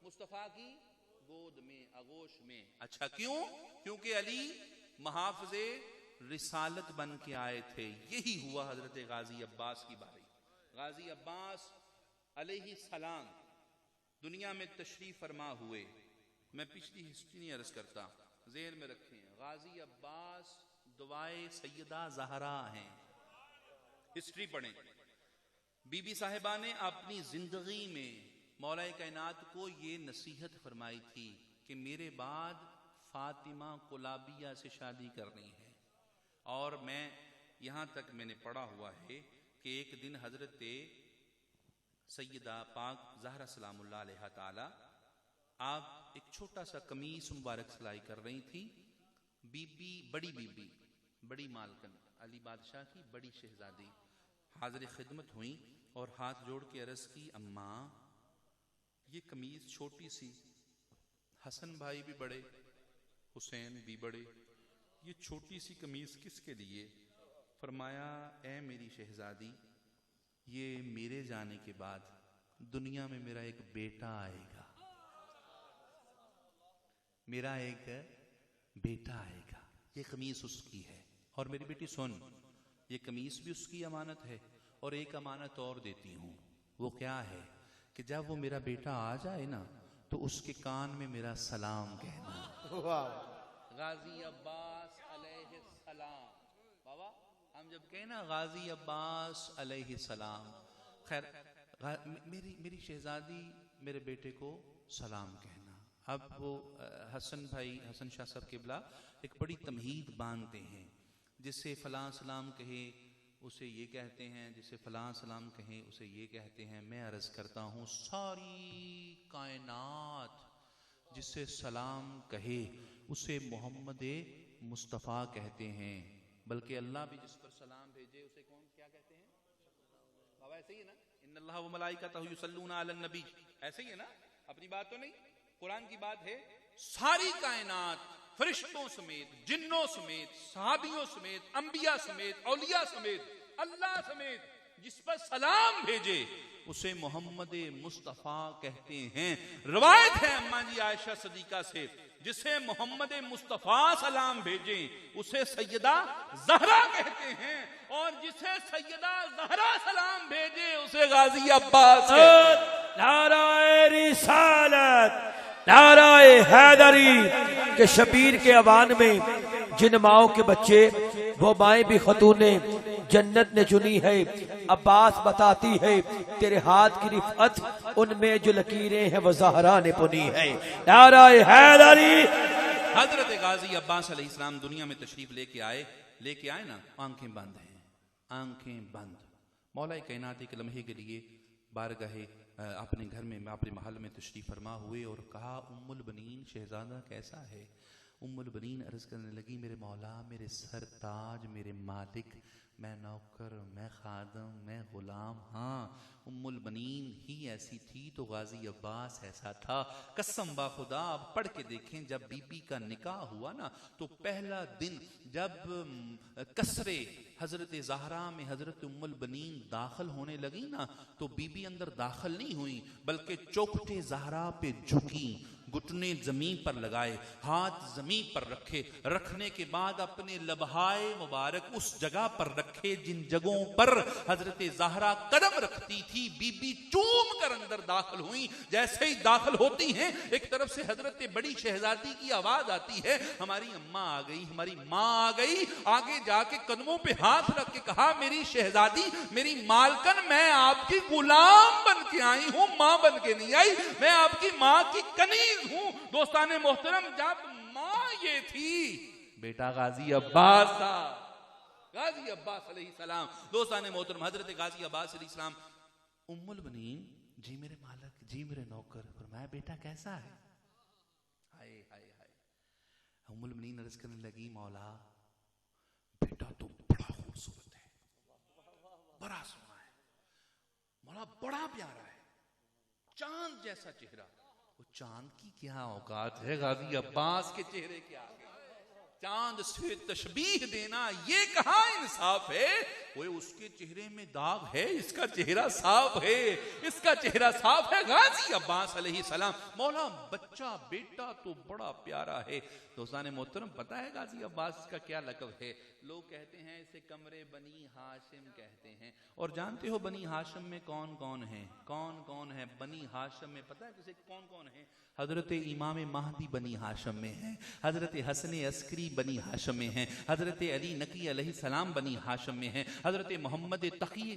مصطفیٰ کی گود میں، آغوش میں۔ اچھا کیوں؟ کیونکہ علی محافظ رسالت بن کے آئے تھے۔ یہی ہوا حضرت غازی عباس کی باری۔ غازی عباس علیہ السلام دنیا میں تشریف فرما ہوئے۔ میں پچھلی ہسٹری نہیں عرض کرتا، ذہن میں رکھیں، غازی عباس دعائے سیدہ زہرا ہیں۔ ہسٹری پڑھیں، بی بی صاحبہ نے اپنی زندگی میں مولا کائنات کو یہ نصیحت فرمائی تھی کہ میرے بعد فاطمہ کلابیہ سے شادی کرنی ہے، اور میں یہاں تک میں نے پڑھا ہوا ہے کہ ایک دن حضرت سیدہ پاک زہرا سلام اللہ علیہ تعالی آپ ایک چھوٹا سا قمیص مبارک سلائی کر رہی تھی، بڑی بی بڑی مالکن علی بادشاہ کی بڑی شہزادی حاضر خدمت ہوئیں اور ہاتھ جوڑ کے عرض کی، اماں یہ قمیض چھوٹی سی، حسن بھائی بھی بڑے، حسین بھی بڑے، یہ چھوٹی سی قمیض کس کے لیے؟ فرمایا، اے میری شہزادی، یہ میرے جانے کے بعد دنیا میں میرا ایک بیٹا آئے گا، میرا ایک بیٹا آئے گا، یہ قمیض اس کی ہے۔ اور میری بیٹی سن، یہ قمیص بھی اس کی امانت ہے، اور ایک امانت اور دیتی ہوں، وہ کیا ہے کہ جب وہ میرا بیٹا آ جائے نا تو اس کے کان میں میرا سلام کہنا۔ غازی عباس علیہ السلام، بابا ہم جب کہیں نا غازی عباس علیہ السلام، خیر میری شہزادی میرے بیٹے کو سلام کہنا۔ اب وہ حسن بھائی، حسن شاہ صاحب قبلہ ایک بڑی تمہید باندھتے ہیں، جسے فلاں سلام کہے اسے یہ کہتے ہیں، جسے فلاں سلام کہیں اسے یہ کہتے ہیں۔ میں عرض کرتا ہوں ساری کائنات جسے سلام کہے اسے محمد مصطفیٰ کہتے ہیں، بلکہ اللہ بھی جس پر سلام بھیجے اسے کون کیا کہتے ہیں؟ بابا ایسے ہی ہے نا، ان اللہ و ملائکتہ یصلون علی النبی، ایسے ہی ہے نا، اپنی بات تو نہیں، قرآن کی بات ہے۔ ساری کائنات فرشتوں سمیت، جنوں سمیت، صحابیوں سمیت، انبیاء سمیت، اولیاء سمیت، اللہ سمیت جس پر سلام بھیجے اسے محمد مصطفیٰ کہتے ہیں۔ روایت ہے اماں جی عائشہ صدیقہ سے، جسے محمد مصطفیٰ سلام بھیجیں اسے سیدہ زہرا کہتے ہیں، اور جسے سیدہ زہرا سلام بھیجے اسے غازی عباس کہتے ہیں۔ نعرہ رسالت، نعرہ حیدری، کہ شبیر کے اوان میں جن ماؤں کے بچے وہ مائیں بھی خاتون جنت نے چنی ہے، عباس بتاتی ہے تیرے ہاتھ کی رفعت ان میں جو لکیریں ہیں وہ زہرا نے پنی ہے۔ نعرہ حیدری۔ حضرت غازی عباس علیہ السلام دنیا میں تشریف لے کے آئے نا، آنکھیں بند ہیں، آنکھیں بند۔ مولا کائنات ایک لمحے کے لیے بارگاہ اپنے گھر میں، اپنے محل میں تشریف فرما ہوئے اور کہا، ام البنین شہزادہ کیسا ہے؟ ام البنین عرض کرنے لگی میرے مولا، میرے سرتاج، میرے مالک، میں نوکر، میں خادم، میں غلام. ہاں ام البنین ہی ایسی تھی تو غازی عباس ایسا تھا. قسم با خدا آپ پڑھ کے دیکھیں، جب بی بی کا نکاح ہوا نا تو پہلا دن جب کسرے حضرت زہرا میں حضرت ام البنین داخل ہونے لگی نا تو بی بی اندر داخل نہیں ہوئی بلکہ چوکھٹے زہرا پہ جھکی، گھٹنے زمین پر لگائے، ہاتھ زمین پر رکھے، رکھنے کے بعد اپنے لبہائے مبارک اس جگہ پر رکھے جن جگہوں پر حضرت زہرا قدم رکھتی تھی. بی بی چوم کر اندر داخل ہوئی. جیسے ہی داخل ہوتی ہیں ایک طرف سے حضرت بڑی شہزادی کی آواز آتی ہے، ہماری اماں آ گئی، ہماری ماں آ گئی. آگے جا کے قدموں پہ ہاتھ رکھ کے کہا میری شہزادی، میری مالکن، میں آپ کی غلام بن کے آئی ہوں، ماں بن کے نہیں آئی، میں آپ کی ماں کی کنیز ہوں. دوستان محترم، جب ماں یہ تھی بیٹا غازی عباس تھا، غازی عباس علیہ السلام. دوستان محترم، حضرت غازی عباس علیہ السلام، ام البنین، جی میرے مالک، جی میرے نوکر. فرمایا بیٹا کیسا ہے؟ ہائے ہائے ہائے. ام البنین عرض کرنے لگی مولا بیٹا تو بڑا خوبصورت ہے، بڑا سونا ہے مولا، بڑا پیارا ہے، چاند جیسا چہرہ. وہ چاند کی کیا اوقات ہے غازی عباس کے چہرے کے آگے؟ چاند سے تشبیہ دینا یہ کہاں انصاف ہے؟ وہ اس کے چہرے میں داغ ہے، اس کا چہرہ صاف ہے، اس کا چہرہ صاف ہے. غازی عباس علیہ السلام، مولا بچہ بیٹا تو بڑا پیارا ہے. دوستان محترم، پتہ ہے غازی عباس کا کیا لقب ہے؟ لوگ کہتے ہیں اسے کمرے بنی ہاشم کہتے ہیں. اور جانتے ہو بنی ہاشم میں کون کون ہیں؟ کون کون ہے بنی ہاشم میں؟ پتہ ہے کسے کون کون ہیں؟ حضرت امام مہدی بنی ہاشم میں ہیں، حضرت حسن عسکری بنی ہاشم میں ہیں، حضرت علی نقی علیہ السلام بنی ہاشم میں ہیں، حضرت محمد تقی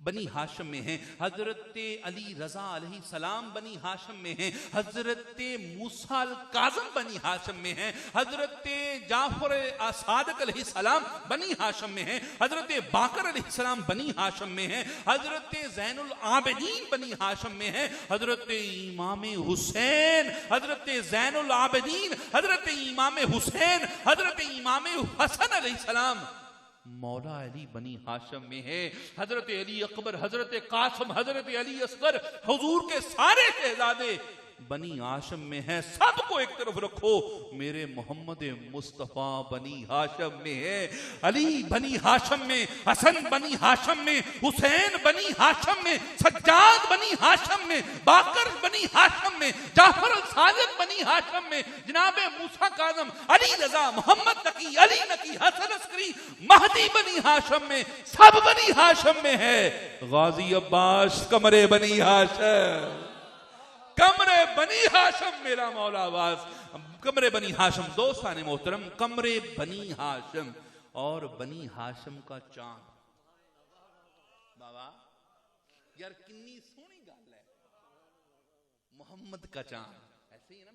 بنی ہاشم میں ہیں، حضرت علی رضا علیہ السلام بنی ہاشم میں ہیں، حضرت موسیٰ الکاظم بنی ہاشم میں ہیں، حضرت جعفر صادق علیہ السلام بنی ہاشم میں ہیں، حضرت باقر علیہ السلام بنی ہاشم میں ہیں، حضرت زین العابدین بنی ہاشم میں ہیں، حضرت امام حسین، حضرت زین العابدین، حضرت امام حسین، حضرت امام حسن علیہ السلام مولا علی بنی ہاشم میں ہے، حضرت علی اکبر، حضرت قاسم، حضرت علی اصغر، حضور کے سارے شہزادے بنی ہاشم میں ہیں. سب کو ایک طرف رکھو، میرے محمد مصطفیٰ بنی ہاشم میں ہے. علی بنی ہاشم میں، حسن بنی ہاشم میں، حسین بنی ہاشم میں، سجاد بنی ہاشم میں، باقر بنی ہاشم میں، جعفر الصادق بنی ہاشم میں، جناب موسیٰ کاظم، علی رضا، محمد تقی، علی نقی، حسن عسکری، مہدی بنی ہاشم میں، سب بنی ہاشم میں ہے. غازی عباس کمرے بنی ہاشم، کمرے بنی ہاشم، میرا مولا عباس کمرے بنی ہاشم. دوستان محترم، کمرے بنی ہاشم اور بنی ہاشم کا چاند. بابا یار کنی سونی گل ہے، محمد کا چاند. ایسے ہی نا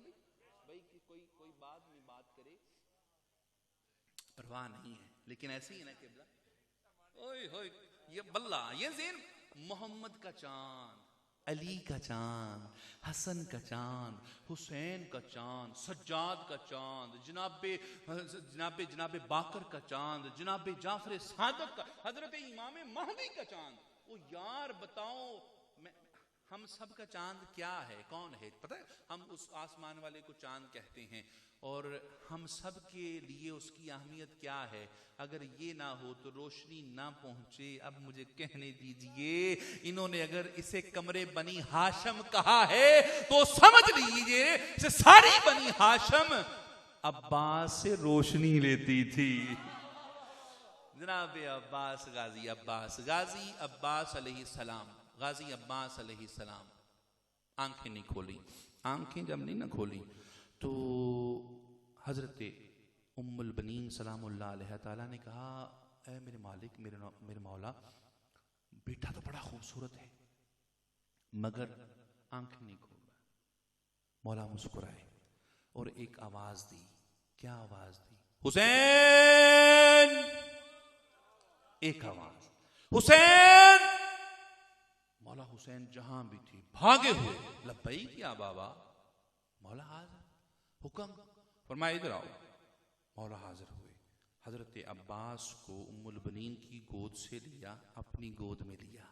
بھائی کوئی بعد میں بات کرے پرواہ نہیں ہے، لیکن ایسے ہی نا قبلہ، اوئے ہوئے یہ بلہ یہ زین، محمد کا چاند، علی کا چاند، حسن کا چاند، حسین کا چاند، سجاد کا چاند، جناب باقر کا چاند، جناب جعفر صادق کا، حضرت امام مہدی کا چاند. او یار بتاؤ ہم سب کا چاند کیا ہے، کون ہے؟ پتہ ہے ہم اس آسمان والے کو چاند کہتے ہیں، اور ہم سب کے لیے اس کی اہمیت کیا ہے. اگر یہ نہ ہو تو روشنی نہ پہنچے. اب مجھے کہنے دیجئے، انہوں نے اگر اسے کمرے بنی ہاشم کہا ہے تو سمجھ لیجئے کہ ساری بنی ہاشم عباس سے روشنی لیتی تھی. جناب عباس، غازی عباس، غازی عباس علیہ السلام، غازی عباس علیہ السلام آنکھیں نہیں کھولی. آنکھیں جب نہیں نہ کھولی تو حضرت ام البنین سلام اللہ علیہ تعالیٰ نے کہا اے میرے مالک، میرے مولا، بیٹا تو بڑا خوبصورت ہے مگر آنکھیں نہیں کھول رہا. مولا مسکرائے اور ایک آواز دی. کیا آواز دی؟ حسین. ایک آواز، حسین. مولا حسین جہاں بھی تھی بھاگے ہوئے، لبیک یا بابا. مولا حاضر، حکم. فرمایا ادھر آؤ. مولا حاضر ہوئے، حضرت عباس کو ام البنین کی گود سے لیا، اپنی گود میں لیا.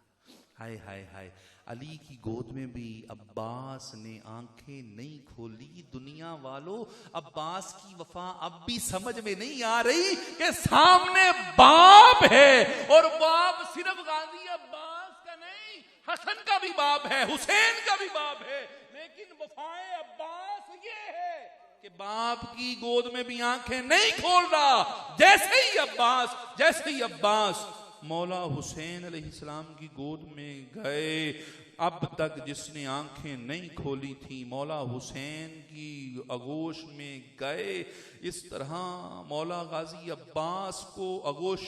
ہائے ہائے ہائے، علی کی گود میں بھی عباس نے آنکھیں نہیں کھولی. دنیا والو، عباس کی وفا اب بھی سمجھ میں نہیں آ رہی کہ سامنے باپ ہے، اور باپ صرف غازی عباس کا نہیں، حسن کا بھی باپ ہے، حسین کا بھی باپ ہے. لیکن وفائے عباس یہ ہے کہ باپ کی گود میں بھی آنکھیں نہیں کھول رہا. جیسے ہی عباس مولا حسین علیہ السلام کی گود میں گئے، اب تک جس نے آنکھیں نہیں کھولی تھی مولا حسین کی آغوش میں گئے. اس طرح مولا غازی عباس کو آغوش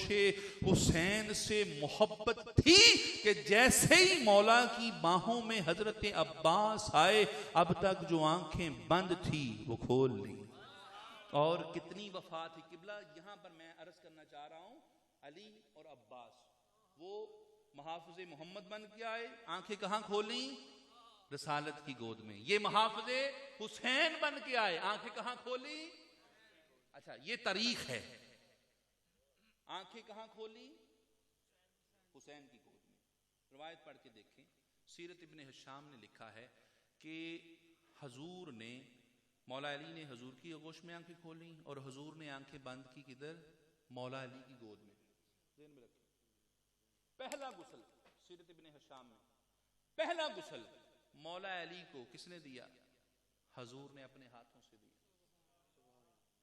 حسین سے محبت تھی کہ جیسے ہی مولا کی باہوں میں حضرت عباس آئے، اب تک جو آنکھیں بند تھی وہ کھول لی. اور کتنی وفا تھی قبلہ. یہاں پر میں عرض کرنا چاہ رہا ہوں، علی اور عباس وہ محافظ محمد بن کے آئے، آنکھیں کہاں کھولیں؟ رسالت کی گود میں. یہ محافظ حسین بن کے آئے، آنکھیں کہاں کھولیں؟ اچھا یہ تاریخ ہے. آنکھیں کہاں کھولیں؟ حسین کی گود میں. روایت پڑھ کے دیکھیں، سیرت ابن ہشام نے لکھا ہے کہ حضور نے، مولا علی نے حضور کی آغوش میں آنکھیں کھولیں، اور حضور نے آنکھیں بند کی کدھر؟ مولا علی کی گود میں. ذہن میں رکھیں، پہلا غسل سیرت ابن ہشام میں، پہلا غسل مولا علی کو کس نے دیا؟ حضور نے اپنے ہاتھوں سے دیا.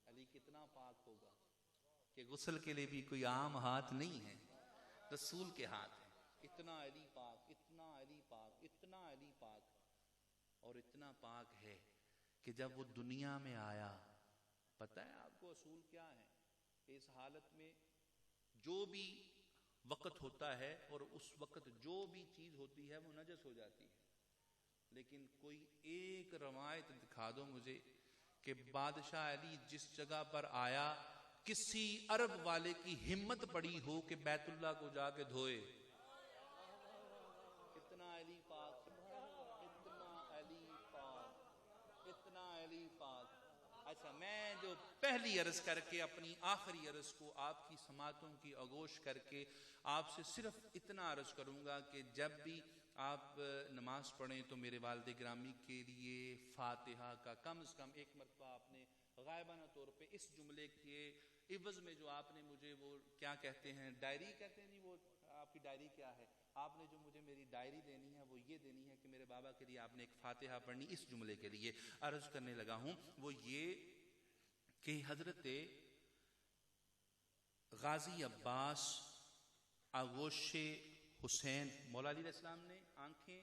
علی کتنا پاک ہوگا کہ غسل کے لیے بھی کوئی عام ہاتھ نہیں ہے، رسول کے ہاتھ ہیں. اتنا علی پاک، اتنا علی پاک، اتنا علی پاک، اور اتنا پاک ہے کہ جب وہ دنیا میں آیا، پتہ ہے آپ کو اصول کیا ہے؟ اس حالت میں جو بھی وقت ہوتا ہے اور اس وقت جو بھی چیز ہوتی ہے وہ نجس ہو جاتی ہے. لیکن کوئی ایک روایت دکھا دو مجھے کہ بادشاہ علی جس جگہ پر آیا کسی عرب والے کی ہمت پڑی ہو کہ بیت اللہ کو جا کے دھوئے. اتنا علی پاک، اتنا علی پاک، اتنا علی پاک. اچھا میں جو پہلی عرض کر کے اپنی آخری عرض کو آپ کی سماعتوں کی آغوش کر کے آپ سے صرف اتنا عرض کروں گا کہ جب بھی آپ نماز پڑھیں تو میرے والد گرامی کے لیے فاتحہ کا کم از کم ایک مرتبہ آپ نے غائبانہ طور پہ اس جملے کے عوض میں جو آپ نے مجھے وہ کیا کہتے ہیں، ڈائری کہتے ہیں، نہیں وہ آپ کی ڈائری کیا ہے، آپ نے جو مجھے میری ڈائری دینی ہے وہ یہ دینی ہے کہ میرے بابا کے لیے آپ نے ایک فاتحہ پڑھنی. اس جملے کے لیے عرض کرنے لگا ہوں وہ یہ کہ حضرت غازی عباس آغوش حسین، مولا علیہ السلام نے آنکھیں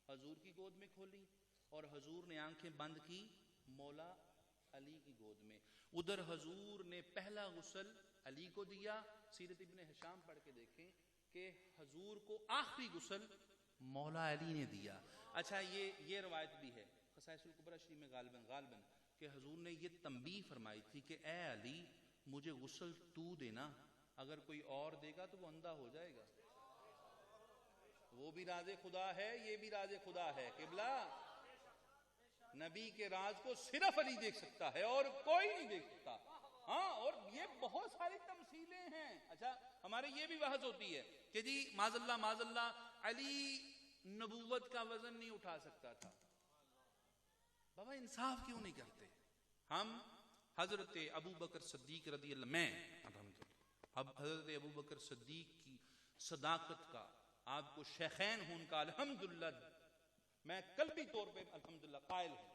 حضور کی گود میں کھولی اور حضور نے آنکھیں بند کی مولا علی کی گود میں. ادھر حضور نے پہلا غسل علی کو دیا. سیرت ابن ہشام پڑھ کے دیکھیں کہ حضور کو آخری غسل مولا علی نے دیا. اچھا یہ روایت بھی ہے خصائص الکبریٰ شریف میں غالباً کہ حضور نے یہ تنبیہ فرمائی تھی کہ اے علی مجھے غسل تو دینا، اگر کوئی اور دے گا تو وہ اندھا ہو جائے گا. وہ بھی راز خدا ہے، یہ بھی راز خدا ہے. قبلہ نبی کے راز کو صرف علی دیکھ سکتا ہے اور کوئی نہیں دیکھ سکتا. ہاں اور یہ بہت ساری تمثیلیں ہیں. اچھا ہمارے یہ بھی بحث ہوتی ہے کہ جی معاذ اللہ علی نبوت کا وزن نہیں اٹھا سکتا تھا. بابا انصاف کیوں نہیں کرتے؟ ہم حضرت ابو بکر صدیق رضی اللہ میں اب حضرت ابو بکر صدیق کی صداقت کا، آپ کو شیخین ہوں کا الحمدللہ میں قلبی طور پہ الحمدللہ قائل ہوں.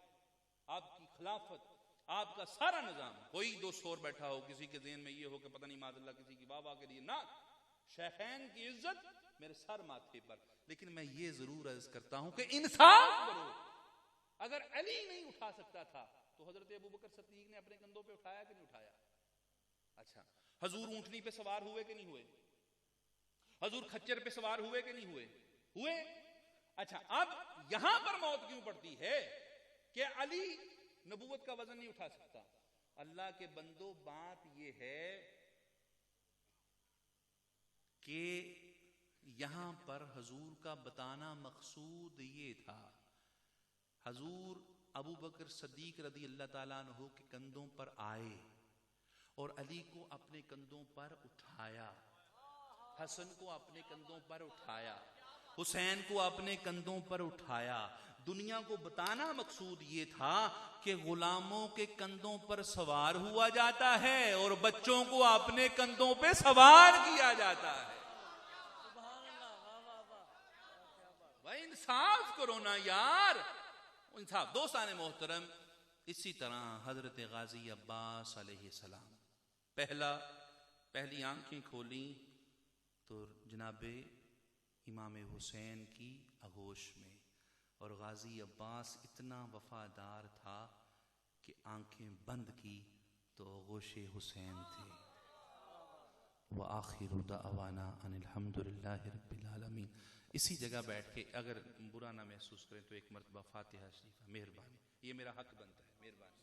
آپ کی خلافت، آپ کا سارا نظام، کوئی دوست اور بیٹھا ہو کسی کے ذہن میں یہ ہو کہ پتہ نہیں معاذ اللہ کسی کی واہ کے لیے، نہ، شیخین کی عزت میرے سر ماتھے پر. لیکن میں یہ ضرور عرض کرتا ہوں کہ انصاف کرو. اگر علی نہیں اٹھا سکتا تھا تو حضرت ابو بکر صدیق نے اپنے کندھوں پہ اٹھایا کہ نہیں اٹھایا؟ اچھا حضور اونٹنی پہ سوار ہوئے کہ نہیں ہوئے؟ حضور کھچر پہ سوار ہوئے کہ نہیں ہوئے؟ اچھا اب یہاں پر موت کیوں پڑتی ہے کہ علی نبوت کا وزن نہیں اٹھا سکتا؟ اللہ کے بندو بات یہ ہے کہ یہاں پر حضور کا بتانا مقصود یہ تھا، حضور ابو بکر صدیق رضی اللہ تعالیٰ عنہ کے کندھوں پر آئے اور علی کو اپنے کندھوں پر اٹھایا، حسن کو اپنے کندھوں پر اٹھایا، حسین کو اپنے کندھوں پر اٹھایا۔ دنیا کو بتانا مقصود یہ تھا کہ غلاموں کے کندھوں پر سوار ہوا جاتا ہے اور بچوں کو اپنے کندھوں پہ سوار کیا جاتا ہے۔ بھائی انصاف کرو نا یار، انصاف۔ دوستان محترم، اسی طرح حضرت غازی عباس علیہ السلام پہلی آنکھیں کھولی تو جناب امام حسین کی آغوش میں، اور غازی عباس اتنا وفادار تھا کہ آنکھیں بند کی تو آغوش حسین تھے۔ وآخر دعوانا ان الحمد للہ رب العالمین۔ اسی جگہ بیٹھ کے اگر برا نہ محسوس کریں تو ایک مرتبہ فاتحہ شریفہ، مہربانی، یہ میرا حق بنتا ہے، مہربانی۔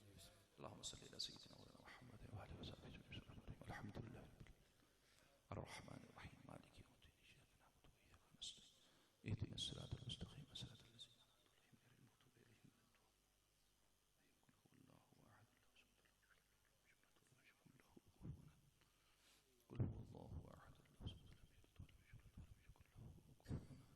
اللہم صلی علی سیدنا محمد وآلہ وصحبہ اجمعین، الحمد للہ الرحمن الرحیم مالک یوم الدین، ایاک نعبد و ایاک نستعین، اہدنا الصراط المستقیم صراط الذین انعمت علیہم غیر المغضوب علیہم قل هو الله احد الله الصمد لم يلد ولم يولد ولم يكن له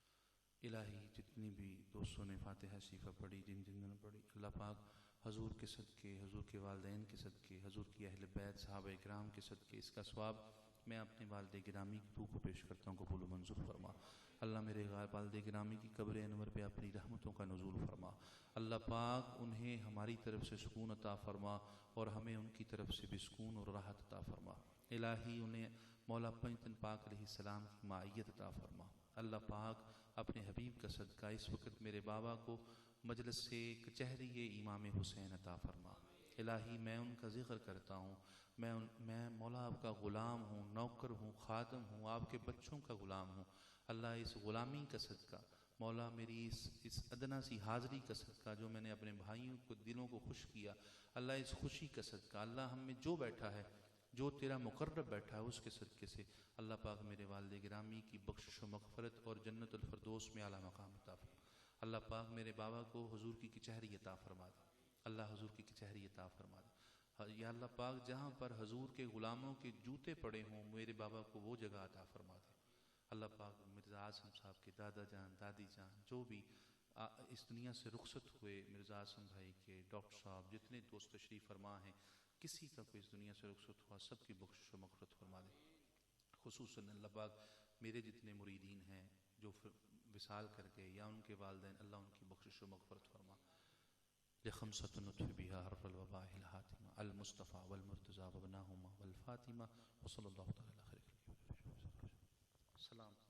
كفوا احد۔ الہی جتنی بھی دوستوں نے فاتحہ شریفہ پڑھی، جن نے پڑھی، اللہ پاک حضور کے صدقے، حضور کے والدین کے صدقے، حضور کی اہل بیت صحابہ اکرام کے صدقے اس کا ثواب میں اپنے والد گرامی کی روح کو پیش کرتا ہوں، قبول و منظور فرما۔ اللہ میرے والد گرامی کی قبر انور پہ اپنی رحمتوں کا نزول فرما۔ اللہ پاک انہیں ہماری طرف سے سکون عطا فرما اور ہمیں ان کی طرف سے بھی سکون اور راحت عطا فرما۔ الہی انہیں مولا پنجتن پاک علیہ السلام کی معیت عطا فرما۔ اللہ پاک اپنے حبیب کا صدقہ اس وقت میرے بابا کو مجلس سے کچہری امام حسین عطا فرما۔ الہی میں ان کا ذکر کرتا ہوں، میں مولا آپ کا غلام ہوں، نوکر ہوں، خادم ہوں، آپ کے بچوں کا غلام ہوں۔ اللہ اس غلامی کا صدقہ، مولا میری اس ادنا سی حاضری کا صدقہ جو میں نے اپنے بھائیوں کو دلوں کو خوش کیا، اللہ اس خوشی کا صدقہ، اللہ ہم میں جو بیٹھا ہے، جو تیرا مقرب بیٹھا ہے اس کے صدقے سے اللہ پاک میرے والد گرامی کی بخشش و مغفرت اور جنت الفردوس میں اعلیٰ مقام عطا فرما۔ اللہ پاک میرے بابا کو حضور کی کچہری عطا فرما دے، اللہ حضور کی کچہری عطا فرما دے۔ یا اللہ پاک جہاں پر حضور کے غلاموں کے جوتے پڑے ہوں میرے بابا کو وہ جگہ عطا فرما دے۔ اللہ پاک مرزا اعظم صاحب کے دادا جان، دادی جان، جو بھی اس دنیا سے رخصت ہوئے، مرزا اعظم بھائی کے، ڈاکٹر صاحب، جتنے دوست تشریف فرما ہیں، کسی کا کوئی اس دنیا سے رخصت ہوا، سب کی بخشش و مغفرت فرما دے۔ خصوصاً اللہ پاک میرے جتنے مریدین ہیں جو وصال کر گئے یا ان کے والدین، اللہ ان کی بخشش و مغفرت فرما۔ لخمسۃ نطف بها حرف الوباء الحاتمہ المصطفى والمرتضى وابناهما والفاطمہ وصلی اللہ تعالی علی خیر۔ سلام۔